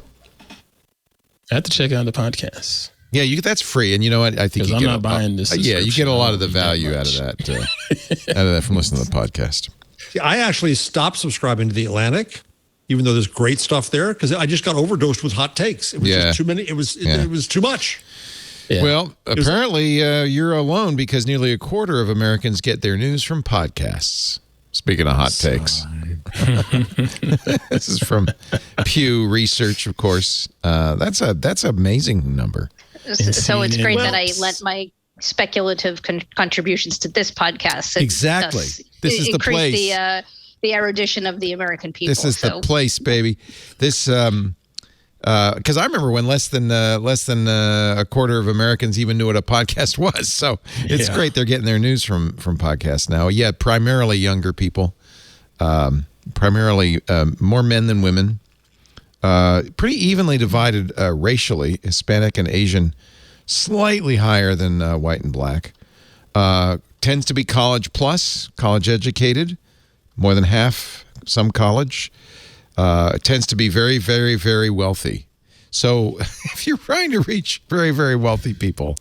I have to check out the podcast. Yeah, that's free, and you know what? I think I'm not buying this. Yeah, you get a lot of the value out of that, from listening to the podcast. See, I actually stopped subscribing to The Atlantic, even though there's great stuff there, because I just got overdosed with hot takes. It was just too many. It was too much. Yeah. Well, apparently you're alone, because nearly a quarter of Americans get their news from podcasts. Speaking of hot takes. This is from Pew Research, of course. That's an amazing number. So it's great that I lent my speculative contributions to this podcast. Exactly. This is the place. The erudition of the American people. This is the place, baby. This because I remember when less than a quarter of Americans even knew what a podcast was. So it's great they're getting their news from podcasts now. Yeah, primarily younger people, primarily more men than women. Pretty evenly divided racially, Hispanic and Asian, slightly higher than white and black. Tends to be college plus, college educated, more than half, some college. Tends to be very, very, very wealthy. So if you're trying to reach very, very wealthy people,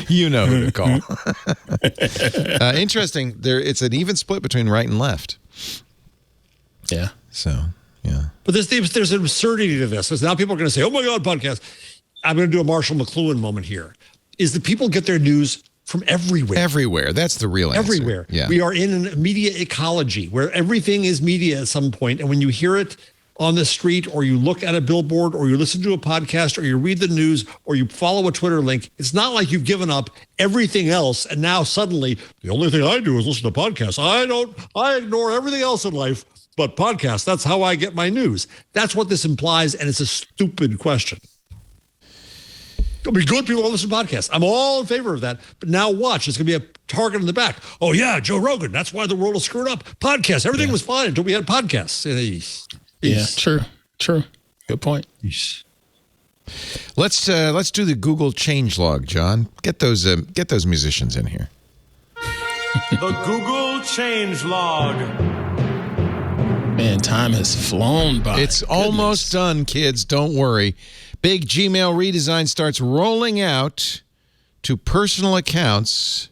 you know who to call. Interesting. It's an even split between right and left. Yeah. So, yeah. But there's an absurdity to this. Because now people are going to say, oh, my God, podcast. I'm going to do a Marshall McLuhan moment here. Is that people get their news from everywhere. Everywhere. That's the real answer. Everywhere. Yeah. We are in a media ecology where everything is media at some point. And when you hear it on the street, or you look at a billboard, or you listen to a podcast, or you read the news, or you follow a Twitter link, it's not like you've given up everything else. And now suddenly the only thing I do is listen to podcasts. I ignore everything else in life but podcasts. That's how I get my news. That's what this implies. And it's a stupid question. It'll be good people want to listen to podcasts. I'm all in favor of that. But now watch. It's going to be a target in the back. Oh, yeah, Joe Rogan. That's why the world is screwed up. Podcasts. Everything was fine until we had podcasts. Yeah, true. Good point. Let's do the Google changelog, John. Get those musicians in here. The Google changelog. Man, time has flown by. It's almost done, kids. Don't worry. Big Gmail redesign starts rolling out to personal accounts.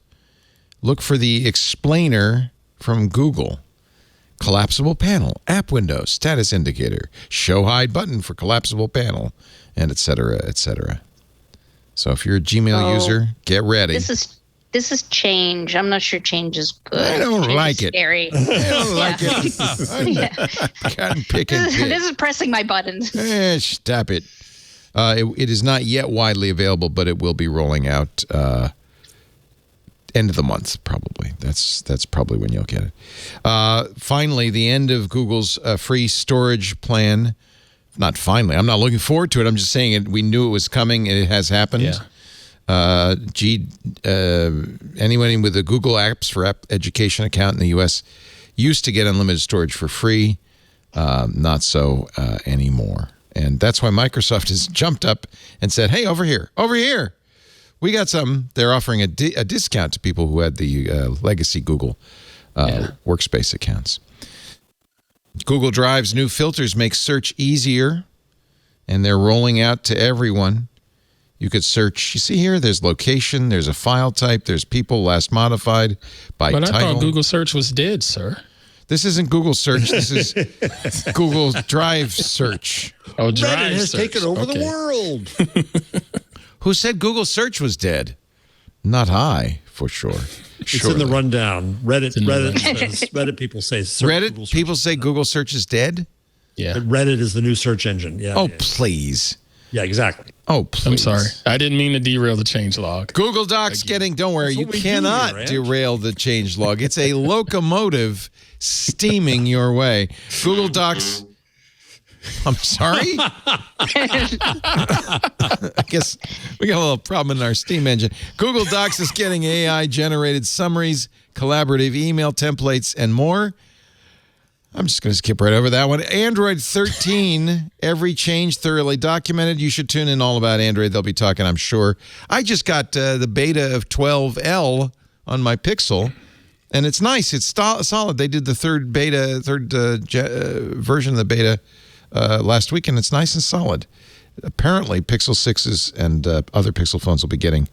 Look for the explainer from Google. Collapsible panel, app window, status indicator, show hide button for collapsible panel, and et cetera, et cetera. So if you're a Gmail user, get ready. This is change. I'm not sure change is good. I don't like it. Scary. I don't like it. I'm picking. This is pressing my buttons. Stop it. It is not yet widely available, but it will be rolling out end of the month, probably. That's probably when you'll get it. Finally, the end of Google's free storage plan. Not finally. I'm not looking forward to it. I'm just saying it. We knew it was coming, and it has happened. Anyone with a Google Apps for App Education account in the U.S. used to get unlimited storage for free. Not so anymore. And that's why Microsoft has jumped up and said, hey, over here, we got some. They're offering a discount to people who had the legacy Google workspace accounts. Google Drive's new filters make search easier, and they're rolling out to everyone. You could search. You see here, there's location, there's a file type, there's people last modified by title. But I thought Google Search was dead, sir. This isn't Google Search. This is Google Drive Search. Oh, Drive Reddit has Search. taken over the world. Who said Google Search was dead? Not I, for sure. It's in the rundown. Reddit people say Reddit people say Google Search is dead? Yeah. Reddit is the new search engine. Yeah. Oh, please. Yeah, exactly. Oh, please. I'm sorry. I didn't mean to derail the changelog. Google Docs don't worry, you cannot derail the changelog. It's a locomotive steaming your way. Google Docs. I'm sorry? I guess we got a little problem in our steam engine. Google Docs is getting AI-generated summaries, collaborative email templates, and more. I'm just going to skip right over that one. Android 13, every change thoroughly documented. You should tune in all about Android. They'll be talking, I'm sure. I just got the beta of 12L on my Pixel, and it's nice. It's solid. They did the third version of the beta last week, and it's nice and solid. Apparently, Pixel 6s and other Pixel phones will be getting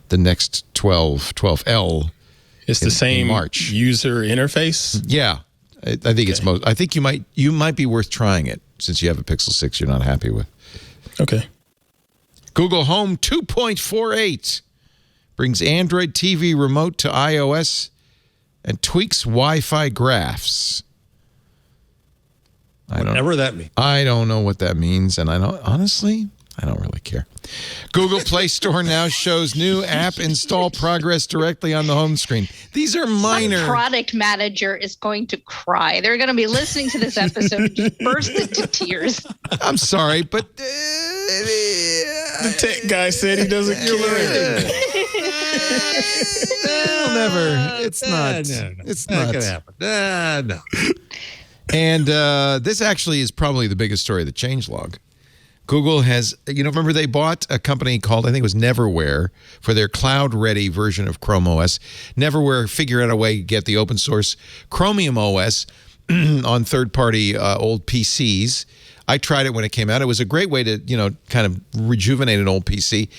the next 12L. It's the same March. User interface? Yeah. I think it's most. I think you might be worth trying it since you have a Pixel 6 you're not happy with. Okay. Google Home 2.48 brings Android TV remote to iOS and tweaks Wi-Fi graphs. Whatever that means. I don't know what that means, and I don't really care. Google Play Store now shows new app install progress directly on the home screen. These are minor. My product manager is going to cry. They're going to be listening to this episode and just burst into tears. I'm sorry, but the tech guy said he doesn't care. It'll never. It's not. It's not going to happen. No. And this actually is probably the biggest story of the changelog. Google has, remember they bought a company called, I think it was Neverware, for their cloud-ready version of Chrome OS. Neverware figured out a way to get the open source Chromium OS on third-party old PCs. I tried it when it came out. It was a great way to, kind of rejuvenate an old PC.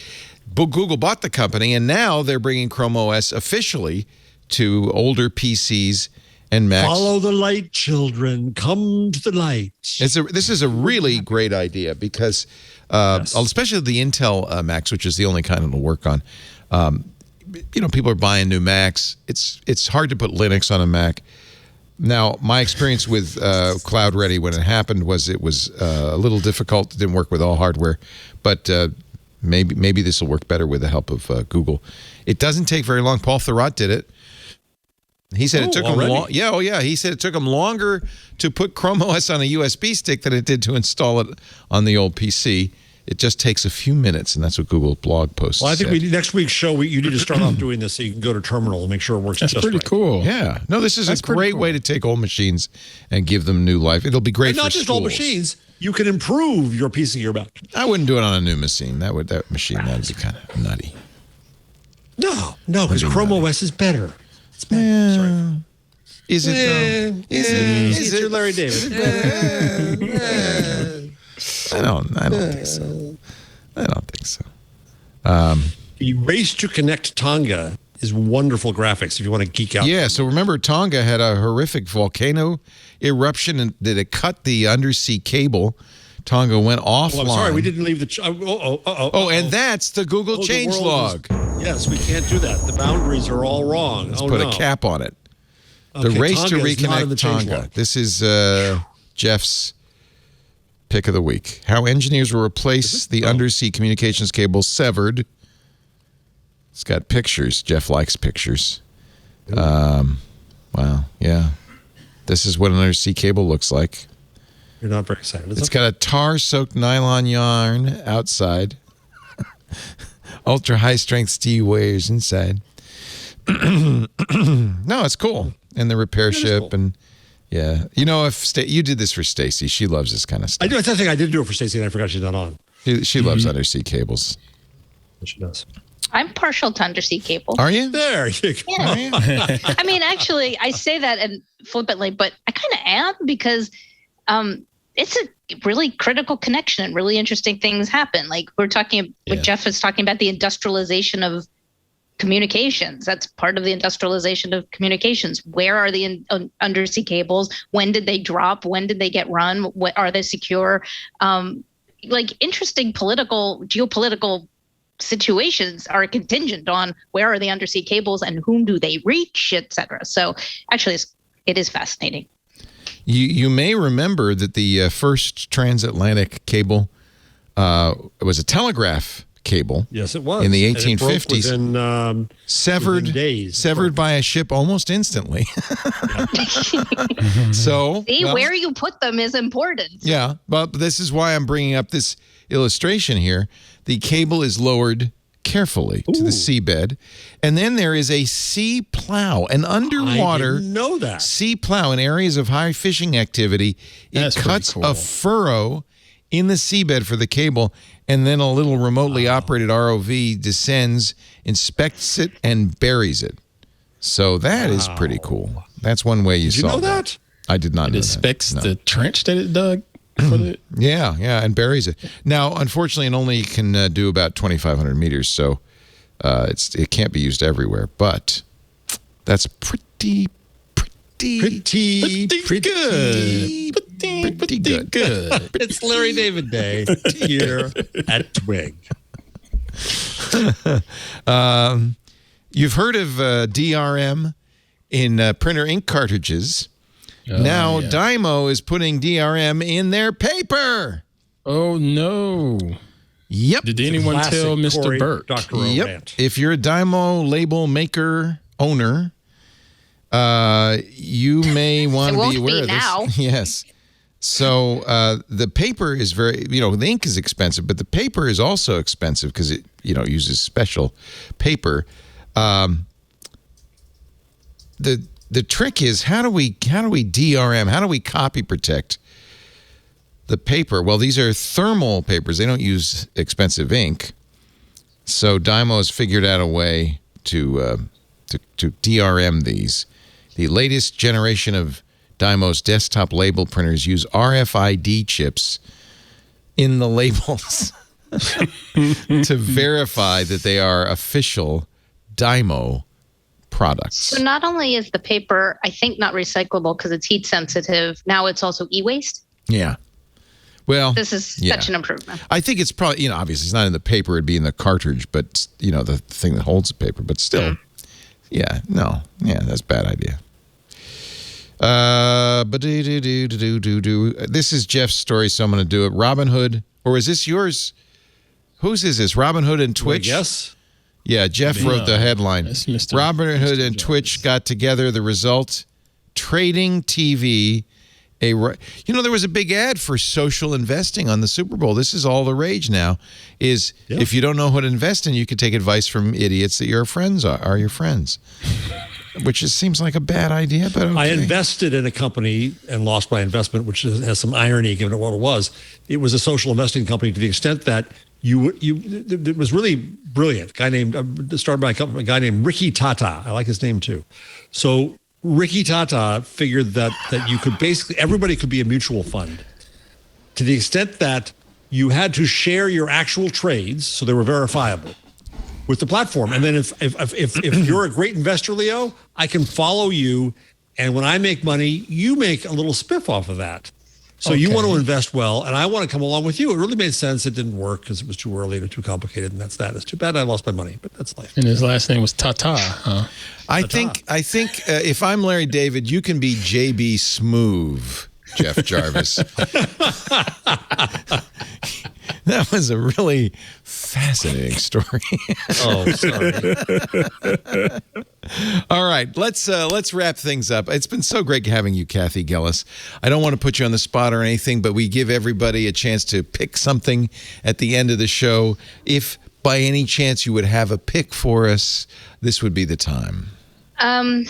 But Google bought the company, and now they're bringing Chrome OS officially to older PCs and Macs. Follow the light, children. Come to the light. This is a really great idea because, especially the Intel Macs, which is the only kind it'll work on. People are buying new Macs. It's hard to put Linux on a Mac. Now, my experience with Cloud Ready when it happened was it was a little difficult. It didn't work with all hardware, but maybe this will work better with the help of Google. It doesn't take very long. Paul Thurrott did it. He said it took him long. Yeah. He said it took him longer to put Chrome OS on a USB stick than it did to install it on the old PC. It just takes a few minutes, and that's what Google blog posts. Well, I think next week's show you need to start off doing this so you can go to Terminal and make sure it works. That's pretty cool. Yeah. No, this is a great way to take old machines and give them new life. It'll be great for schools. Not just old machines. You can improve your PC you're about. I wouldn't do it on a new machine. That would be kind of nutty. No, because Chrome OS is better. It's better. Yeah. Sorry. Is it though? Is it Larry David? I don't think so. I don't think so. Erase to Connect Tonga is wonderful graphics if you want to geek out. Yeah, so remember Tonga had a horrific volcano eruption and did it cut the undersea cable. Tonga went offline. I'm sorry, we didn't leave the... and that's the Google changelog. Yes, we can't do that. The boundaries are all wrong. Let's put a cap on it. The race to reconnect Tonga. This is Jeff's pick of the week. How engineers will replace the undersea communications cable severed. It's got pictures. Jeff likes pictures. Wow, yeah. This is what an undersea cable looks like. You're not very excited. It's got a tar-soaked nylon yarn outside. ultra high strength steel wires inside. No, it's cool. And the repair ship cool. And yeah. You know, if you did this for Stacy, she loves this kind of stuff. I do. I think I did do it for Stacy, and I forgot she's not on. She loves undersea cables. She does. I'm partial to undersea cable. Are you? There you go. Yeah. I mean, actually, I say that and flippantly, but I kind of am because it's a really critical connection and really interesting things happen. Like we're talking, what Jeff was talking about, the industrialization of communications. That's part of the industrialization of communications. Where are the undersea cables? When did they drop? When did they get run? What, are they secure? Like interesting geopolitical situations are contingent on where are the undersea cables and whom do they reach, etc. So actually, it is fascinating. You may remember that the first transatlantic cable was a telegraph cable. Yes, it was. In the 1850s. Within severed by a ship almost instantly. So, see, where you put them is important. Yeah, but this is why I'm bringing up this illustration here. The cable is lowered carefully to the seabed, and then there is a sea plow, an underwater sea plow in areas of high fishing activity. It cuts a furrow in the seabed for the cable, and then a little remotely operated ROV descends, inspects it, and buries it. So that is pretty cool. That's one way you solve that. I did not know that. It inspects the trench that it dug. Yeah, and buries it. Now, unfortunately, it only can do about 2,500 meters, so it can't be used everywhere. But that's pretty good. Pretty good. It's Larry David Day here at Twig. You've heard of DRM in printer ink cartridges. Now, Dymo is putting DRM in their paper. Oh, no. Yep. Did anyone tell Mr. Burke? Doctorow rant. If you're a Dymo label maker owner, you may want to be aware of this. Yes. So the paper is the ink is expensive, but the paper is also expensive because it, uses special paper. The trick is how do we DRM? How do we copy protect the paper? Well, these are thermal papers. They don't use expensive ink. So Dymo has figured out a way to DRM these. The latest generation of Dymo's desktop label printers use RFID chips in the labels to verify that they are official Dymo products. So not only is the paper, I think, not recyclable because it's heat sensitive, now it's also e-waste. Yeah. Well, this is such an improvement. I think it's probably, obviously it's not in the paper, it'd be in the cartridge, but, the thing that holds the paper, but still, that's a bad idea. This is Jeff's story, so I'm going to do it. Robinhood, or is this yours? Whose is this? Robinhood and Twitch? Yes. Yeah, Jeff wrote the headline. Robinhood and Twitch got together. The result, trading TV. There was a big ad for social investing on the Super Bowl. This is all the rage now. If you don't know what to invest in, you could take advice from idiots that your friends are your friends. Which seems like a bad idea, but okay. I invested in a company and lost my investment, which has some irony given it what it was. It was a social investing company to the extent that it was really brilliant. Started by a guy named Ricky Tata. I like his name too. So Ricky Tata figured that you could everybody could be a mutual fund to the extent that you had to share your actual trades so they were verifiable with the platform. And then if you're a great investor, Leo, I can follow you. And when I make money, you make a little spiff off of that. So you want to invest well, and I want to come along with you. It really made sense. It didn't work because it was too early and too complicated, and that's that. It's too bad I lost my money, but that's life. And his last name was Tata, huh? I think if I'm Larry David, you can be JB Smoove, Jeff Jarvis. That was a really fascinating story. Oh, sorry. All right, let's wrap things up. It's been so great having you, Kathy Gillis. I don't want to put you on the spot or anything, but we give everybody a chance to pick something at the end of the show. If by any chance you would have a pick for us, this would be the time. I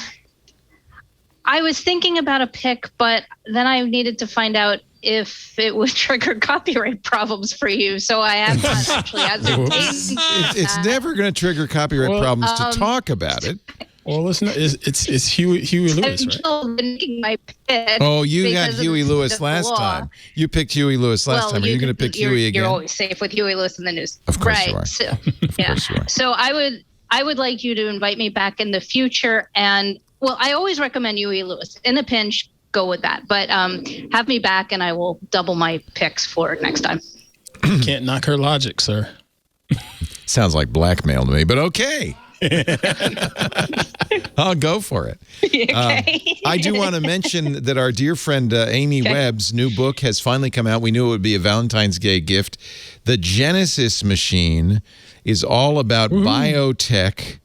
was thinking about a pick, but then I needed to find out if it would trigger copyright problems for you. So I have not actually ascertained. It's never going to trigger copyright problems to talk about it. Well, it's Huey Lewis, right? My pick oh, you got Huey Lewis last time. You picked Huey Lewis last time. Are you going to pick Huey again? You're always safe with Huey Lewis in the news. Of course right. you are. So, of course you are. So I would like you to invite me back in the future. And, well, I always recommend Huey Lewis. In a pinch, go with that. But have me back, and I will double my picks for next time. Can't knock her logic, sir. Sounds like blackmail to me, but okay. I'll go for it. Okay. I do want to mention that our dear friend Amy Webb's new book has finally come out. We knew it would be a Valentine's Day gift. The Genesis Machine is all about biotech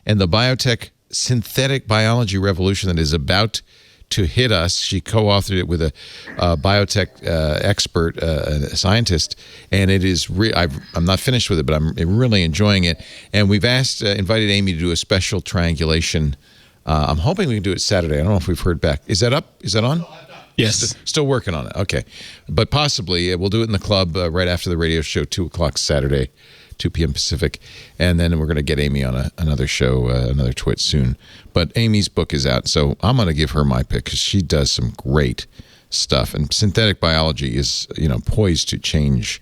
and the biotech synthetic biology revolution that is about to hit us. She co-authored it with a biotech expert, a scientist, and it is. I'm not finished with it, but I'm really enjoying it. And we've invited Amy to do a special triangulation. I'm hoping we can do it Saturday. I don't know if we've heard back. Is that up? Is that on? Yes. Still working on it. Okay, but possibly we'll do it in the club right after the radio show, 2:00 Saturday. 2 p.m. Pacific, and then we're going to get Amy on another show, another twit soon. But Amy's book is out, so I'm going to give her my pick because she does some great stuff. And synthetic biology is, poised to change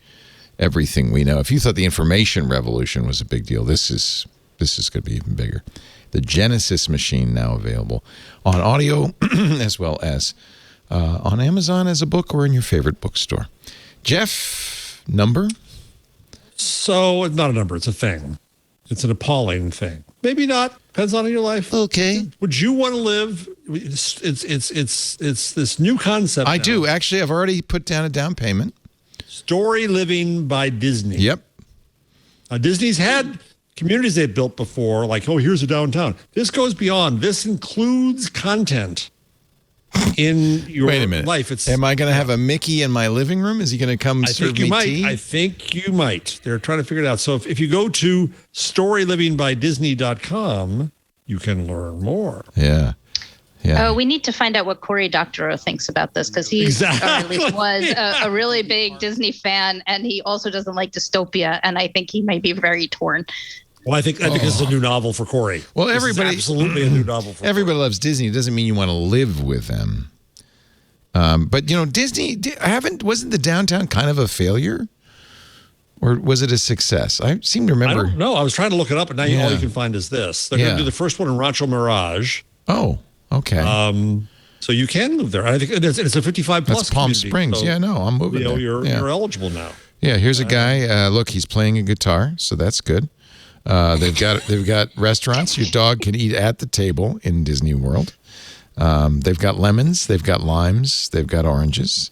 everything we know. If you thought the information revolution was a big deal, this is going to be even bigger. The Genesis Machine now available on audio as well as on Amazon as a book or in your favorite bookstore. Jeff, number? So it's not a number, it's a thing. It's an appalling thing. Maybe not. Depends on your life. Okay. Would you want to live? It's this new concept. I now. do. Actually, I've already put down a down payment. Story living by Disney. Yep. Disney's had communities they've built before, like, oh, here's a downtown. This goes beyond. This includes content in your Wait a minute. life. Am I going to have a Mickey in my living room? Is he going to come serve me tea? I think you might. They're trying to figure it out. So if you go to storylivingByDisney.com, you can learn more. Yeah. Yeah. Oh, we need to find out what Cory Doctorow thinks about this because he or at least was a really big Disney fan, and he also doesn't like dystopia, and I think he might be very torn. Well, I think this is a new novel for Cory. Well, everybody absolutely a new novel for everybody loves Disney. It doesn't mean you want to live with them. But Disney wasn't the downtown kind of a failure, or was it a success? I seem to remember. I don't know. I was trying to look it up, and now all you can find is this. They're going to do the first one in Rancho Mirage. Oh, okay. So you can live there. I think it's a 55+ That's Palm community, Springs. so, I'm moving there. You're eligible now. Yeah, here's a guy. Look, he's playing a guitar, so that's good. They've got restaurants. Your dog can eat at the table in Disney World. They've got lemons. They've got limes. They've got oranges.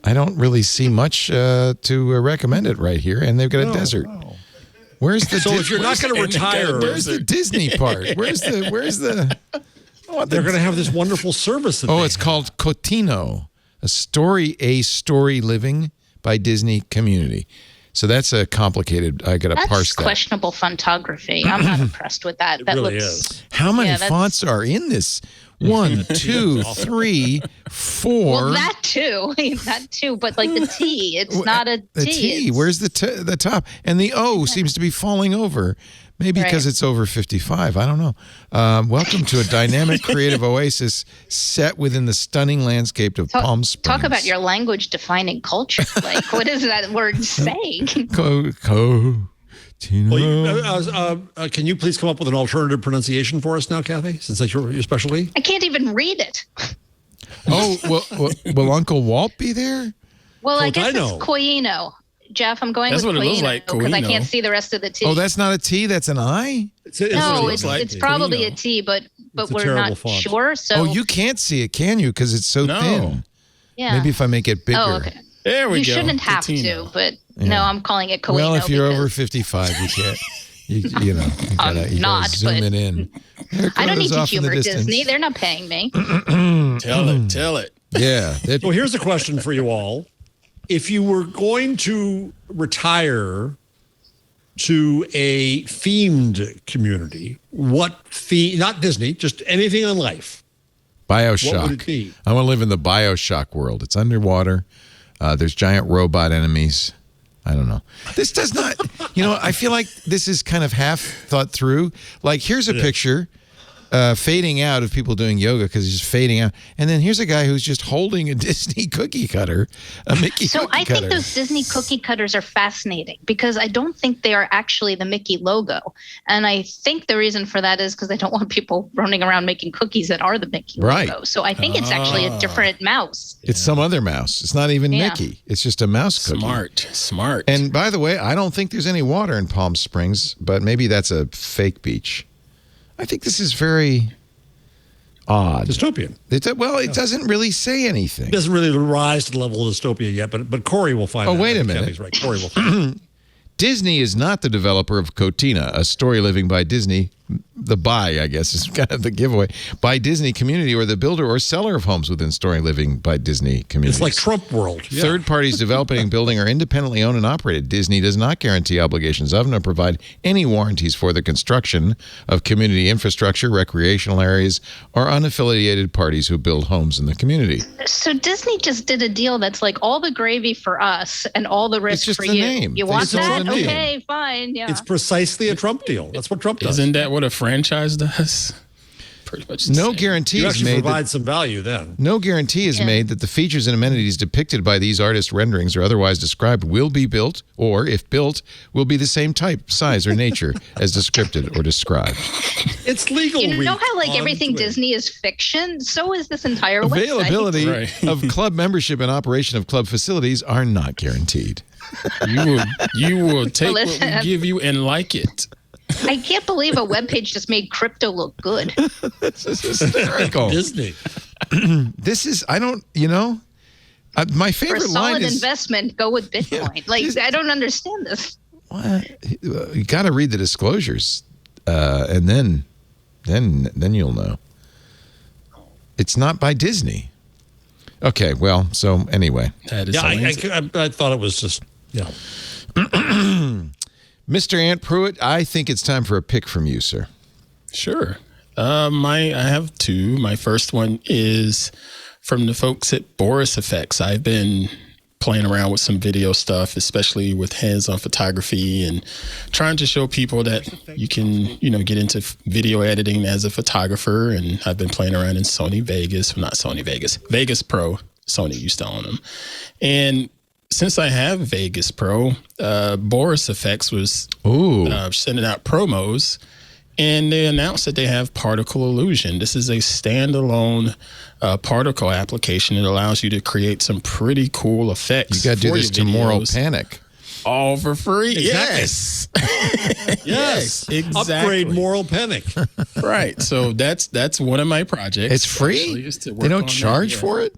I don't really see much to recommend it right here. And they've got a desert. No. Where's the? So if you're not going to retire, where's the Disney part? Where's the? They're going to have this wonderful service. It's called Cotino, a story living by Disney community. So that's a complicated. I got to parse that. That's questionable fontography. I'm not impressed with that. That really looks. Is. How many fonts are in this? 1, 2, 3, 4. Well, that too, but like the T, it's not a T. The T, where's the top? And the O seems to be falling over. Maybe because it's over 55. I don't know. Welcome to a dynamic creative oasis set within the stunning landscape of Palm Springs. Talk about your language defining culture. Like, what is that word saying? Can you please come up with an alternative pronunciation for us now, Kathy, since that's your specialty? I can't even read it. Will Uncle Walt be there? Well, I guess it's Coino. Jeff, I'm going with Coino because I can't see the rest of the T. Oh, that's not a T, that's an I? It's probably a T, but we're not sure. So you can't see it, can you? Because it's so thin. Yeah. Maybe if I make it bigger. Oh, okay. There we go. You shouldn't have to, but no, I'm calling it Coino. Well, if you're over 55, you can't. You gotta zoom it in. I don't need to humor Disney. They're not paying me. Tell it. Yeah. Well, here's a question for you all. If you were going to retire to a themed community, what theme, not Disney, just anything in life, BioShock. what would it be? I want to live in the BioShock world. It's underwater. There's giant robot enemies. I don't know. This does not, I feel like this is kind of half thought through. Like, here's a picture fading out of people doing yoga because it's just fading out. And then here's a guy who's just holding a Disney cookie cutter, a Mickey so cookie cutter. I think those Disney cookie cutters are fascinating because I don't think they are actually the Mickey logo. And I think the reason for that is because they don't want people running around making cookies that are the Mickey logo. So I think it's actually a different mouse. It's some other mouse. It's not even Mickey. It's just a mouse cookie. Smart. And by the way, I don't think there's any water in Palm Springs, but maybe that's a fake beach. I think this is very odd. Dystopian. It doesn't really say anything. It doesn't really rise to the level of dystopia yet, but Corey will find out. Oh, wait a minute. Kelly's right. Corey will find out. Disney is not the developer of Cotina, a story living by Disney. The buy, I guess, is kind of the giveaway. By Disney Community, or the builder or seller of homes within story living by Disney Community. It's like Trump world. Yeah. Third parties developing and building are independently owned and operated. Disney does not guarantee obligations of nor provide any warranties for the construction of community infrastructure, recreational areas, or unaffiliated parties who build homes in the community. So Disney just did a deal that's like all the gravy for us and all the risk just for the you. name. You want It's just that? the name. Okay, fine. Yeah. It's precisely a Trump deal. That's what Trump does. Isn't that what a franchise does? Pretty much. No guarantee You is actually made. provide some value then. No guarantee is made that the features and amenities depicted by these artist renderings or otherwise described will be built, or if built, will be the same type, size, or nature as described or described. It's legal. You know week how like on everything Twitter. Disney is fiction? So is this entire Availability website. of club membership and operation of club facilities are not guaranteed. You will take what Listen. we give you and like it. I can't believe a webpage just made crypto look good. This is hysterical. Disney. This is, I don't, my For a favorite solid line is, investment, go with Bitcoin. I don't understand this. what? You got to read the disclosures, and then you'll know. It's not by Disney. Okay, well, so anyway. That is I thought it was just, Mr. Ant Pruitt, I think it's time for a pick from you, sir. Sure. I have two. My first one is from the folks at Boris Effects. I've been playing around with some video stuff, especially with hands-on photography, and trying to show people that you can, get into video editing as a photographer. And I've been playing around in Vegas Pro. Sony used to own them. And since I have Vegas Pro, Boris Effects was sending out promos, and they announced that they have Particle Illusion. This is a standalone particle application. It allows you to create some pretty cool effects. You got to do this to Moral Panic. All for free. Exactly. Yes, exactly. Upgrade Moral Panic. Right. So that's one of my projects. It's free? They don't charge for it?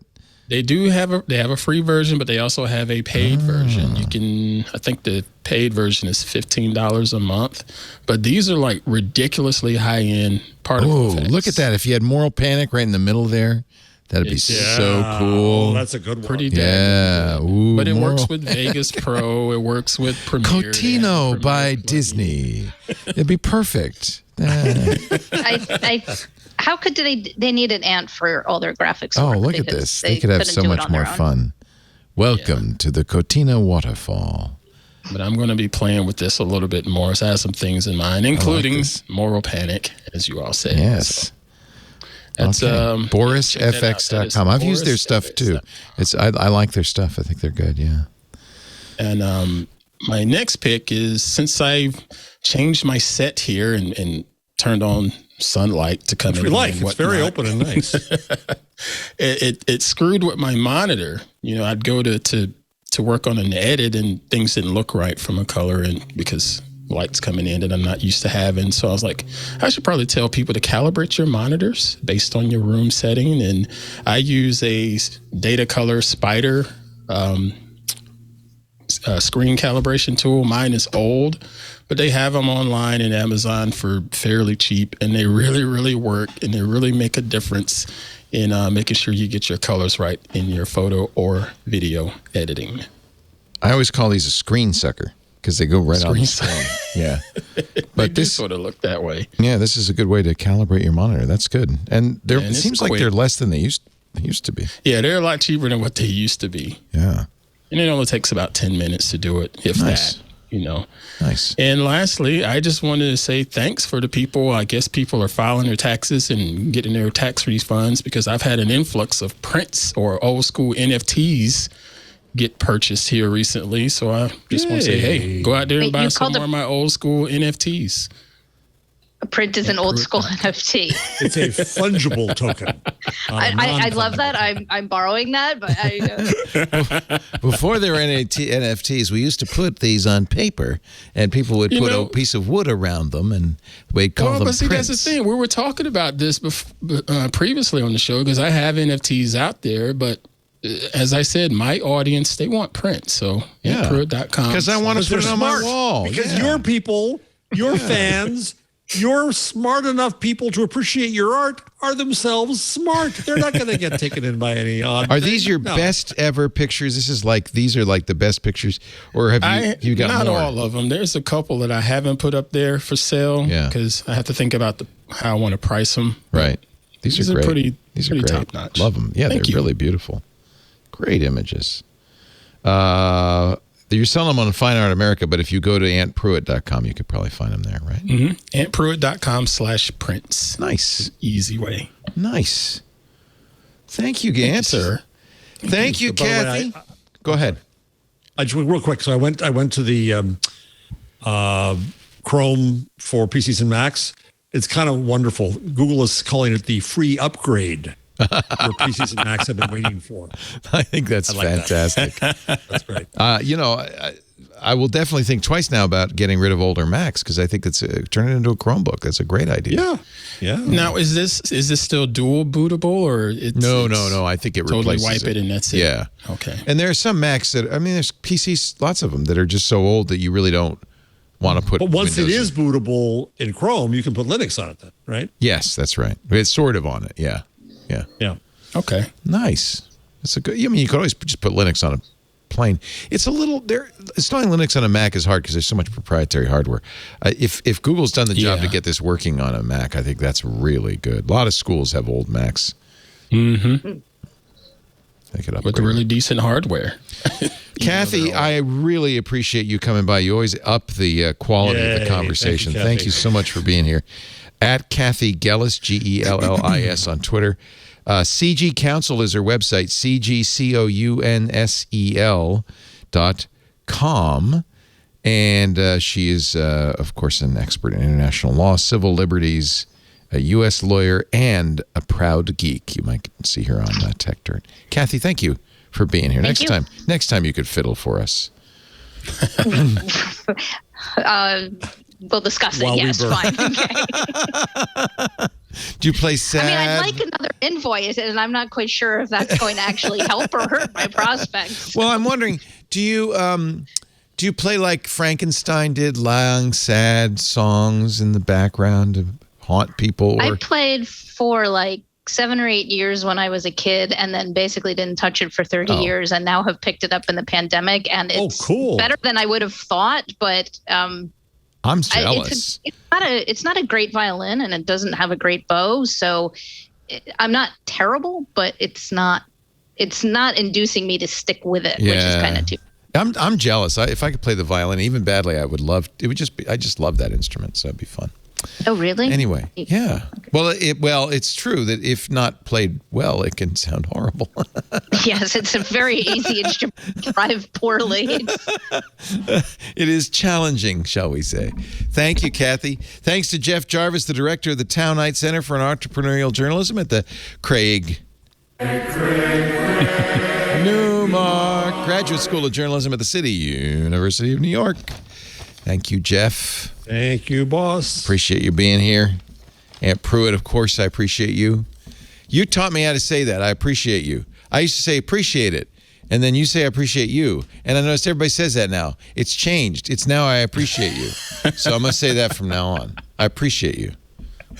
They do have a free version, but they also have a paid version. I think the paid version is $15 a month, but these are like ridiculously high-end particle effects. Look at that. If you had Moral Panic right in the middle there, that'd be so cool. Oh, that's a good one. Pretty Yeah. Ooh, but it Moral. works with Vegas Pro. It works with Premiere. Cotino by Disney. It'd be perfect. How could they need an ant for all their graphics? Oh, work? look at this. They could have so much more fun. Welcome to the Cotino Waterfall. But I'm going to be playing with this a little bit more. So I have some things in mind, including Moral Panic, as you all said. Yes. So that's BorisFX.com. I've used their stuff too. I like their stuff. I think they're good. Yeah. And my next pick is, since I've changed my set here and turned on sunlight to come in. It's very open and nice. it screwed with my monitor. I'd go to work on an edit and things didn't look right from a color, and because light's coming in that I'm not used to having. So I was like, I should probably tell people to calibrate your monitors based on your room setting. And I use a Data Color Spider screen calibration tool. Mine is old, but they have them online in Amazon for fairly cheap, and they really, really work, and they really make a difference in making sure you get your colors right in your photo or video editing. I always call these a screen sucker because they go right on the screen. Yeah. But this sort of look that way. Yeah, this is a good way to calibrate your monitor. That's good. And it seems like they're less than they used to be. Yeah, they're a lot cheaper than what they used to be. Yeah. And it only takes about 10 minutes to do it, if that. Nice. And lastly, I just wanted to say thanks for the people. I guess people are filing their taxes and getting their tax refunds because I've had an influx of prints or old school NFTs get purchased here recently. So I just want to say, hey, go out there and buy some more of my old school NFTs. A print is an old school NFT. It's a fungible token. I love that. I'm borrowing that, but before there were NFTs, we used to put these on paper, and people would put a piece of wood around them, and we'd call them prints. That's the thing. We were talking about this previously on the show because I have NFTs out there, but as I said, my audience, they want print. So Purring.com. Because I want to put it on my wall. Because your people, your fans, your smart enough people to appreciate your art are themselves smart. They're not going to get taken in by any odd. Are these your best ever pictures? These are like the best pictures, or have you got not more? Not all of them. There's a couple that I haven't put up there for sale because I have to think about how I want to price them. Right. These are great. These are pretty top notch. Love them. Yeah, they're really beautiful. Great images. You're selling them on Fine Art America, but if you go to antpruitt.com, you could probably find them there, right? Mm-hmm. antpruitt.com/prints. Nice. Easy way. Nice. Thank you, Gant. Sir. Thank you, Kathy. Go ahead. I just real quick. So I went to the Chrome for PCs and Macs. It's kind of wonderful. Google is calling it the free upgrade. Where PCs and Macs have been waiting for. I think that's fantastic. That's great. I will definitely think twice now about getting rid of older Macs because I think it's turn it into a Chromebook. That's a great idea. Yeah. Now, is this still dual bootable or no? I think it totally replaces wipe it and that's it. Yeah. Okay. And there are some Macs there's PCs, lots of them that are just so old that you really don't want to put. But once Windows it is bootable in Chrome, you can put Linux on it then, right? Yes, that's right. It's sort of on it. Yeah. Okay. Nice. It's a good. You could always just put Linux on a plane. It's a little there. Installing Linux on a Mac is hard because there's so much proprietary hardware. If Google's done the job to get this working on a Mac, I think that's really good. A lot of schools have old Macs. Mm-hmm. With really decent hardware. Kathy, I really appreciate you coming by. You always up the quality of the conversation. Thank you so much for being here. At Kathy Gellis, Gellis on Twitter. CG Council is her website, cgcounsel.com. And she is, of course, an expert in international law, civil liberties, a U.S. lawyer, and a proud geek. You might see her on Tech Dirt. Kathy, thank you for being here. Next time you could fiddle for us. We'll discuss it. Yes, fine. Okay. Do you play sad? I'd like another invoice, and I'm not quite sure if that's going to actually help or hurt my prospects. Well, I'm wondering, do you play like Frankenstein did, long, sad songs in the background to haunt people? Or? I played for like 7 or 8 years when I was a kid, and then basically didn't touch it for 30 years, and now have picked it up in the pandemic, and it's better than I would have thought, but I'm jealous. It's not a great violin, and it doesn't have a great bow. So I'm not terrible, but it's not inducing me to stick with it, which is kind of too. I'm jealous. If I could play the violin even badly, I would love. It would just be. I just love that instrument, so it'd be fun. Oh, really? Anyway, yeah. Well, it's true that if not played well, it can sound horrible. Yes, it's a very easy instrument to drive poorly. It is challenging, shall we say. Thank you, Kathy. Thanks to Jeff Jarvis, the director of the Townite Center for Entrepreneurial Journalism at the Clegg. Newmark Graduate School of Journalism at the City University of New York. Thank you, Jeff. Thank you, boss. Appreciate you being here. Aunt Pruitt, of course, I appreciate you. You taught me how to say that. I appreciate you. I used to say appreciate it, and then you say I appreciate you. And I noticed everybody says that now. It's changed. It's now I appreciate you. So I'm going to say that from now on. I appreciate you.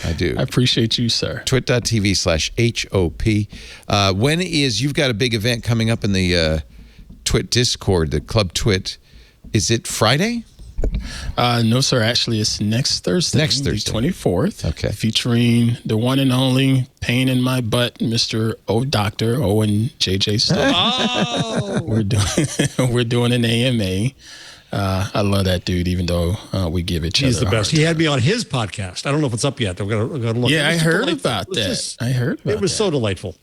I do. I appreciate you, sir. twit.tv/HOP. You've got a big event coming up in the Twit Discord, the Club Twit. Is it Friday? No, sir. Actually, it's next Thursday. Next Thursday. The 24th. Okay. Featuring the one and only pain in my butt, Mr. Dr. Owen J.J. Stone. Oh! We're doing an AMA. I love that dude, even though we give each other. He's the best. He had me on his podcast. I don't know if it's up yet. I'm gonna look. Yeah, I heard about that. It was so delightful.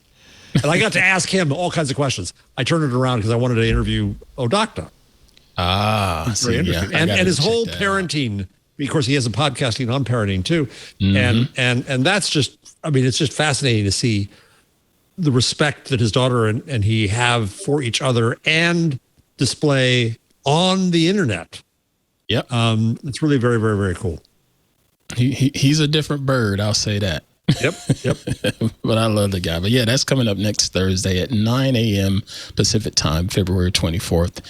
And I got to ask him all kinds of questions. I turned it around because I wanted to interview Doctorow. Very interesting. Yeah, and his whole parenting, of course, he has a podcasting on parenting too. Mm-hmm. And that's just, I mean, it's just fascinating to see the respect that his daughter and he have for each other and display on the internet. Yep. It's really very, very, very cool. He's a different bird. I'll say that. Yep. But I love the guy. But yeah, that's coming up next Thursday at 9 a.m. Pacific time, February 24th,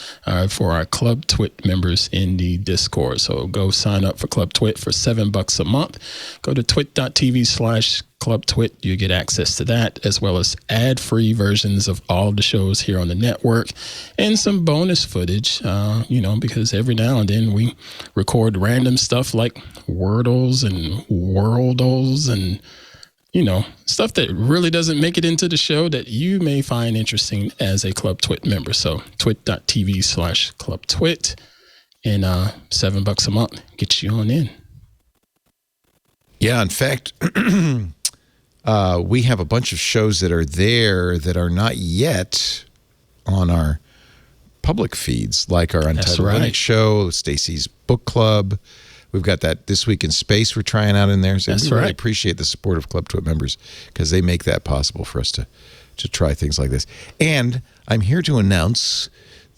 for our Club Twit members in the Discord. So go sign up for Club Twit for $7 a month. Go to twit.tv/Club Twit. You get access to that, as well as ad-free versions of all the shows here on the network and some bonus footage, because every now and then we record random stuff like Wordles and Worldles and stuff that really doesn't make it into the show that you may find interesting as a Club Twit member. So twit.tv/Club Twit, and $7 a month gets you on in. Yeah, in fact, we have a bunch of shows that are there that are not yet on our public feeds, like our Untitled Linux show, Stacy's Book Club. We've got that This Week in Space we're trying out in there. So we really appreciate the support of Club Twit members because they make that possible for us to try things like this. And I'm here to announce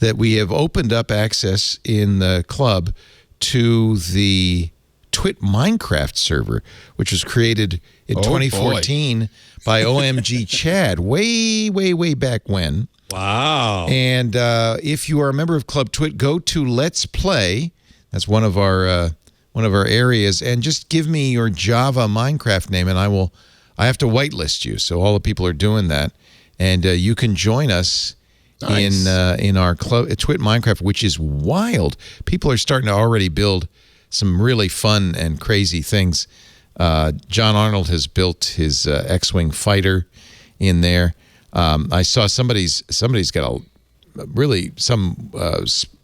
that we have opened up access in the club to the Twit Minecraft server, which was created in 2014 by OMG Chad, way back when. Wow. And if you are a member of Club Twit, go to Let's Play. That's one of our areas, and just give me your Java Minecraft name, and I have to whitelist you. So all the people are doing that, and you can join us in our club Twit Minecraft, which is wild. People are starting to already build some really fun and crazy things. John Arnold has built his X-Wing fighter in there. I saw somebody's got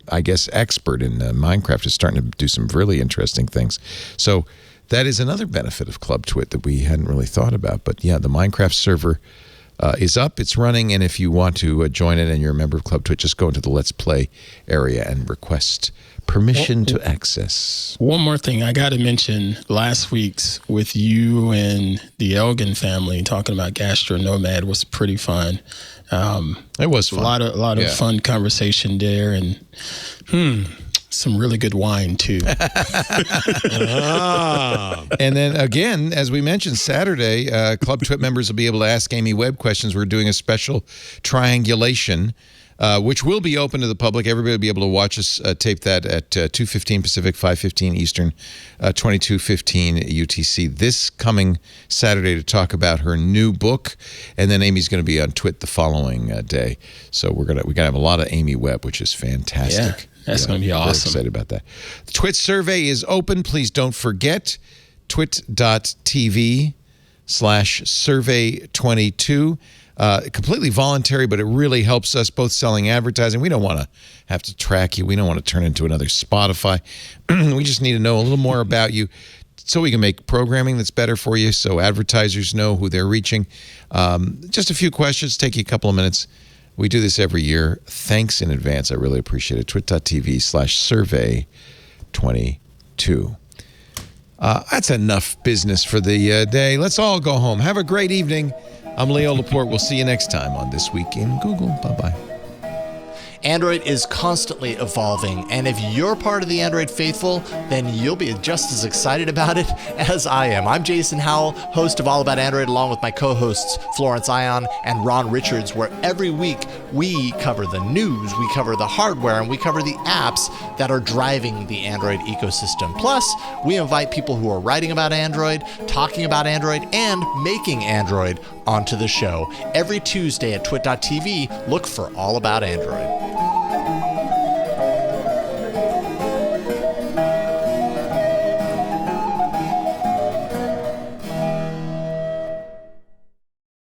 I guess expert in Minecraft is starting to do some really interesting things. So that is another benefit of Club Twit that we hadn't really thought about. But yeah, the Minecraft server is up, it's running, and if you want to join it and you're a member of Club Twit, just go into the Let's Play area and request permission to access. One more thing I got to mention, last week's with you and the Elgin family talking about Gastronomad was pretty fun. It was fun. A lot of fun conversation there, and some really good wine too. And then again, as we mentioned, Saturday, Club Twit members will be able to ask Amy Webb questions. We're doing a special triangulation, which will be open to the public. Everybody will be able to watch us tape that at 2:15 Pacific, 5:15 Eastern, 22:15 UTC this coming Saturday to talk about her new book. And then Amy's going to be on Twit the following day. So we're gonna have a lot of Amy Webb, which is fantastic. Yeah. That's going to be awesome. Very excited about that. The Twit survey is open. Please don't forget twit.tv/survey22. Completely voluntary, but it really helps us both selling advertising. We don't want to have to track you. We don't want to turn into another Spotify. We just need to know a little more about you so we can make programming that's better for you, so advertisers know who they're reaching. Just a few questions, take you a couple of minutes. We do this every year. Thanks in advance. I really appreciate it. twit.tv/survey22. That's enough business for the day. Let's all go home. Have a great evening. I'm Leo Laporte. We'll see you next time on This Week in Google. Bye-bye. Android is constantly evolving, and if you're part of the Android faithful, then you'll be just as excited about it as I am. I'm Jason Howell, host of All About Android, along with my co-hosts Florence Ion and Ron Richards, where every week we cover the news, we cover the hardware, and we cover the apps that are driving the Android ecosystem. Plus, we invite people who are writing about Android, talking about Android, and making Android onto the show. Every Tuesday at twit.tv, look for All About Android.